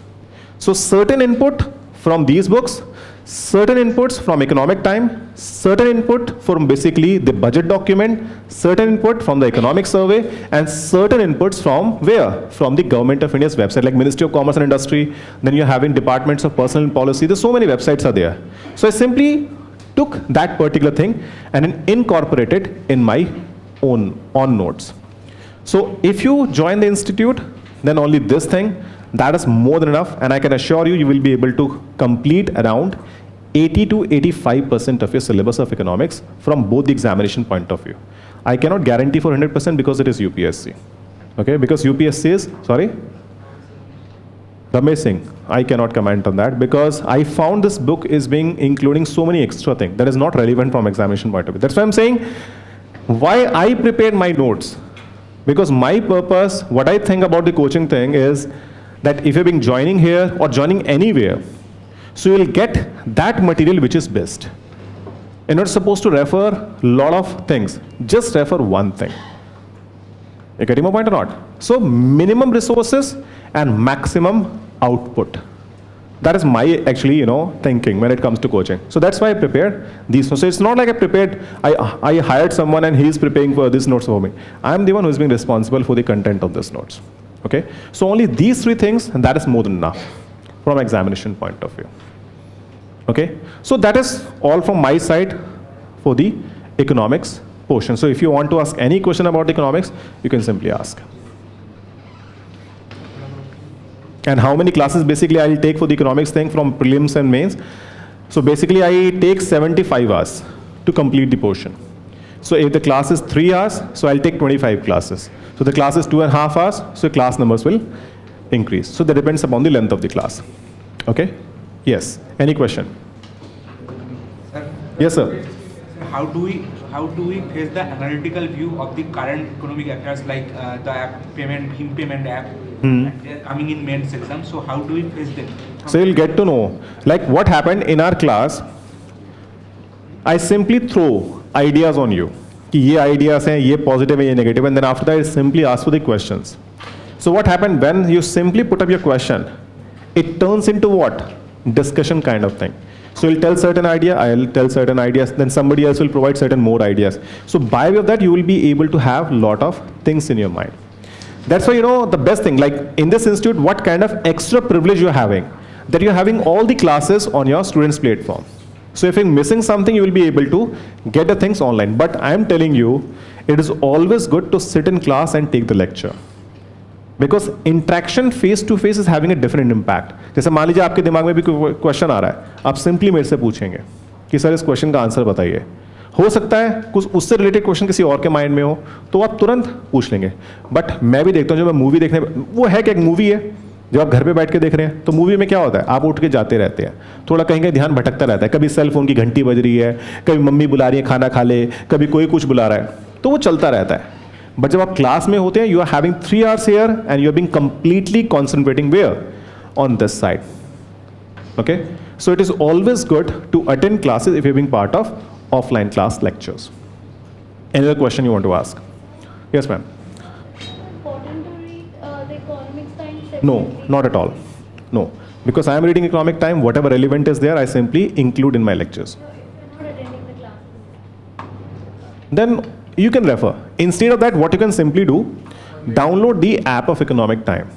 [SPEAKER 10] So certain input from these books, certain inputs from economic time, certain input from basically the budget document, certain input from the economic survey, and certain inputs from where? From the Government of India's website, like Ministry of Commerce and Industry. Then you're having departments of personnel and policy. There's so many websites are there. So I simply took that particular thing and incorporated in my own notes. So if you join the institute, then only this thing, that is more than enough, and I can assure you, you will be able to complete around 80 to 85% of your syllabus of economics from both the examination point of view. I cannot guarantee for 100% because it is UPSC. Okay, because UPSC is, sorry? Ramesh Singh, I cannot comment on that because I found this book is being including so many extra things that is not relevant from examination point of view. That's why I'm saying why I prepared my notes. Because my purpose, what I think about the coaching thing is that if you've been joining here or joining anywhere, so you will get that material which is best. You're not supposed to refer a lot of things. Just refer one thing. You getting my point or not? So minimum resources and maximum output. That is my actually, you know, thinking when it comes to coaching. So that's why I prepared these notes. So it's not like I prepared, I hired someone and he's preparing for these notes for me. I'm the one who's being responsible for the content of these notes. Okay? So only these 3 things, and that is more than enough from examination point of view. Okay? So that is all from my side for the economics portion. So if you want to ask any question about economics, you can simply ask. And how many classes basically I'll take for the economics thing from prelims and mains? So basically I take 75 hours to complete the portion. So if the class is 3 hours, so I'll take 25 classes. So the class is 2.5 hours, so class numbers will increase. So that depends upon the length of the class. Okay? Yes. Any question?
[SPEAKER 12] Sir,
[SPEAKER 10] yes, sir.
[SPEAKER 12] How do we face the analytical view of the current economic affairs like the app payment, payment app, and they're coming in mains exam? So how do we face them?
[SPEAKER 10] So you'll get to know, like what happened in our class. I simply throw ideas on you. कि ये ideas हैं, ये positive है, ये negative, and then after that I simply ask for the questions. So what happened when you simply put up your question? It turns into what? Discussion kind of thing. So you'll tell certain idea, I'll tell certain ideas, then somebody else will provide certain more ideas. So by way of that, you will be able to have a lot of things in your mind. That's why, you know, the best thing, like in this institute, what kind of extra privilege you're having, that you're having all the classes on your students' platform. So if you're missing something, you will be able to get the things online. But I am telling you, it is always good to sit in class and take the lecture. Because interaction face to face is having a different impact. जैसे मान लीजिए आपके दिमाग में भी कोई question आ रहा है, आप सिंपली मेरे से पूछेंगे कि सर इस क्वेश्चन का आंसर बताइए. हो सकता है कुछ उससे रिलेटेड क्वेश्चन किसी और के माइंड में हो, तो आप तुरंत पूछ लेंगे. बट मैं भी देखता हूँ, जो मैं मूवी देखने, वो है कि एक मूवी है, जब आप घर पे बैठ के देख रहे हैं, तो मूवी में क्या होता है, आप उठ के जाते रहते हैं, थोड़ा कहीं कहीं ध्यान भटकता रहता है. कभी सेल फोन की घंटी बज रही है, कभी मम्मी बुला रही है खाना खा ले, कभी कोई कुछ बुला रहा है, तो वो चलता रहता है. बट जब आप क्लास में होते हैं, you are having 3 hours here and you are being completely concentrating where on this side. Okay, so it is always good to attend classes if you're being part of offline class lectures. Any other question you want to ask? Yes, ma'am.
[SPEAKER 6] Important to read the economics time
[SPEAKER 10] No, not at all. No, because I am reading economic time, whatever relevant is there, I simply include in my lectures.
[SPEAKER 6] If you're not attending the classes.
[SPEAKER 10] Then you can refer. Instead of that, what you can simply do, download the app of economic time.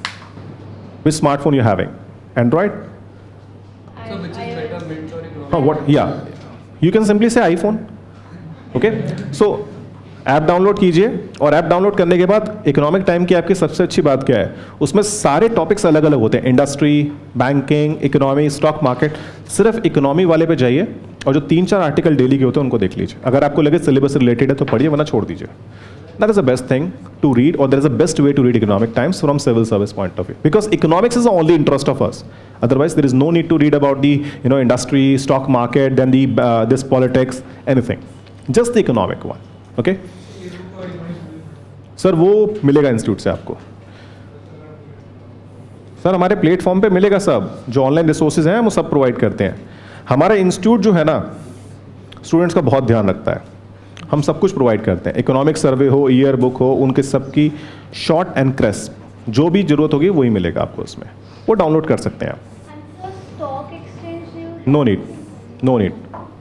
[SPEAKER 10] Which smartphone you're having? Android?
[SPEAKER 4] So which is better, Mint or economic?
[SPEAKER 10] Oh, what? Yeah, you can simply say iPhone. Okay, so app download कीजिए, और app download करने के बाद economic time की आपकी सबसे अच्छी बात क्या है, उसमें सारे टॉपिक्स अलग अलग होते हैं. Industry, banking, economy, stock market. सिर्फ इकोनॉमी वाले पे जाइए और जो 3-4 आर्टिकल डेली के होते हैं उनको देख लीजिए. अगर आपको लगे सिलेबस से रिलेटेड है तो पढ़िए, वरना छोड़ दीजिए. That is the best thing to read, or that is the best way to read economic times from civil service point of view. Because economics is the only interest of us. Otherwise, there is no need to read about the industry, stock market, then the this politics, anything. Just the economic one. Okay? Sir वो मिलेगा institute से आपको. Sir हमारे platform पे मिलेगा सब, जो online resources हैं वो सब प्रोवाइड करते हैं. हमारा इंस्टीट्यूट जो है ना, स्टूडेंट्स का बहुत ध्यान रखता है. हम सब कुछ प्रोवाइड करते हैं. इकोनॉमिक सर्वे हो, ईयर बुक हो, उनके सबकी शॉर्ट एंड क्रिस्प जो भी जरूरत होगी वही मिलेगा आपको उसमें. वो डाउनलोड कर सकते हैं आप.
[SPEAKER 6] Stock exchange
[SPEAKER 10] no need, no need.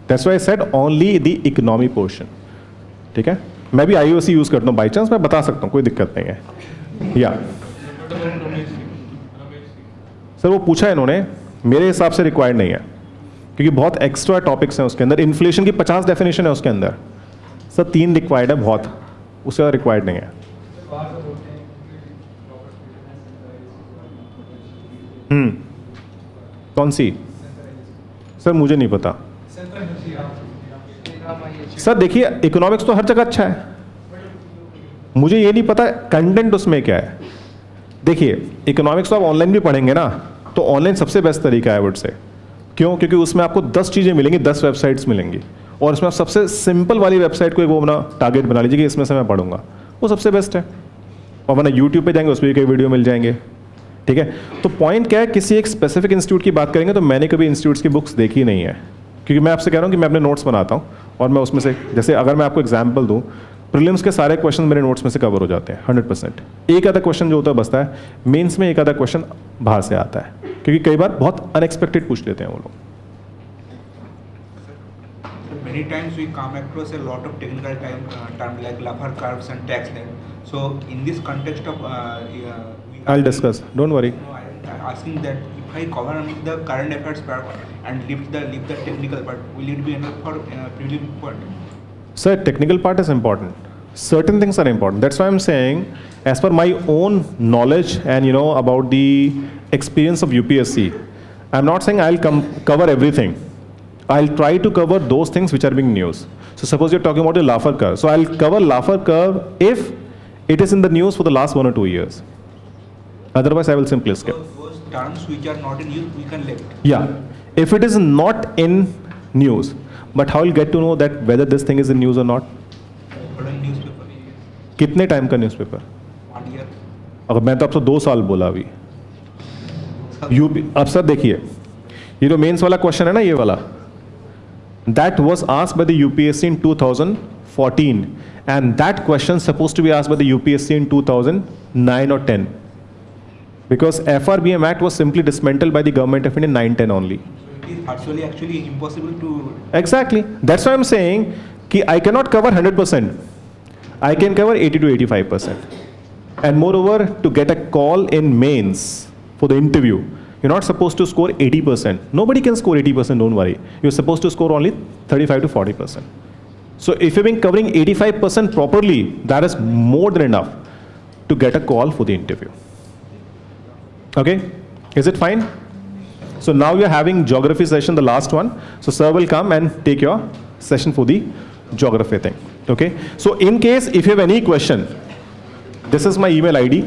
[SPEAKER 10] That's why I said only the economy portion. ठीक है, मैं भी IOC यूज करता हूँ, बाई चांस मैं बता सकता हूँ, कोई दिक्कत नहीं है. या सर वो पूछा है इन्होंने, मेरे हिसाब से रिक्वायर्ड नहीं है, क्योंकि बहुत एक्स्ट्रा टॉपिक्स हैं उसके अंदर. इन्फ्लेशन की 50 डेफिनेशन है उसके अंदर. सर 3 रिक्वायर्ड है बहुत, उससे ज़्यादा रिक्वायर्ड नहीं है. कौन सी? सर मुझे नहीं पता. सर देखिए, इकोनॉमिक्स तो हर जगह अच्छा है, मुझे ये नहीं पता कंटेंट उसमें क्या है. देखिए इकोनॉमिक्स तो आप ऑनलाइन भी पढ़ेंगे ना, तो ऑनलाइन सबसे बेस्ट तरीका है वुड से. क्यों? क्योंकि उसमें आपको 10 चीज़ें मिलेंगी, 10 वेबसाइट्स मिलेंगी, और इसमें आप सबसे सिंपल वाली वेबसाइट को एक वो अपना टारगेट बना लीजिए कि इसमें से मैं पढ़ूंगा, वो सबसे बेस्ट है. और वरना यूट्यूब पे जाएंगे, उस पर भी कई वीडियो मिल जाएंगे. ठीक है, तो पॉइंट क्या है, किसी एक स्पेसिफिक इंस्टीट्यूट की बात करेंगे तो मैंने कभी इंस्टीट्यूट्स की बुक्स देखी नहीं है, क्योंकि मैं आपसे कह रहा हूँ कि मैं अपने नोट्स बनाता हूँ, और मैं उसमें से, जैसे अगर मैं आपको एग्जाम्पल दूँ, प्रीलिम्स के सारे क्वेश्चन मेरे नोट्स में से कवर हो जाते हैं 100%. एक आधा क्वेश्चन जो होता है बचता है, मेंस में एक आधा क्वेश्चन बाहर से आता है, क्योंकि कई बार बहुत अनएक्सपेक्टेड पूछ लेते हैं वो लोग.
[SPEAKER 12] Many times we come across a lot of technical terms like Laffer curves and tax net. So in this context of
[SPEAKER 10] I'll discuss. Don't worry.
[SPEAKER 12] I'm asking that if I cover only the current affairs part and leave the technical part, will it be enough for prelim part?
[SPEAKER 10] Sir, technical part is important. Certain things are important. That's why I'm saying, as per my own knowledge and about the experience of UPSC, I'm not saying I'll cover everything. I'll try to cover those things which are being news. So suppose you're talking about a Laffer curve. So I'll cover Laffer curve if it is in the news for the last 1 or 2 years. Otherwise, I will simply skip.
[SPEAKER 12] So those terms which are not in use, we can left.
[SPEAKER 10] Yeah, if it is not in news, but how will get to know that whether this thing is in news or not?
[SPEAKER 12] Following newspaper.
[SPEAKER 10] कितने time का newspaper?
[SPEAKER 12] 1 year.
[SPEAKER 10] अगर मैं तो आपसे 2 साल बोला अभी. अब सर देखिए, ये जो मेंस वाला क्वेश्चन है ना, ये वाला, that was asked by the UPSC in 2014, and that question supposed to be asked by the UPSC in 2009 or 10, because FRBM Act was simply dismantled by the government of India in 9-10 only.
[SPEAKER 12] It is actually impossible to.
[SPEAKER 10] Exactly. That's why I'm saying कि I cannot cover 100%. I can cover 80 to 85%. And moreover, to get a call in mains for the interview, You're not supposed to score 80%. Nobody can score 80%, don't worry. You're supposed to score only 35 to 40%. So if you've been covering 85% properly, that is more than enough to get a call for the interview. Okay, is it fine? So now we are having geography session, the last one. So sir will come and take your session for the geography thing. Okay, so in case if you have any question, this is my email ID.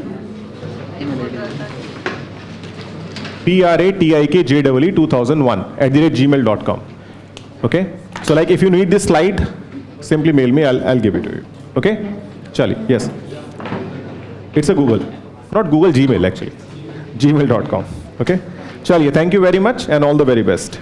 [SPEAKER 10] pratikjwe2001 Okay, so like if you need this slide, simply mail me, I'll give it to you. Okay, Charlie, yes. It's a Google, not Google, Gmail actually. gmail.com. Okay, Charlie, thank you very much and all the very best.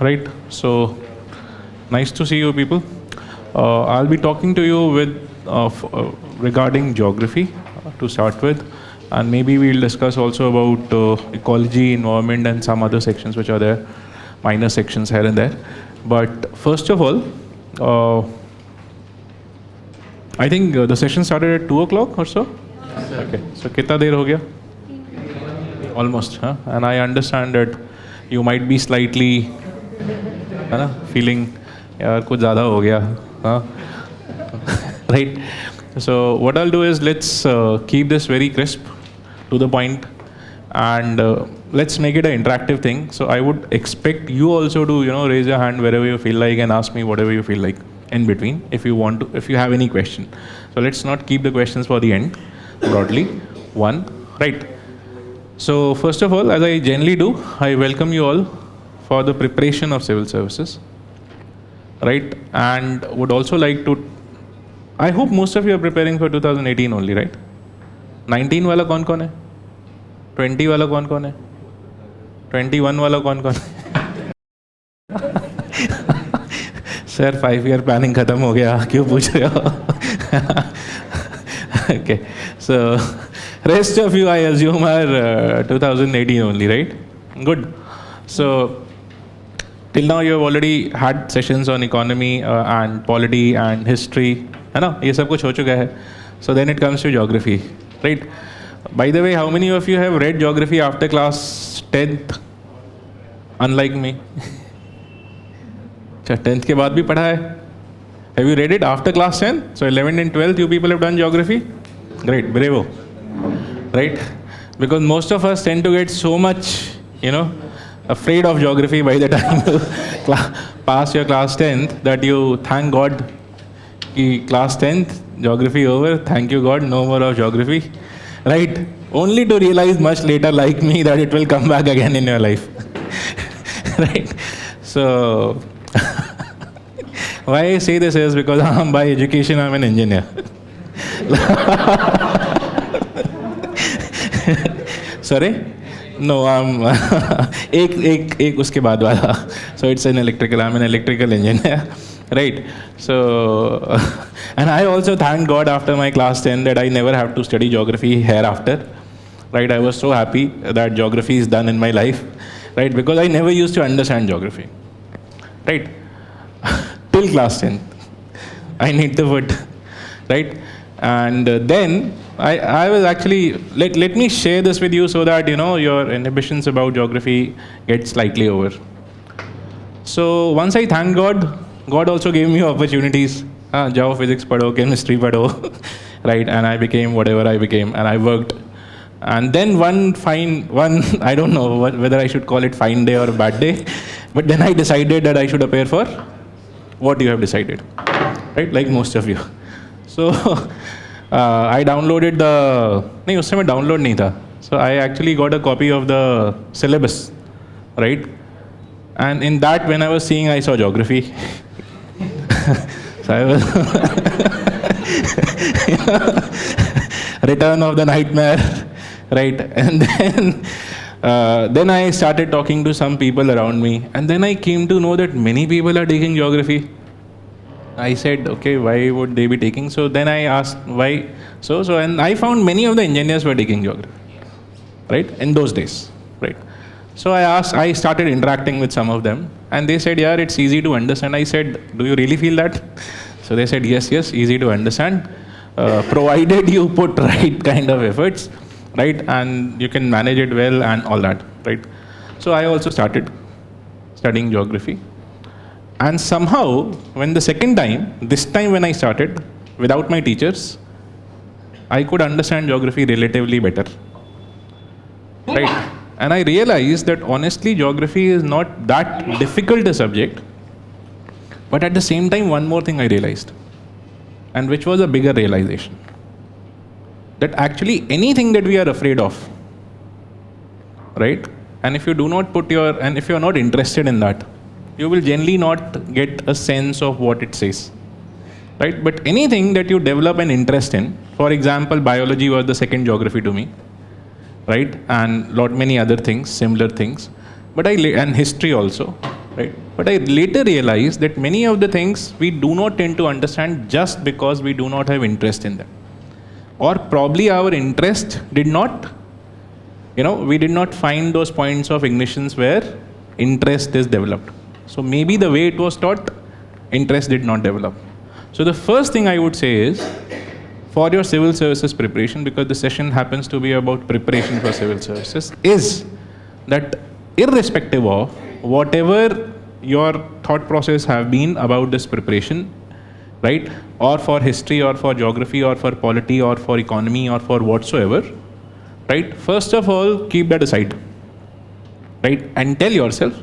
[SPEAKER 13] Right, so nice to see you people. I'll be talking to you with regarding geography to start with, and maybe we'll discuss also about ecology, environment, and some other sections which are there, minor sections here and there. But first of all, I think the session started at 2 o'clock or so. Okay, so कितना देर हो गया? Almost, huh? And I understand that you might be slightly है ना feeling यार कुछ ज़्यादा हो गया, huh? Right, so what I'll do is let's keep this very crisp to the point, and let's make it an interactive thing. So I would expect you also to raise your hand wherever you feel like and ask me whatever you feel like in between if you want to, if you have any question. So let's not keep the questions for the end, broadly. One, right. So first of all, as I generally do, I welcome you all for the preparation of civil services, right? And would also like to, I hope most of you are preparing for 2018 only, right? 19 वाला कौन कौन है? 20 वाला कौन कौन है? 21 वाला कौन कौन है? सर 5-year planning खत्म हो गया, क्यों पूछ रहे हो? Okay, so rest of you I assume are 2018 only, right? Good. So till now you have already had sessions on economy and polity and history, है ना? ये सब कुछ हो चुका है. So then it comes to geography, right? By the way, how many of you have read geography after class 10th? Unlike me. अच्छा 10th के बाद भी पढ़ा है? Have you read it after class 10? So 11th and 12th you people have done geography? Great, bravo. Right? Because most of us tend to get so much, afraid of geography by the time you pass your class 10th that you thank God ki class 10th, geography over, thank you God, no more of geography. Right? Only to realize much later, like me, that it will come back again in your life. Right? So, why I say this is because by education I'm an engineer. Sorry? No, I'm एक उसके बाद वाला. So it's an electrical. I'm an electrical engineer, right? So, and I also thank God after my class 10 that I never have to study geography hereafter, right? I was so happy that geography is done in my life, right? Because I never used to understand geography, right? Till class 10, I need the word, right? And then I was actually, let me share this with you so that, your inhibitions about geography get slightly over. So once I thank God, God also gave me opportunities. Java physics padho, chemistry padho, right? And I became whatever I became, and I worked. And then one, I don't know whether I should call it fine day or a bad day, but then I decided that I should appear for what you have decided, right? Like most of you. So I downloaded नहीं उस समय download नहीं था. So I actually got a copy of the syllabus, right? And in that, when I was seeing, I saw geography. So I was Return of the Nightmare, right? And then I started talking to some people around me, and then I came to know that many people are taking geography. I said, okay, why would they be taking? So then I asked why. And I found many of the engineers were taking geography, right? In those days, right? So I started interacting with some of them, and they said, yeah, it's easy to understand. I said, do you really feel that? So they said, yes, easy to understand, provided you put right kind of efforts, right? And you can manage it well and all that, right? So I also started studying geography. And somehow, this time when I started, without my teachers, I could understand geography relatively better, right? And I realized that honestly, geography is not that difficult a subject. But at the same time, one more thing I realized, and which was a bigger realization, that actually anything that we are afraid of, right? And if you do not if you are not interested in that, you will generally not get a sense of what it says, right? But anything that you develop an interest in, for example, biology was the second geography to me, right? And many other things, similar things, and history also, right? But I later realized that many of the things we do not tend to understand just because we do not have interest in them. Or probably our interest did not, we did not find those points of ignitions where interest is developed. So maybe the way it was taught, interest did not develop. So the first thing I would say is, for your civil services preparation, because the session happens to be about preparation for civil services, is that irrespective of whatever your thought process have been about this preparation, right? Or for history, or for geography, or for polity, or for economy, or for whatsoever, right? First of all, keep that aside, right? And tell yourself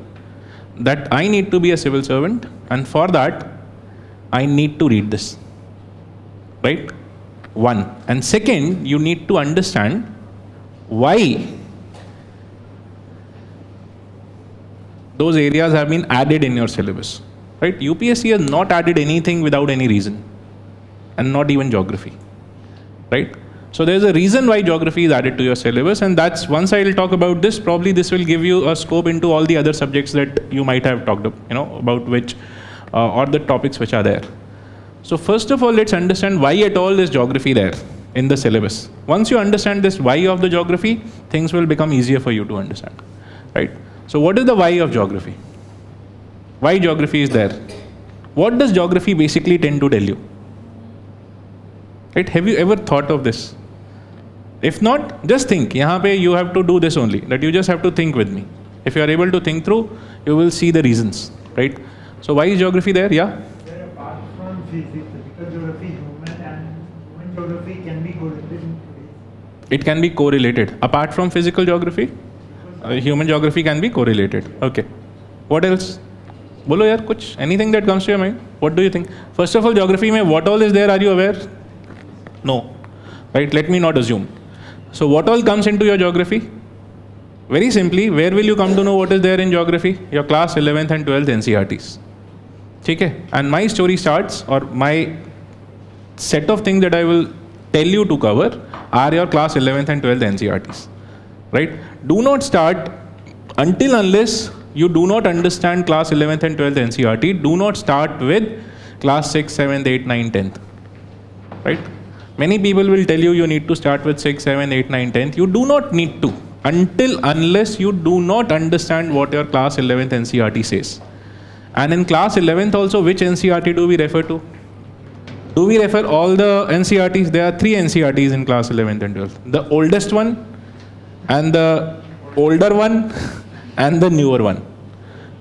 [SPEAKER 13] that I need to be a civil servant, and for that, I need to read this, right? One. And second, you need to understand why those areas have been added in your syllabus, right? UPSC has not added anything without any reason, and not even geography, right? So there's a reason why geography is added to your syllabus, and that's, once I will talk about this, probably this will give you a scope into all the other subjects that you might have talked about which, or the topics which are there. So first of all, let's understand why at all is geography there in the syllabus. Once you understand this why of the geography, things will become easier for you to understand, right? So what is the why of geography? Why geography is there? What does geography basically tend to tell you? Right? Have you ever thought of this? If not, just think. Yahan pe you have to do this only, that you just have to think with me. If you are able to think through, you will see the reasons, right? So why is geography there? Yeah?
[SPEAKER 5] Apart from physical geography, human geography can be correlated in today's.
[SPEAKER 13] It can be correlated. Apart from physical geography, human geography can be correlated. Okay. What else? Bolo yaar, kuch, anything that comes to your mind? What do you think? First of all, geography mein what all is there? Are you aware? No. Right? Let me not assume. So what all comes into your geography? Very simply, where will you come to know what is there in geography? Your class 11th and 12th NCRTs. Okay? And my story starts, or my set of things that I will tell you to cover are your class 11th and 12th NCRTs. Right? Do not start until unless you do not understand class 11th and 12th NCRT. Do not start with class 6th, 7th, 8th, 9th, 10th. Right? Many people will tell you you need to start with 6th, 7th, 8th, 9th, 10th. You do not need to until unless you do not understand what your class 11th NCRT says. And in class 11th also, which NCRT do we refer to? Do we refer all the NCRTs? There are 3 NCRTs in class 11th and 12th. The oldest one, and the older one, and the newer one,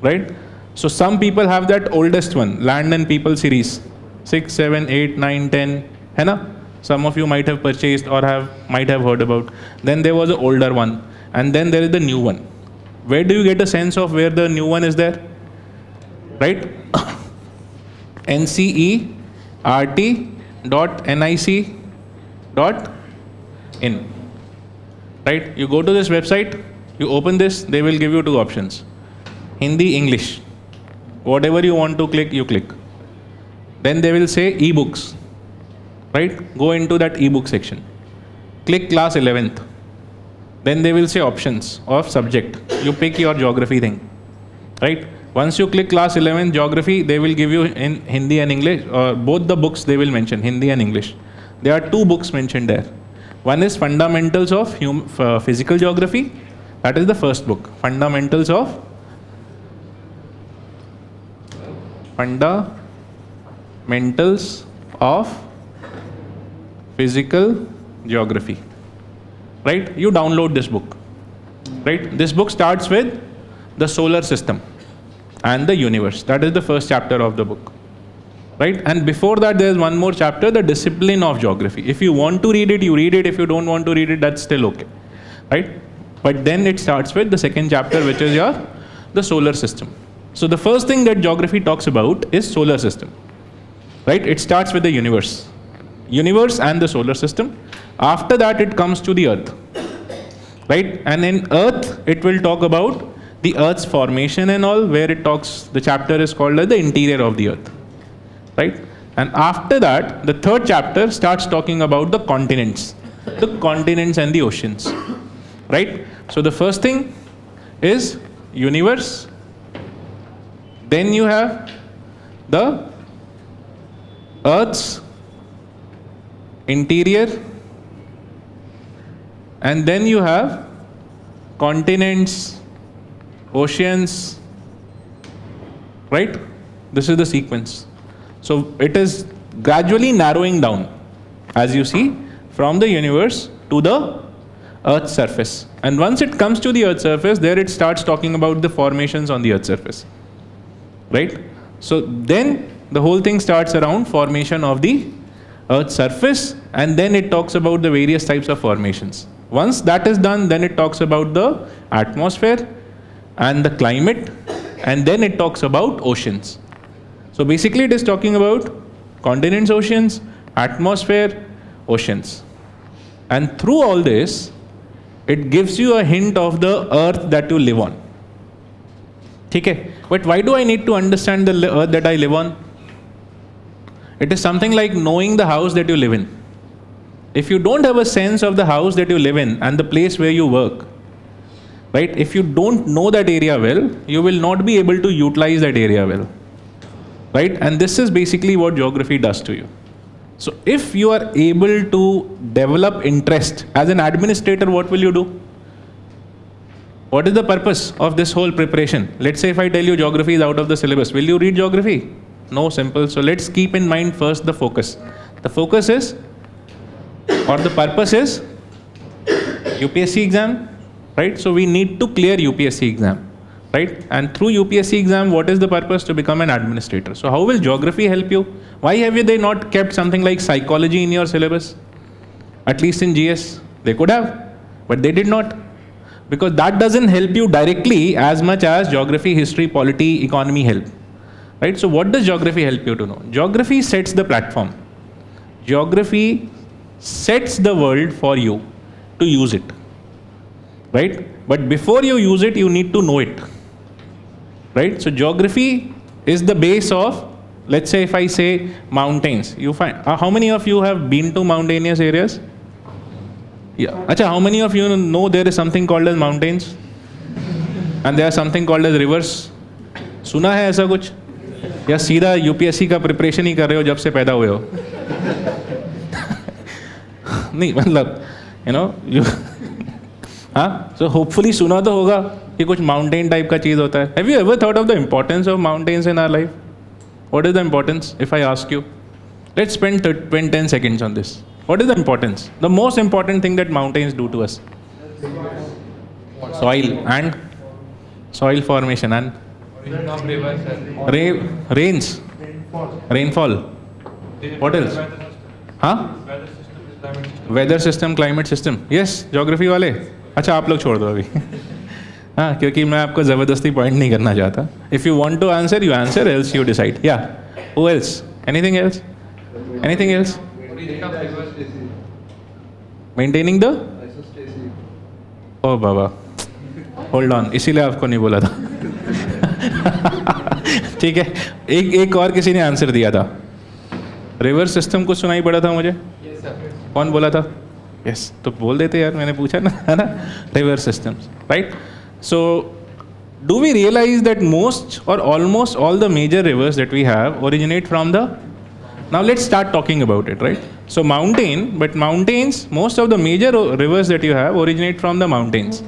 [SPEAKER 13] right? So some people have that oldest one, Land and People series, 6, 7, 8, 9, 10, है ना? Some of you might have purchased or might have heard about. Then there was an older one, and then there is the new one. Where do you get a sense of where the new one is there? Right? ncert.nic.in. Right? You go to this website, you open this, they will give you two options. Hindi, English. Whatever you want to click, you click. Then they will say ebooks. Right? Go into that ebook section. Click class 11th. Then they will say options of subject. You pick your geography thing. Right? Once you click class 11th geography, they will give you in Hindi and English, both the books they will mention, Hindi and English. There are two books mentioned there. One is Fundamentals of Physical Geography. That is the first book. Fundamentals of Physical Geography. Right? You download this book. Right? This book starts with the solar system and the universe. That is the first chapter of the book. Right? And before that there is one more chapter, the discipline of geography. If you want to read it, you read it. If you don't want to read it, that's still okay. Right? But then it starts with the second chapter, which is the solar system. So the first thing that geography talks about is solar system. Right? It starts with the universe. Universe and the solar system. After that it comes to the earth. Right? And in earth it will talk about the earth's formation and all, where it talks, the chapter is called as the interior of the earth. Right? And after that, the third chapter starts talking about the continents and the oceans. Right? So the first thing is universe. Then you have the earth's interior, and then you have continents, oceans. Right? This is the sequence. So it is gradually narrowing down, as you see, from the universe to the Earth's surface. And once it comes to the Earth's surface, there it starts talking about the formations on the Earth's surface. Right? So then the whole thing starts around formation of the Earth's surface, and then it talks about the various types of formations. Once that is done, then it talks about the atmosphere and the climate, and then it talks about oceans. So basically it is talking about continents, oceans, atmosphere, oceans. And through all this, it gives you a hint of the earth that you live on. Okay? But why do I need to understand the earth that I live on? It is something like knowing the house that you live in. If you don't have a sense of the house that you live in and the place where you work, right? If you don't know that area well, you will not be able to utilize that area well. Right? And this is basically what geography does to you. So if you are able to develop interest as an administrator, what will you do? What is the purpose of this whole preparation? Let's say if I tell you geography is out of the syllabus, will you read geography? No, simple. So let's keep in mind first the focus. The focus is, or the purpose is, UPSC exam, right? So we need to clear UPSC exam. Right? And through UPSC exam, what is the purpose? To become an administrator. So how will geography help you? Why have they not kept something like psychology in your syllabus? At least in GS. They could have, but they did not. Because that doesn't help you directly as much as geography, history, polity, economy help. Right? So what does geography help you to know? Geography sets the platform. Geography sets the world for you to use it. Right? But before you use it, you need to know it. Right? So geography is the base of, let's say if I say mountains, you find, how many of you have been to mountainous areas? Yeah. Achha, how many of you know there is something called as mountains? And there is something called as rivers? सुना है ऐसा कुछ? या सीधा UPSC का preparation ही कर रहे हो जब से पैदा हुए हो? नहीं मतलब, you know, हाँ, so hopefully सुना तो होगा कि कुछ mountain type का चीज़ होता है. Have you ever thought of the importance of mountains in our life? What is the importance? If I ask you, let's spend 10 seconds on this. What is the importance? The most important thing that mountains do to us? Soil and soil formation and Rains. Rainfall. What else? हाँ? Weather system, climate system. Yes, geography वाले. अच्छा आप लोग छोड़ दो अभी. हाँ, क्योंकि मैं आपको ज़बरदस्ती पॉइंट नहीं करना चाहता. If you want to answer, you answer, else you decide. Yeah. Who else? Anything else? Anything else? Maintaining the? Oh Baba. Hold on. इसीलिए आपको नहीं बोला था. ठीक है. एक और किसी ने आंसर दिया था. रिवर सिस्टम कुछ सुनाई पड़ा था मुझे. कौन बोला था? यस. तो बोल देते यार, मैंने पूछा ना, है ना. River systems, right. So do we realize that most or almost all the major rivers that we have originate from the, now let's start talking about it, right? So mountains, most of the major rivers that you have originate from the mountains,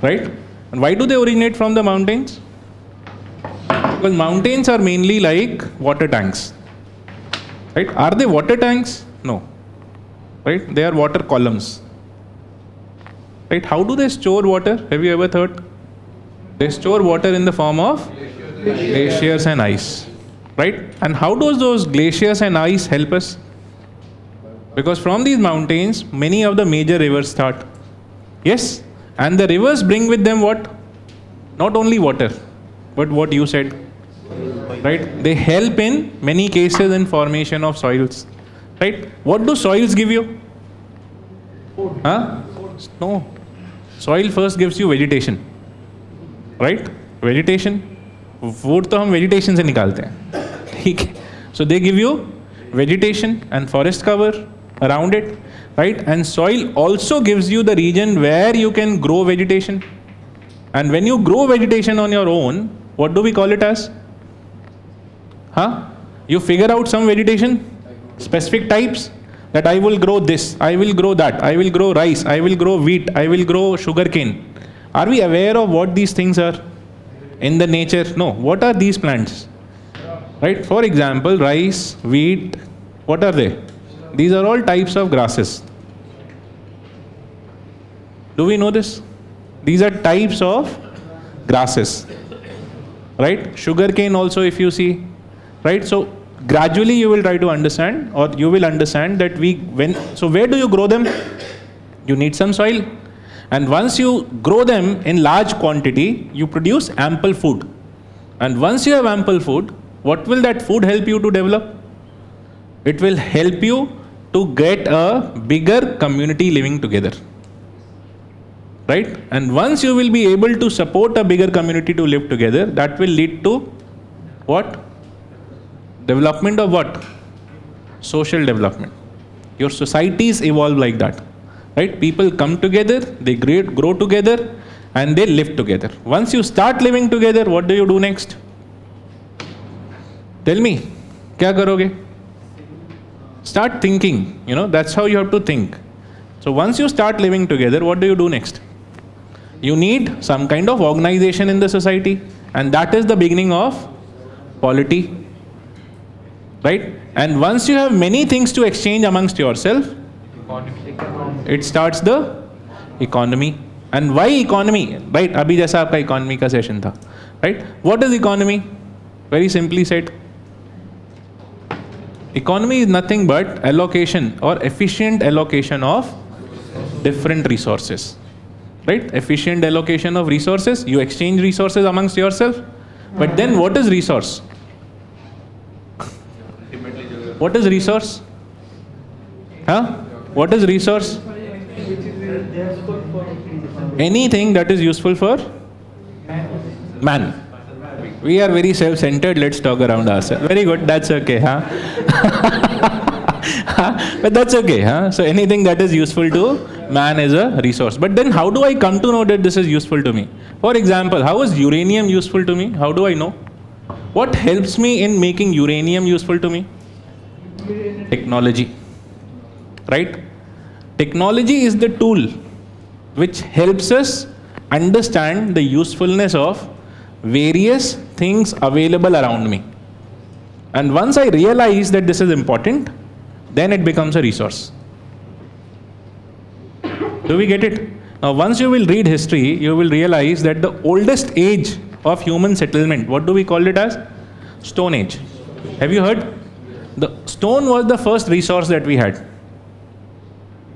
[SPEAKER 13] right? And why do they originate from the mountains? Because mountains are mainly like water tanks, right? Are they water tanks? No, right? They are water columns, right? How do they store water? Have you ever thought? They store water in the form of glaciers and ice, right? And how does those glaciers and ice help us? Because from these mountains, many of the major rivers start. Yes? And the rivers bring with them what? Not only water, but what you said, right? They help in many cases in formation of soils, right? What do soils give you? Huh? No. Soil first gives you vegetation. Right. Vegetation, food तो हम vegetation से निकालते हैं, ठीक है. So they give you vegetation and forest cover around it, right. And soil also gives you the region where you can grow vegetation. And when you grow vegetation on your own, what do we call it as? हाँ, you figure out some vegetation, specific types, that I will grow this, I will grow that, I will grow rice, I will grow wheat, I will grow sugarcane. Are we aware of what these things are in the nature? No. What are these plants? Right? For example, rice, wheat, what are they? These are all types of grasses. Do we know this? These are types of grasses. Right? Sugarcane also, if you see. Right? So gradually you will try to understand, or you will understand that so where do you grow them? You need some soil. And once you grow them in large quantity, you produce ample food. And once you have ample food, what will that food help you to develop? It will help you to get a bigger community living together. Right? And once you will be able to support a bigger community to live together, that will lead to what? Development of what? Social development. Your societies evolve like that. Right? People come together, they grow together, and they live together. Once you start living together, what do you do next? Tell me, क्या करोगे? Start thinking. That's how you have to think. So once you start living together, what do you do next? You need some kind of organization in the society, and that is the beginning of polity. Right? And once you have many things to exchange amongst yourself, it starts the economy. And why economy? Right? अभी जैसा आपका economy का session था. Right? What is economy? Very simply said, economy is nothing but allocation or efficient allocation of different resources. Right? Efficient allocation of resources. You exchange resources amongst yourself. But then what is resource? What is resource? Huh? What is resource? Anything that is useful for man. We are very self-centered. Let's talk around ourselves. Very good. That's okay, huh? But that's okay, huh? So anything that is useful to man is a resource. But then how do I come to know that this is useful to me? For example, how is uranium useful to me? How do I know? What helps me in making uranium useful to me? Technology. Right? Technology is the tool which helps us understand the usefulness of various things available around me. And once I realize that this is important, then it becomes a resource. Do we get it? Now once you will read history, you will realize that the oldest age of human settlement. What do we call it as? Stone Age. Have you heard? The stone was the first resource that we had.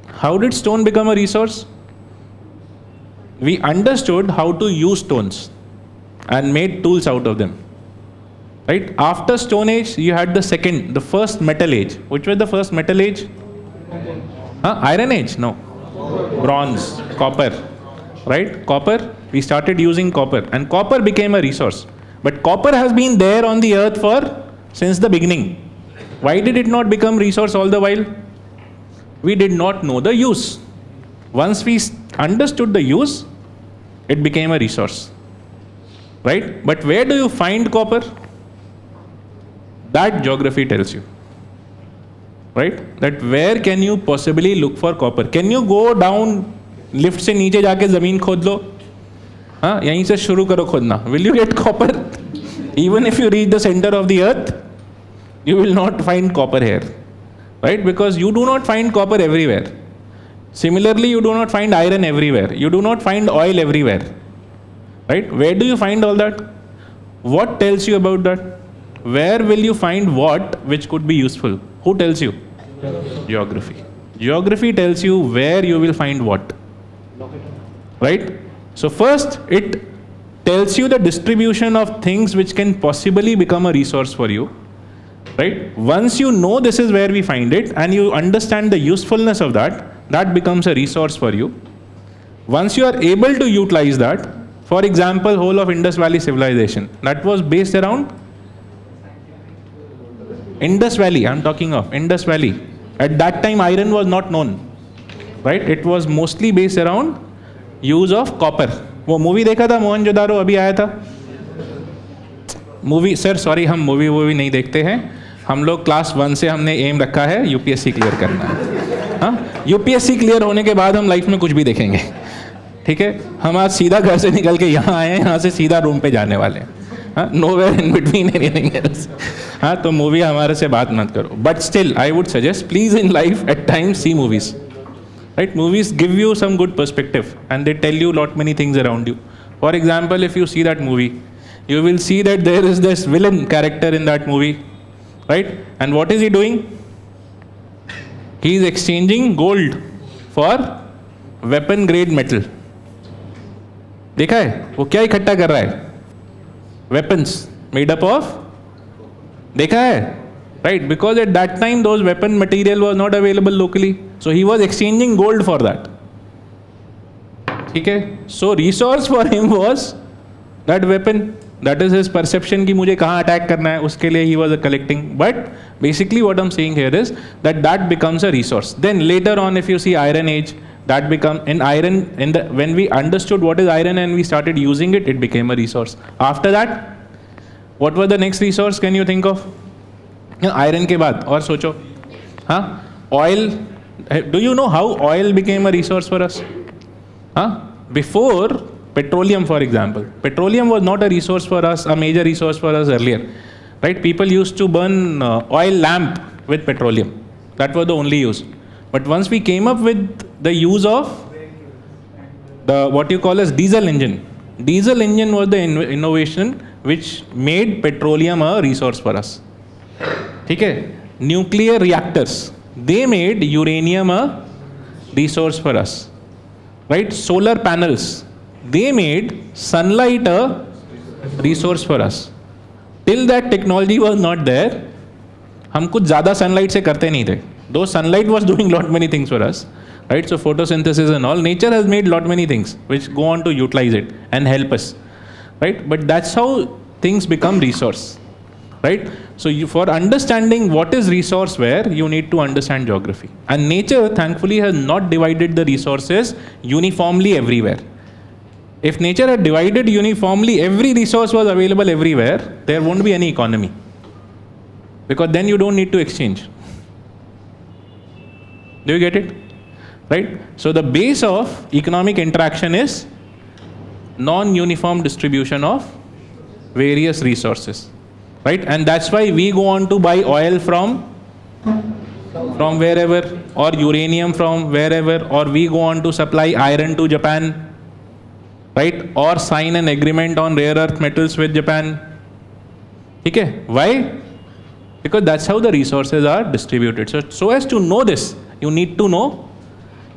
[SPEAKER 13] How did stone become a resource? We understood how to use stones and made tools out of them. Right? After Stone Age, you had the first metal age. Which was the first metal age? Iron Age? No. Bronze, copper. Right? Copper, we started using copper and copper became a resource. But copper has been there on the earth since the beginning. Why did it not become resource all the while? We did not know the use. Once we understood the use, it became a resource. Right? But where do you find copper? That geography tells you. Right? That where can you possibly look for copper? Can you go down, lift से नीचे जाके ज़मीन खोद लो? हाँ, यहीं से शुरू करो खोदना. Will you get copper? Even if you reach the center of the earth, you will not find copper here. Right? Because you do not find copper everywhere. Similarly, you do not find iron everywhere. You do not find oil everywhere. Right? Where do you find all that? What tells you about that? Where will you find what which could be useful? Who tells you? Geography. Geography tells you where you will find what. Right? So first, it tells you the distribution of things which can possibly become a resource for you. Right? Once you know this is where we find it and you understand the usefulness of that, that becomes a resource for you. Once you are able to utilize that, for example, whole of Indus Valley civilization, that was based around Indus Valley. I'm talking of Indus Valley. At that time, iron was not known. Right? It was mostly based around use of copper. वो movie देखा था मोहनजोदारो, अभी आया था movie. Sir sorry, हम movie नहीं देखते हैं. हम लोग क्लास 1 से हमने एम रखा है यूपीएससी क्लियर करना है. हाँ, यूपीएससी क्लियर होने के बाद हम लाइफ में कुछ भी देखेंगे. ठीक है, हम आज सीधा घर से निकल के यहाँ आए हैं, यहाँ से सीधा रूम पे जाने वाले हैं. हाँ, nowhere in between anything else. हाँ, तो मूवी हमारे से बात मत करो. But still, I would suggest, please in life at times see movies. Right? Movies give you some good perspective and they tell you lot many things around you. For example, if you see that movie, you will see that there is this villain character in that movie. Right? And what is he doing? He is exchanging gold for weapon grade metal. देखा है वो क्या इकट्ठा कर रहा है? Weapons made up of, देखा है? Right? Because at that time those weapon material was not available locally, so he was exchanging gold for that. ठीक है? So resource for him was that weapon. That is his perception कि मुझे कहाँ attack करना है, उसके लिए he was collecting. But basically what I'm saying here is that becomes a resource. Then later on, if you see Iron Age, that become when we understood what is iron and we started using it, it became a resource. After that, what was the next resource? Can you think of? Iron के बाद और सोचो. हाँ, oil. Do you know how oil became a resource for us? हाँ, before petroleum, for example, petroleum was not a resource for us, a major resource for us earlier. Right? People used to burn oil lamp with petroleum. That was the only use. But once we came up with the use of the what you call as diesel engine. Diesel engine was the innovation which made petroleum a resource for us. ठीक है? Nuclear reactors, they made uranium a resource for us. Right? Solar panels, they made sunlight a resource for us. Till that technology was not there, हम कुछ ज़्यादा sunlight से करते नहीं थे. Though sunlight was doing lot many things for us, right? So photosynthesis and all, nature has made lot many things which go on to utilize it and help us, right? But that's how things become resource, right? So for understanding what is resource where, you need to understand geography. And nature thankfully has not divided the resources uniformly everywhere. If nature had divided uniformly, every resource was available everywhere, there won't be any economy. Because then you don't need to exchange. Do you get it? Right? So the base of economic interaction is non-uniform distribution of various resources. Right? And that's why we go on to buy oil from wherever, or uranium from wherever, or we go on to supply iron to Japan. Right? right? Or sign an agreement on rare earth metals with Japan. Okay, why? Because that's how the resources are distributed. So as to know this, you need to know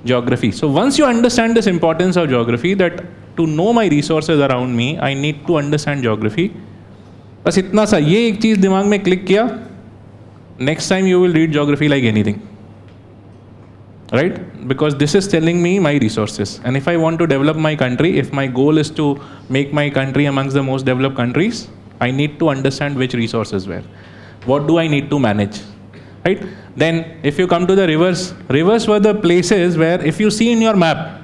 [SPEAKER 13] geography. So once you understand this importance of geography, that to know my resources around me, I need to understand geography. बस इतना सा, ये एक चीज़ दिमाग में click किया, next time you will read geography like anything. Right? Because this is telling me my resources. And if I want to develop my country, if my goal is to make my country amongst the most developed countries, I need to understand which resources where. What do I need to manage? Right? Then if you come to the rivers, rivers were the places where, if you see in your map,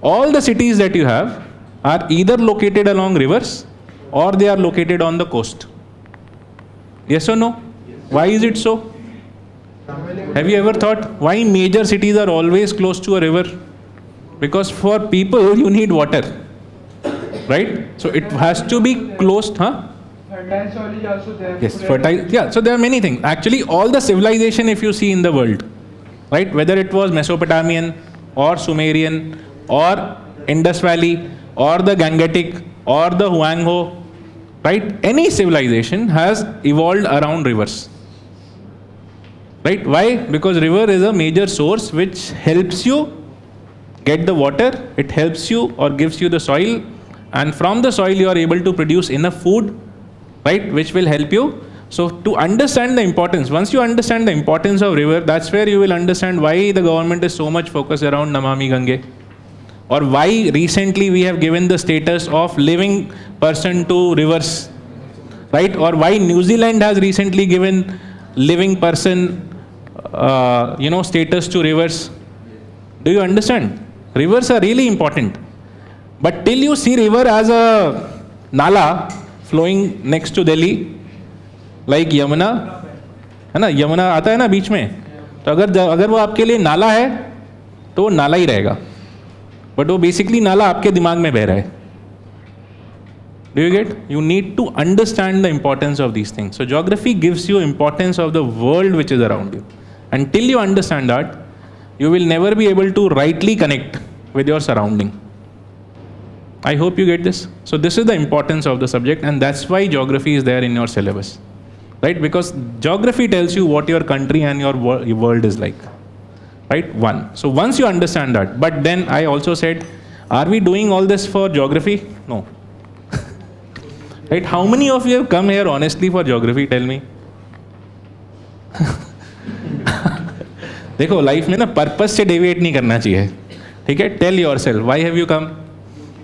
[SPEAKER 13] all the cities that you have are either located along rivers or they are located on the coast. Yes or no? Why is it so? Have you ever thought why major cities are always close to a river? Because for people you need water, right? So it has to be close, huh?
[SPEAKER 4] Fertile soil is also there.
[SPEAKER 13] Yes, fertile. Yeah, so there are many things. Actually, all the civilization, if you see in the world, right, whether it was Mesopotamian or Sumerian or Indus Valley or the Gangetic or the Huangho, right, any civilization has evolved around rivers. Right? Why? Because river is a major source which helps you get the water, it helps you or gives you the soil, and from the soil you are able to produce enough food, right, which will help you. So to understand the importance, once you understand the importance of river, that's where you will understand why the government is so much focused around Namami Gange, or why recently we have given the status of living person to rivers, right? Or why New Zealand has recently given living person status to rivers. Do you understand? Rivers are really important. But till you see river as a nala flowing next to Delhi, like Yamuna, है ना, यमुना आता है ना बीच में, तो अगर वो आपके लिए नाला है तो वो नाला ही रहेगा, बट वो बेसिकली नाला आपके दिमाग में बह रहा है. Do you get? You need to understand the importance of these things. So geography gives you importance of the world which is around you. Until you understand that, you will never be able to rightly connect with your surrounding. I hope you get this. So this is the importance of the subject, and that's why geography is there in your syllabus. Right? Because geography tells you what your country and your world is like. Right? One. So once you understand that, but then I also said, are we doing all this for geography? No. Right? How many of you have come here honestly for geography? Tell me. देखो life में ना purpose से deviate नहीं करना चाहिए, ठीक है? Tell yourself why have you come?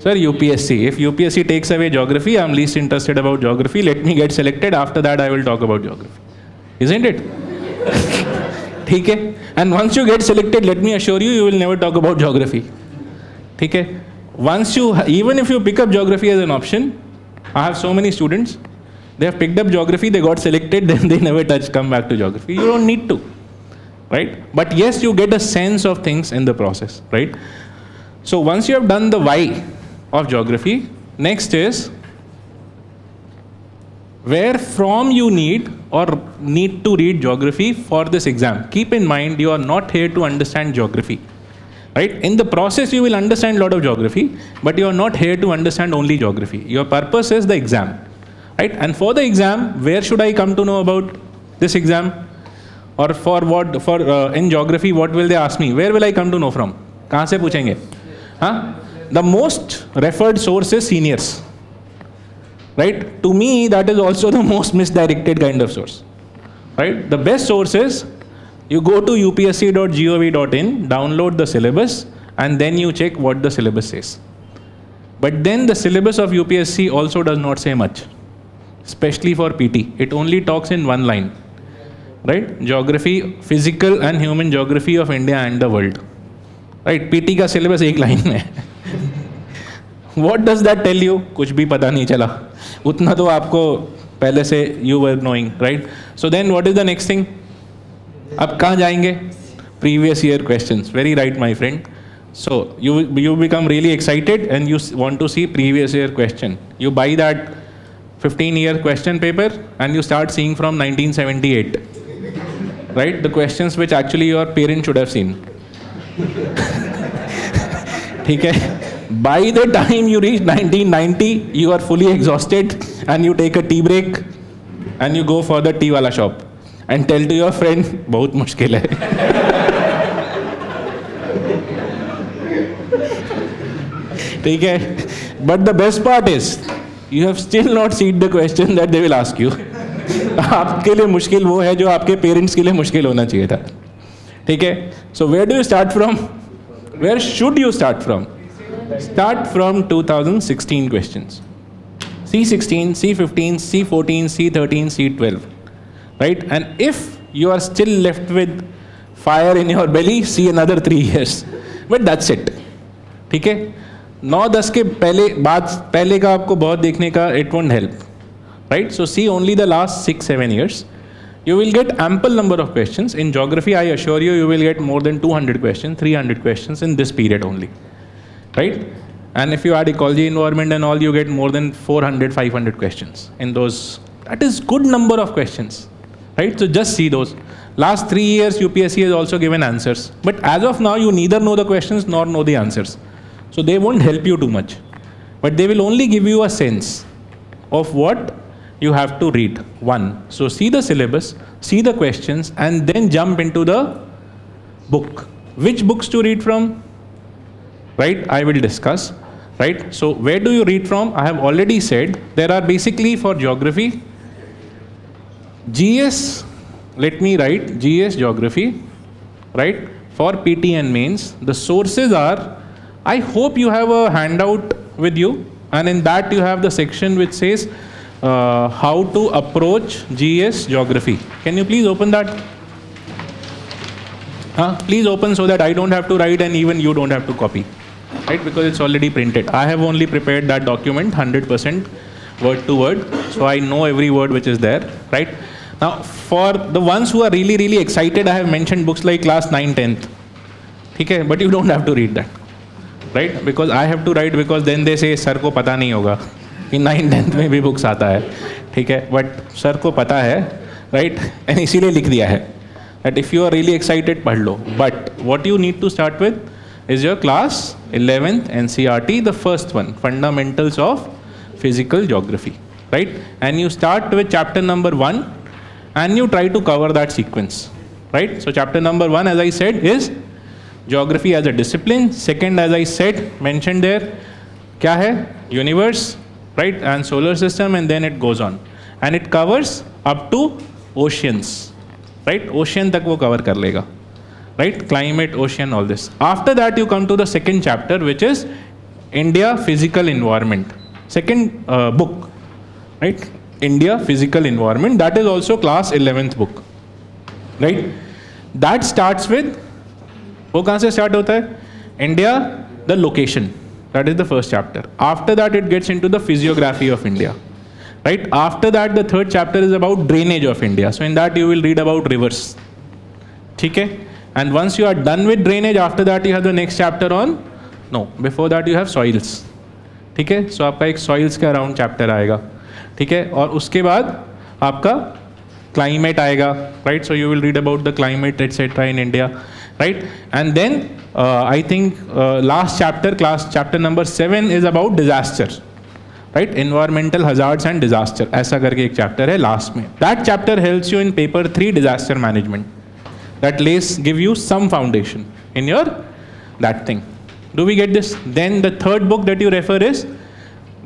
[SPEAKER 13] Sir UPSC. If UPSC takes away geography, I am least interested about geography, let me get selected, after that I will talk about geography. Isn't it? ठीक है? And once you get selected, let me assure you, you will never talk about geography. ठीक है? Once you, even if you pick up geography as an option, I have so many students, they have picked up geography, they got selected, then they never come back to geography. You don't need to, right? But yes, you get a sense of things in the process, right? So once you have done the why of geography, next is where from you need to read geography for this exam. Keep in mind, you are not here to understand geography. Right? In the process, you will understand a lot of geography, but you are not here to understand only geography. Your purpose is the exam, right? And for the exam, where should I come to know about this exam? Or for what? For in geography, what will they ask me? Where will I come to know from? कहाँ से पूछेंगे? हाँ? The most referred source is seniors, right? To me, that is also the most misdirected kind of source, right? The best source is, you go to upsc.gov.in, download the syllabus, and then you check what the syllabus says. But then the syllabus of UPSC also does not say much, especially for PT. It only talks in one line, right? Geography, physical and human geography of India and the world. Right? PT का syllabus एक line में है. What does that tell you? कुछ भी पता नहीं चला. उतना तो आपको पहले से you were knowing, right? So then what is the next thing? अब कहाँ जाएंगे? Previous year questions. Very right, my friend. So you become really excited and you want to see previous year question. You buy that 15-year question paper and you start seeing from 1978. Right? The questions which actually your parents should have seen. ठीक है? By the time you reach 1990, you are fully exhausted and you take a tea break and you go for the tea wala shop and tell to your friend, बहुत मुश्किल है. ठीक है? But the best part is, you have still not seen the question that they will ask you. आपके लिए मुश्किल वो है जो आपके पेरेंट्स के लिए मुश्किल होना चाहिए था. ठीक है? So where do you start from? Where should you start from? Start from 2016 questions. C16, C15, C14, C13, C12. Right? And if you are still left with fire in your belly, see another 3 years. But that's it. ठीक है? 9-10 के पहले का आपको बहुत देखने का, it won't help. Right? So see only the last 6-7 years. You will get ample number of questions. In geography, I assure you, you will get more than 200 questions, 300 questions in this period only. Right? And if you add ecology, environment and all, you get more than 400, 500 questions in those. That is good number of questions. Right? So just see those. Last 3 years, UPSC has also given answers. But as of now, you neither know the questions nor know the answers. So they won't help you too much. But they will only give you a sense of what you have to read. 1. So see the syllabus, see the questions, and then jump into the book. Which books to read from? Right? I will discuss. Right? So where do you read from? I have already said there are basically for geography, GS, let me write GS geography, right? For PT and mains, the sources are, I hope you have a handout with you, and in that you have the section which says how to approach GS geography. Can you please open that? Please open so that I don't have to write and even you don't have to copy, right? Because it's already printed. I have only prepared that document 100% word to word, so I know every word which is there, right? Now, for the ones who are really, really excited, I have mentioned books like class 9, 10th. Okay, but you don't have to read that, right? Because I have to write, because then they say, sir को पता नहीं होगा कि 9, 10th में भी books आता है, ठीक है? But sir को पता है, right? And इसीलिए लिख दिया है that if you are really excited, पढ़ लो. But what you need to start with is your class 11th NCERT, the first one, Fundamentals of Physical Geography, right? And you start with chapter number 1. And you try to cover that sequence, right? So chapter number 1, as I said, is geography as a discipline. Second, as I said, mentioned there, क्या है? Universe, right? And solar system, and then it goes on. And it covers up to oceans, right? Ocean तक वो cover कर लेगा, right? Climate, ocean, all this. After that, you come to the second chapter, which is India Physical Environment. Second book, right? India Physical Environment, that is also class 11th book, right? That starts with, वो कहाँ से start होता है? India, the location, that is the first chapter. After that, it gets into the physiography of India, right? After that, the third chapter is about drainage of India. So in that, you will read about rivers, ठीक है? And once you are done with drainage, after that, you have the next chapter on, no, before that, you have soils, ठीक है? So आपका एक soils का around chapter आएगा, ठीक है? और उसके बाद आपका क्लाइमेट आएगा, right? So you will read about the climate etcetera in India, right? And then I think last chapter, class chapter number 7 is about disaster, right? Environmental hazards and disaster, ऐसा करके एक चैप्टर है last में. That chapter helps you in paper 3 disaster management. That less give you some foundation in your that thing. Do we get this? Then the third book that you refer is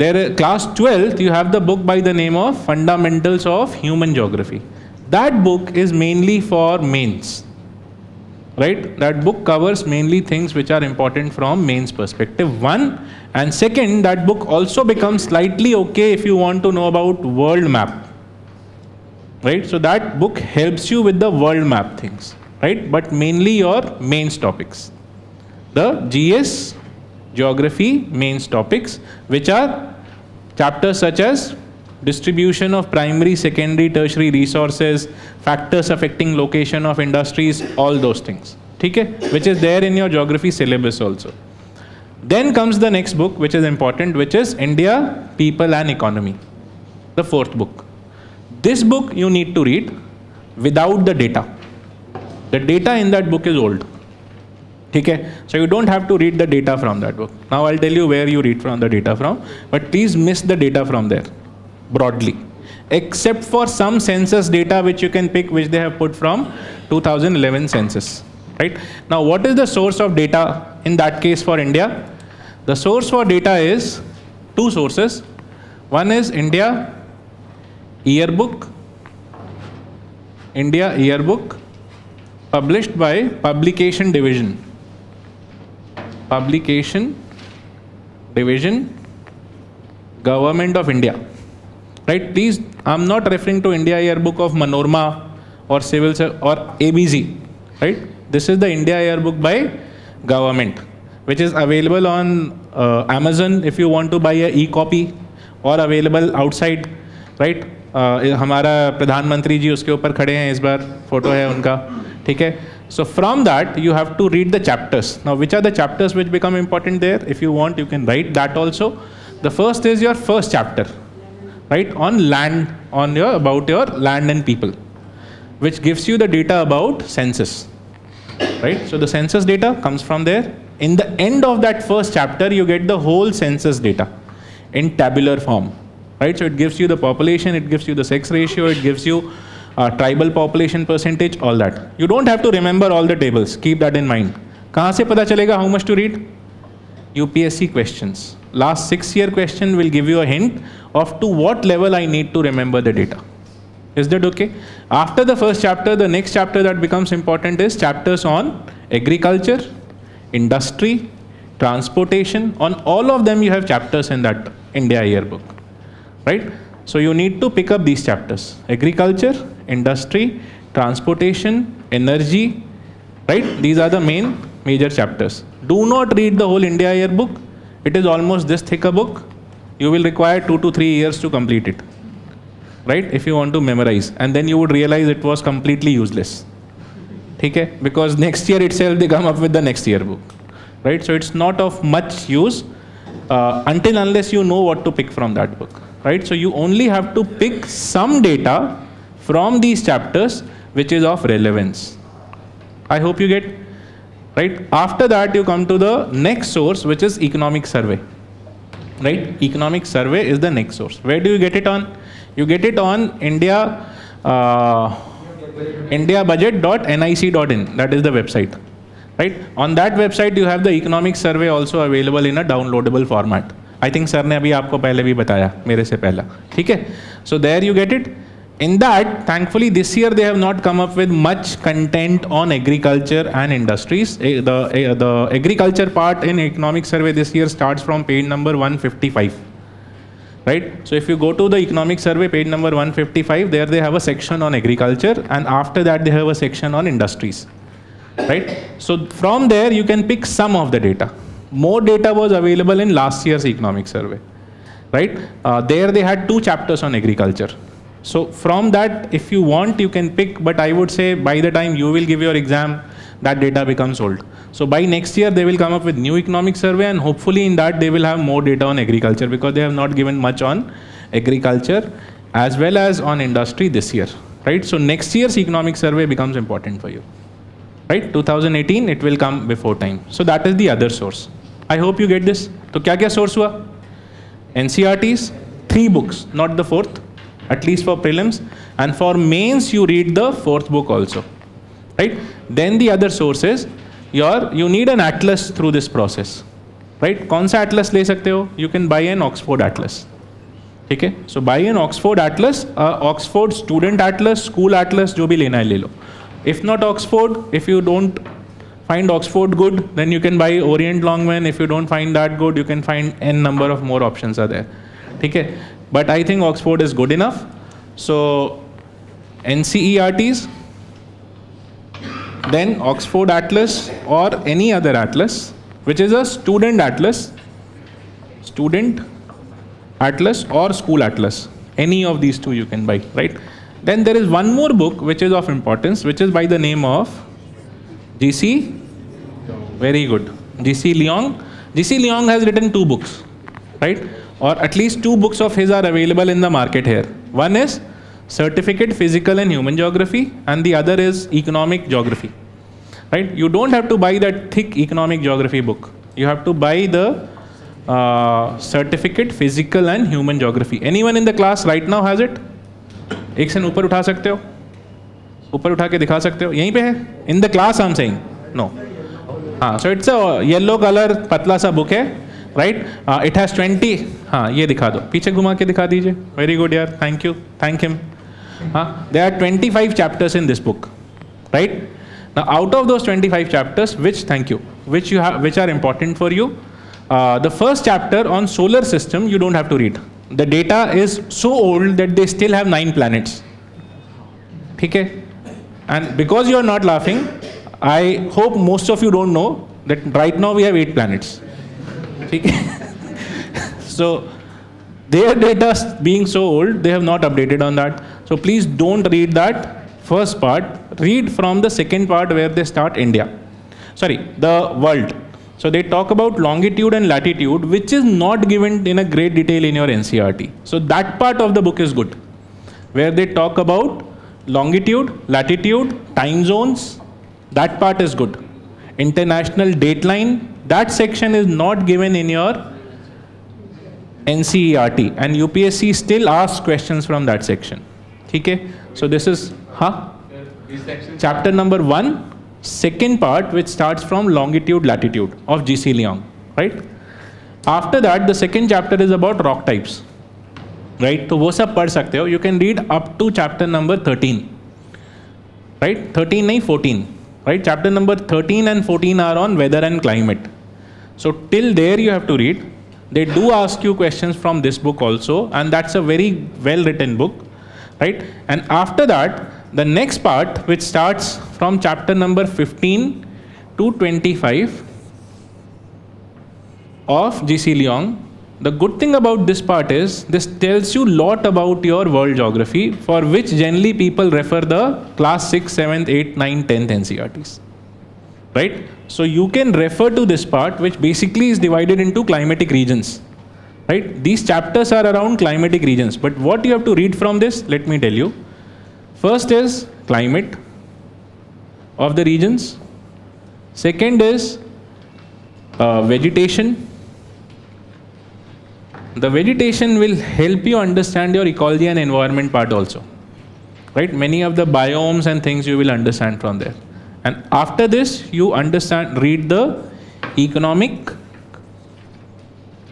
[SPEAKER 13] there, class 12th, you have the book by the name of Fundamentals of Human Geography. That book is mainly for mains, right? That book covers mainly things which are important from mains perspective, 1. And second, that book also becomes slightly okay if you want to know about world map, right? So that book helps you with the world map things, right? But mainly your mains topics, the GS geography mains topics, which are chapters such as distribution of primary, secondary, tertiary resources, factors affecting location of industries, all those things, ठीक है? Which is there in your geography syllabus also. Then comes the next book, which is important, which is India, People and Economy, the 4th book. This book you need to read without the data. The data in that book is old, ठीक है? So you don't have to read the data from that book. Now I'll tell you where you read from the data from, but please miss the data from there broadly, except for some census data which you can pick, which they have put from 2011 census, right? Now what is the source of data in that case for India? The source for data is two sources. One is India Yearbook, published by Publication Division, Government of India, right? Please, I'm not referring to India Yearbook of Manorama or Civil or ABZ, right? This is the India Yearbook by government, which is available on Amazon if you want to buy a e-copy, or available outside, right? हमारा प्रधानमंत्री जी उसके ऊपर खड़े हैं इस बार, photo है उनका, ठीक है? So from that you have to read the chapters. Now which are the chapters which become important there? If you want, you can write that also. The first is your first chapter, right? On land, about your land and people, which gives you the data about census, right? So the census data comes from there. In the end of that first chapter, you get the whole census data in tabular form, right? So it gives you the population, it gives you the sex ratio, it gives you tribal population percentage, all that. You don't have to remember all the tables. Keep that in mind. कहाँ से पता चलेगा how much to read? UPSC questions. Last 6-year question will give you a hint of to what level I need to remember the data. Is that okay? After the first chapter, the next chapter that becomes important is chapters on agriculture, industry, transportation. On all of them you have chapters in that India Yearbook, right? So you need to pick up these chapters: agriculture, industry, transportation, energy, right? These are the major chapters. Do not read the whole India Yearbook. It is almost this thick a book. You will require 2 to 3 years to complete it, right? If you want to memorize, and then you would realize it was completely useless. Okay? Because next year itself they come up with the next yearbook, right? So it's not of much use unless you know what to pick from that book, right? So you only have to pick some data from these chapters which is of relevance. I hope you get, right? After that you come to the next source, which is economic survey, right? Economic survey is the next source. Where do you get it on? You get it on indiabudget.nic.in. That is the website, right? On that website you have the economic survey also available in a downloadable format. I think sir ने अभी आपको पहले भी बताया, मेरे से पहला, ठीक है? So there you get it. In that, thankfully this year they have not come up with much content on agriculture and industries. The agriculture part in economic survey this year starts from page number 155. Right? So if you go to the economic survey, page number 155, there they have a section on agriculture, and after that they have a section on industries. Right? So from there you can pick some of the data. More data was available in last year's economic survey. Right? There they had 2 chapters on agriculture. So from that, if you want, you can pick, but I would say by the time you will give your exam, that data becomes old. So by next year, they will come up with new economic survey, and hopefully in that they will have more data on agriculture, because they have not given much on agriculture as well as on industry this year, right? So next year's economic survey becomes important for you, right? 2018, it will come before time. So that is the other source. I hope you get this. So क्या source हुआ? NCERTs, 3 books, not the 4th, at least for prelims, and for mains you read the 4th book also, right? Then the other source is you need an atlas through this process, right? कौन सा atlas ले सकते हो? You can buy an Oxford atlas. ठीक है? So buy an Oxford atlas, Oxford student atlas, school atlas, जो भी लेना है ले लो. If not Oxford, if you don't find Oxford good, then you can buy Orient Longman. If you don't find that good, you can find n number of more options are there. ठीक है? But I think Oxford is good enough. So NCERTs, then Oxford Atlas or any other atlas, which is a student atlas or school atlas. Any of these 2 you can buy, right? Then there is one more book which is of importance, which is by the name of G.C. Very good. G.C. Leong. G.C. Leong has written 2 books, right? Or at least 2 books of his are available in the market here. One is Certificate Physical and Human Geography, and the other is Economic Geography. right? You don't have to buy that thick economic geography book. You have to buy the certificate physical and human geography. Anyone in the class right now has it? एक से ऊपर उठा सकते हो? ऊपर उठा के दिखा सकते हो? यहीं पे है? In the class I'm saying no. हाँ, so it's a yellow color पतला सा book है, right? It has 20. हाँ, ये दिखा दो. पीछे घुमा के दिखा दीजिए. Very good यार. Thank you. Thank him. हाँ, there are 25 chapters in this book, right? Now out of those 25 chapters, which are important for you, the first chapter on solar system you don't have to read. The data is so old that they still have 9 planets. Okay? And because you are not laughing, I hope most of you don't know that right now we have 8 planets. Okay? So their data being so old, they have not updated on that. So please don't read that first part. Read from the second part where they start India. Sorry, the world. So they talk about longitude and latitude, which is not given in a great detail in your NCERT. So that part of the book is good, where they talk about longitude, latitude, time zones. That part is good. International dateline, that section is not given in your NCERT, and UPSC still asks questions from that section. Okay? So this is chapter number 1. Second part, which starts from longitude latitude of GC Leong, right? After that, the second chapter is about rock types, right? तो वो सब पढ़ सकते हो. You can read up to chapter number 13, right? 13 नहीं 14, right? Chapter number 13 and 14 are on weather and climate. So till there you have to read. They do ask you questions from this book also, and that's a very well written book, right? And after that, the next part, which starts from chapter number 15 to 25 of GC Leong. The good thing about this part is, this tells you a lot about your world geography, for which generally people refer the class 6, 7th, 8th, 9th, 10th NCERTs. Right? So you can refer to this part, which basically is divided into climatic regions. Right? These chapters are around climatic regions. But what you have to read from this, let me tell you. First is climate of the regions. Second is vegetation. The vegetation will help you understand your ecology and environment part also. Right? Many of the biomes and things you will understand from there. And after this, you read the economic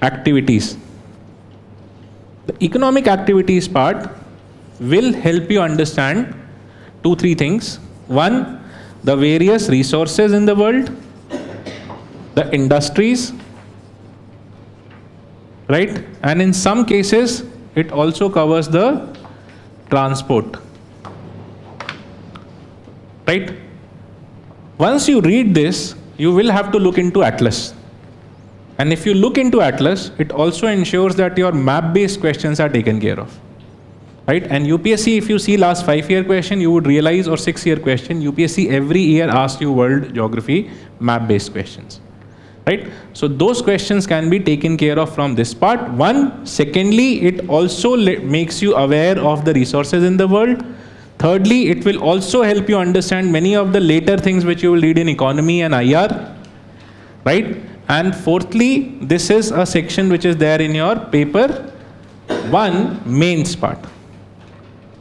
[SPEAKER 13] activities. The economic activities part will help you understand 2-3 things. One, the various resources in the world, the industries, right? And in some cases, it also covers the transport, right? Once you read this, you will have to look into Atlas. And if you look into Atlas, it also ensures that your map-based questions are taken care of. Right? And UPSC, if you see last 5-year question, you would realize, or 6-year question, UPSC every year asks you world geography map-based questions. Right? So those questions can be taken care of from this part. One. Secondly, it also makes you aware of the resources in the world. Thirdly, it will also help you understand many of the later things which you will read in economy and IR. Right? And fourthly, this is a section which is there in your paper 1 mains part.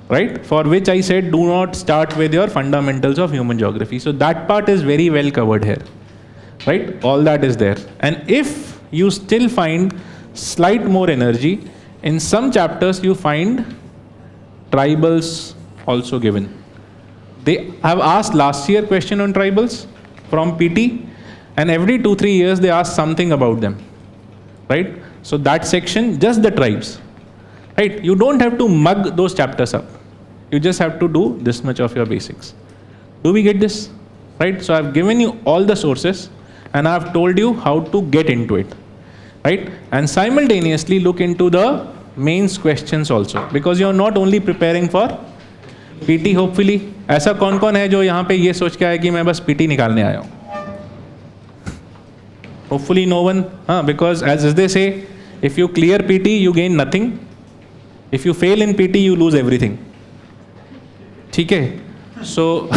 [SPEAKER 13] Right? For which I said do not start with your fundamentals of human geography. So that part is very well covered here. Right? All that is there. And if you still find slight more energy, in some chapters you find tribals also given. They have asked last year question on tribals from PT, and every 2-3 years they ask something about them. Right? So that section, just the tribes. Right? You don't have to mug those chapters up. You just have to do this much of your basics. Do we get this? Right? So I've given you all the sources and I've told you how to get into it. Right? And simultaneously look into the mains questions also, because you're not only preparing for PT hopefully. ऐसा कौन-कौन है जो यहाँ पे ये सोच के आया कि मैं बस PT निकालने आया हूँ? Hopefully no one, because as they say, if you clear PT, you gain nothing. If you fail in PT, you lose everything. ठीक है? So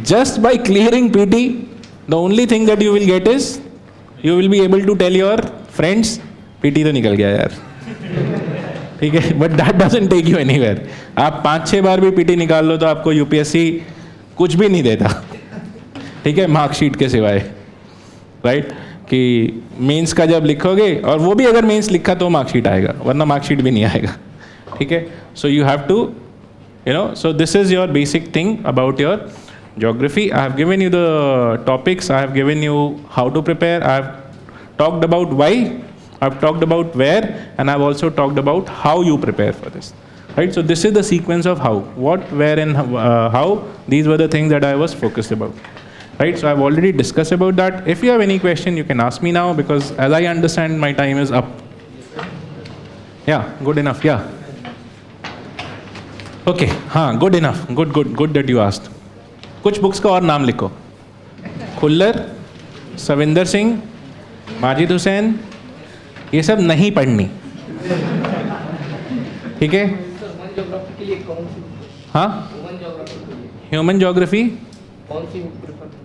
[SPEAKER 13] Just by clearing PT, the only thing that you will get is, you will be able to tell your friends, PT तो निकल गया यार. ठीक है, but that doesn't take you anywhere. आप 5-6 बार भी PT निकाल लो तो आपको UPSC कुछ भी नहीं देता. ठीक है, मार्कशीट के सिवाय. राइट कि मेंस का जब लिखोगे, और वो भी अगर मेंस लिखा तो मार्कशीट आएगा, वरना मार्कशीट भी नहीं आएगा. ठीक है, so you have to, you know, so this is your basic thing about your geography. I have given you the topics, I have given you how to prepare, I have talked about why, I have talked about where, and I have also talked about how you prepare for this. Right, so this is the sequence of how, what, where, and how. These were the things that I was focused about. Right, so I have already discussed about that. If you have any question, you can ask me now, because as I understand, my time is up. Yeah, good enough, yeah. Okay, हाँ, good enough, good that you asked. कुछ books का और नाम लिखो. खुल्लर, सविंदर सिंह, माजिद हुसैन, ये सब नहीं पढ़नी. ठीक है? हाँ? Human geography?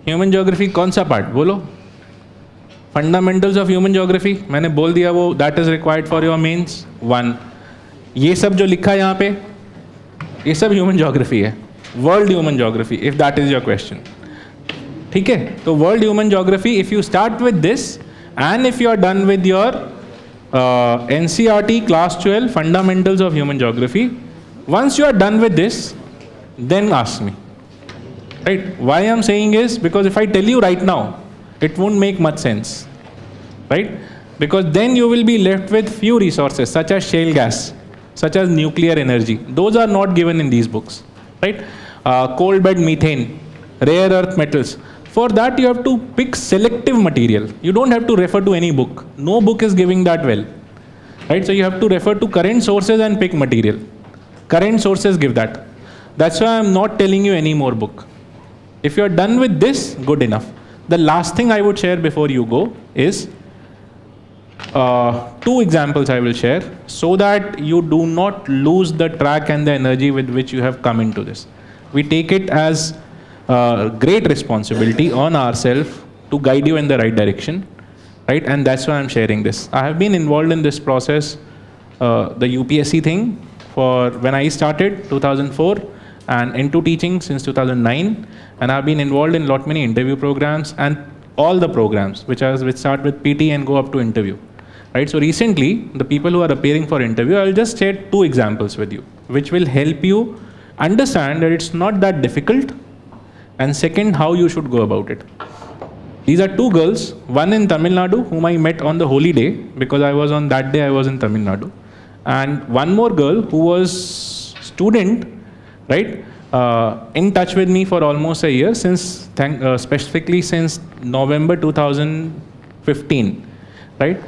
[SPEAKER 13] ह्यूमन ज्योग्राफी कौन सा पार्ट बोलो? फंडामेंटल्स ऑफ ह्यूमन ज्योग्राफी मैंने बोल दिया, वो that is required for your mains 1. ये सब जो लिखा है यहाँ पे, ये सब ह्यूमन ज्योग्राफी है. World human geography, if that is your question. ठीक है, तो world human geography, if you start with this and if you are done with your NCERT class 12 fundamentals of human geography, once you are done with this, then ask me. Right, why I am saying is because if I tell you right now, it won't make much sense. Right, because then you will be left with few resources such as shale gas, such as nuclear energy. Those are not given in these books. Right, coal bed methane, rare earth metals. For that you have to pick selective material. You don't have to refer to any book. No book is giving that well. Right, so you have to refer to current sources and pick material. Current sources give that. That's why I am not telling you any more book. If you are done with this, good enough. The last thing I would share before you go is 2 examples I will share, so that you do not lose the track and the energy with which you have come into this. We take it as great responsibility on ourselves to guide you in the right direction, right? And that's why I'm sharing this. I have been involved in this process, the UPSC thing, for when I started 2004, and into teaching since 2009, and I've been involved in lot many interview programs and all the programs which start with PT and go up to interview. Right, so recently the people who are appearing for interview, I will just share 2 examples with you which will help you understand that it's not that difficult, and second, how you should go about it. These are 2 girls, one in Tamil Nadu whom I met on the holy day, because I was on that day I was in Tamil Nadu, and one more girl who was student, right, in touch with me for almost a year, since specifically since November 2015, right.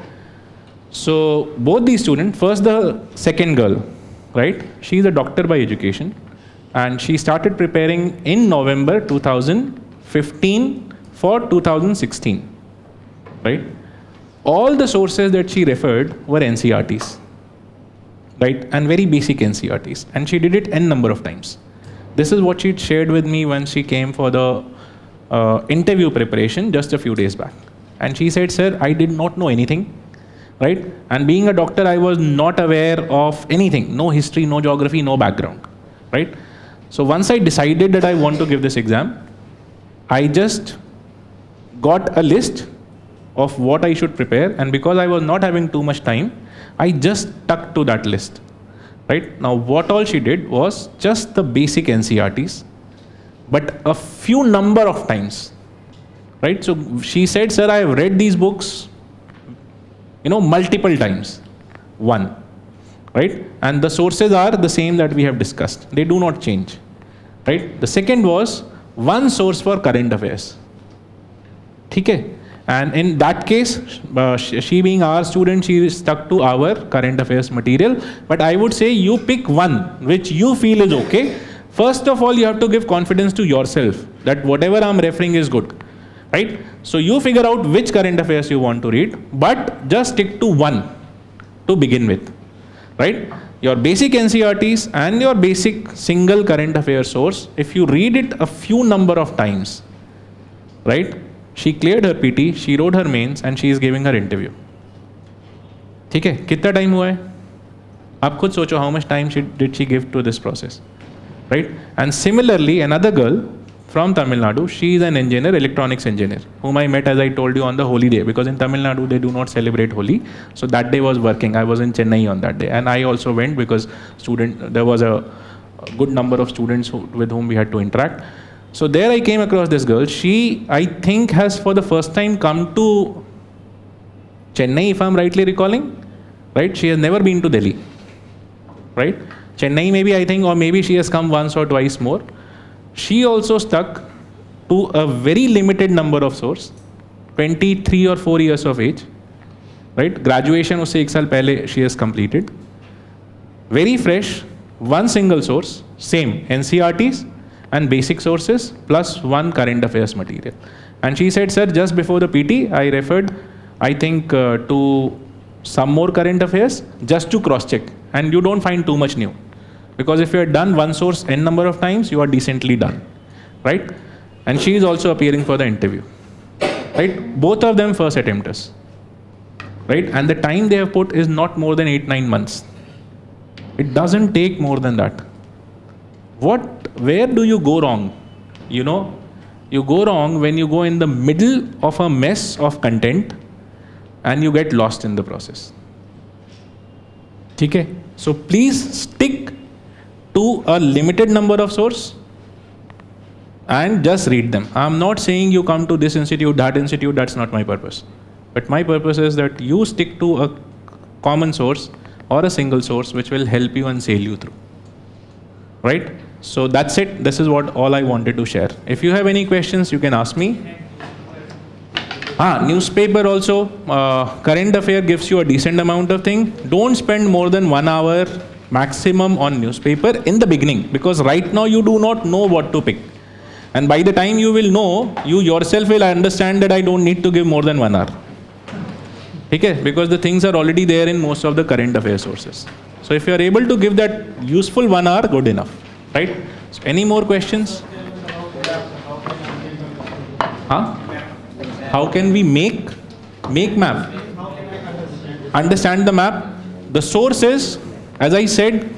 [SPEAKER 13] So both these students, first the second girl, right, she is a doctor by education, and she started preparing in November 2015 for 2016, right. All the sources that she referred were NCERTs, right, and very basic NCERTs, and she did it n number of times. This is what she shared with me when she came for the interview preparation just a few days back. And she said, sir, I did not know anything, right, and being a doctor I was not aware of anything, no history, no geography, no background, right. So once I decided that I want to give this exam, I just got a list of what I should prepare, and because I was not having too much time, I just stuck to that list. Right, now what all she did was just the basic NCERTs, but a few number of times. Right, so she said, sir, I have read these books, multiple times. 1. Right, and the sources are the same that we have discussed, they do not change. Right, the second was 1 source for current affairs. Okay, and in that case, she being our student, she is stuck to our current affairs material. But I would say you pick one which you feel is okay. First of all, you have to give confidence to yourself that whatever I'm referring is good. Right, so you figure out which current affairs you want to read, but just stick to one to begin with. Right, your basic NCERTs and your basic single current affairs source, if you read it a few number of times, right? She cleared her PT, she wrote her mains, and she is giving her interview. ठीक है, कितना time हुआ है? आप खुद सोचो, how much time did she give to this process, right? And similarly, another girl from Tamil Nadu, she is an engineer, electronics engineer, whom I met, as I told you, on the Holi day, because in Tamil Nadu they do not celebrate Holi. So that day was working. I was in Chennai on that day, and I also went because there was a good number of students with whom we had to interact. So there I came across this girl. She, I think, has for the first time come to Chennai, if I'm rightly recalling, right? She has never been to Delhi, right? Chennai maybe, I think, or maybe she has come once or twice more. She also stuck to a very limited number of source, 23 or 4 years of age, right? Graduation usse 1 saal pehle she has completed. Very fresh, one single source, same NCERTs and basic sources plus one current affairs material. And she said, sir, just before the PT, I referred, I think, to some more current affairs just to cross check, and you don't find too much new. Because if you are done one source n number of times, you are decently done, right? And she is also appearing for the interview, right? Both of them first attempters, right? And the time they have put is not more than 8-9 months. It doesn't take more than that. Where do you go wrong? You know, you go wrong when you go in the middle of a mess of content and you get lost in the process. Okay? So please stick to a limited number of sources and just read them. I'm not saying you come to this institute, that institute, that's not my purpose. But my purpose is that you stick to a common source or a single source which will help you and sail you through. Right? So that's it. This is what all I wanted to share. If you have any questions, you can ask me. Newspaper also, current affair gives you a decent amount of thing. Don't spend more than 1 hour maximum on newspaper in the beginning, because right now you do not know what to pick. And by the time you will know, you yourself will understand that I don't need to give more than 1 hour. Okay? Because the things are already there in most of the current affair sources. So if you are able to give that useful 1 hour, good enough. Right? So any more questions? How can we make map? Understand the map. The source is, as I said,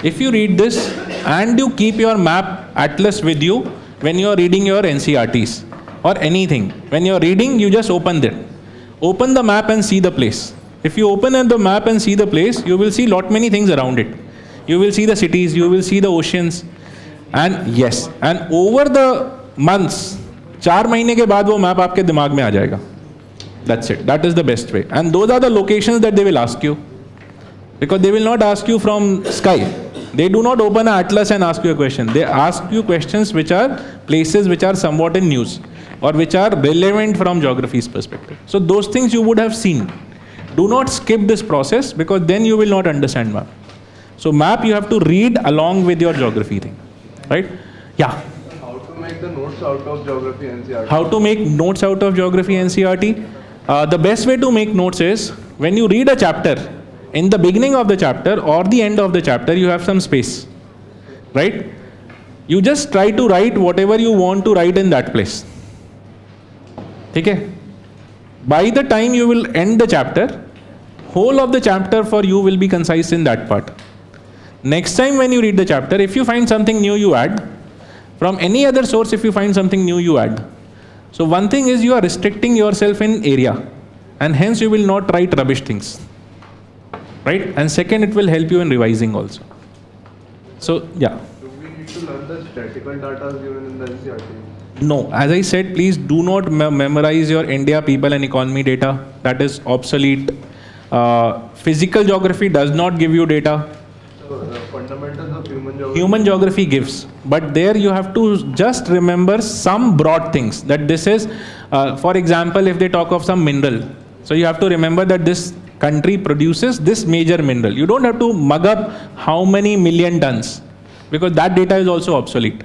[SPEAKER 13] if you read this and you keep your map atlas with you when you are reading your NCERTs or anything, when you are reading, you just open it. Open the map and see the place. If you open the map and see the place, you will see lot many things around it. You will see the cities, you will see the oceans, and yes, and over the months, 4 महीने के बाद वो map आपके दिमाग में आ जाएगा. That's it. That is the best way. And those are the locations that they will ask you. Because they will not ask you from sky. They do not open an atlas and ask you a question. They ask you questions which are places which are somewhat in news or which are relevant from geography's perspective. So those things you would have seen. Do not skip this process, because then you will not understand map. So map you have to read along with your geography thing. Right? Yeah.
[SPEAKER 14] How to make the notes out of geography NCERT?
[SPEAKER 13] How to make notes out of geography NCERT? The best way to make notes is, when you read a chapter, in the beginning of the chapter or the end of the chapter, you have some space. Right? You just try to write whatever you want to write in that place. Okay? By the time you will end the chapter, whole of the chapter for you will be concise in that part. Next time when you read the chapter, if you find something new, you add. From any other source, if you find something new, you add. So one thing is, you are restricting yourself in area, and hence you will not write rubbish things. Right? And second, it will help you in revising also. So, yeah.
[SPEAKER 14] Do we need to learn the statistical data given in the NCERT?
[SPEAKER 13] No. As I said, please do not memorize your India, people and economy data. That is obsolete. Physical geography does not give you data.
[SPEAKER 14] So, fundamentals of human geography?
[SPEAKER 13] Human geography gives. But there you have to just remember some broad things. That this is, for example, if they talk of some mineral. So you have to remember that this country produces this major mineral. You don't have to mug up how many million tons, because that data is also obsolete.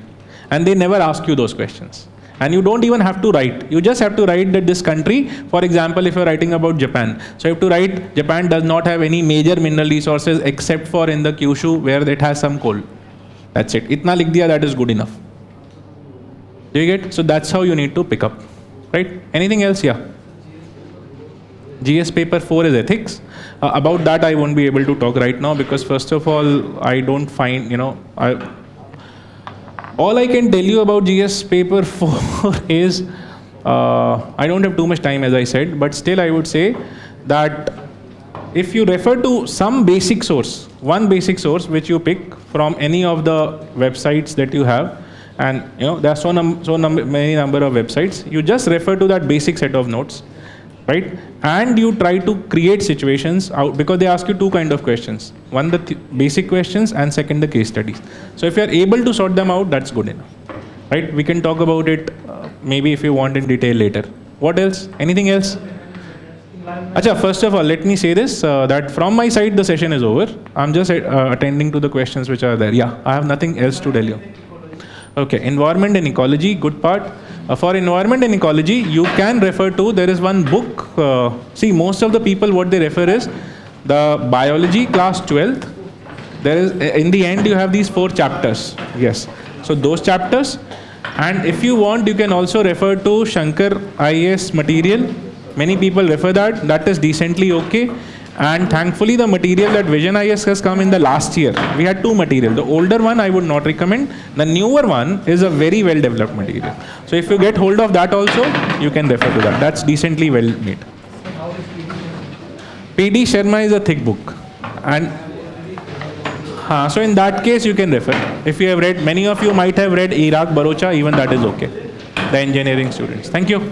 [SPEAKER 13] And they never ask you those questions. And you don't even have to write. You just have to write that this country, for example, if you're writing about Japan, so you have to write Japan does not have any major mineral resources except for in the Kyushu where it has some coal. That's it. Itna likh diya, that is good enough. Do you get? So that's how you need to pick up. Right? Anything else? Yeah. GS paper 4 is ethics. About that I won't be able to talk right now because first of all, I don't find, all I can tell you about GS paper 4 is, I don't have too much time as I said, but still I would say that if you refer to some basic source, one basic source which you pick from any of the websites that you have, and there are many number of websites, you just refer to that basic set of notes, right? And you try to create situations out, because they ask you two kind of questions. One, the basic questions, and second, the case studies. So if you are able to sort them out, that's good enough, right? We can talk about it maybe if you want in detail later. What else? Anything else? Acha, first of all, let me say this, that from my side, the session is over. I'm just attending to the questions which are there. Yeah, I have nothing else to tell you. Okay, environment and ecology, good part. For environment and ecology, you can refer to, there is one book, see most of the people what they refer is the biology class 12th. There is, in the end you have these 4 chapters, yes. So those chapters, and if you want you can also refer to Shankar IAS material. Many people refer that is decently okay. And thankfully the material that Vision IAS has come in the last year, we had 2 material. The older one I would not recommend. The newer one is a very well developed material. So if you get hold of that also, you can refer to that. That's decently well made. PD Sharma is a thick book. And so in that case you can refer. If you have read, many of you might have read Iraq Barocha, even that is okay. The engineering students. Thank you.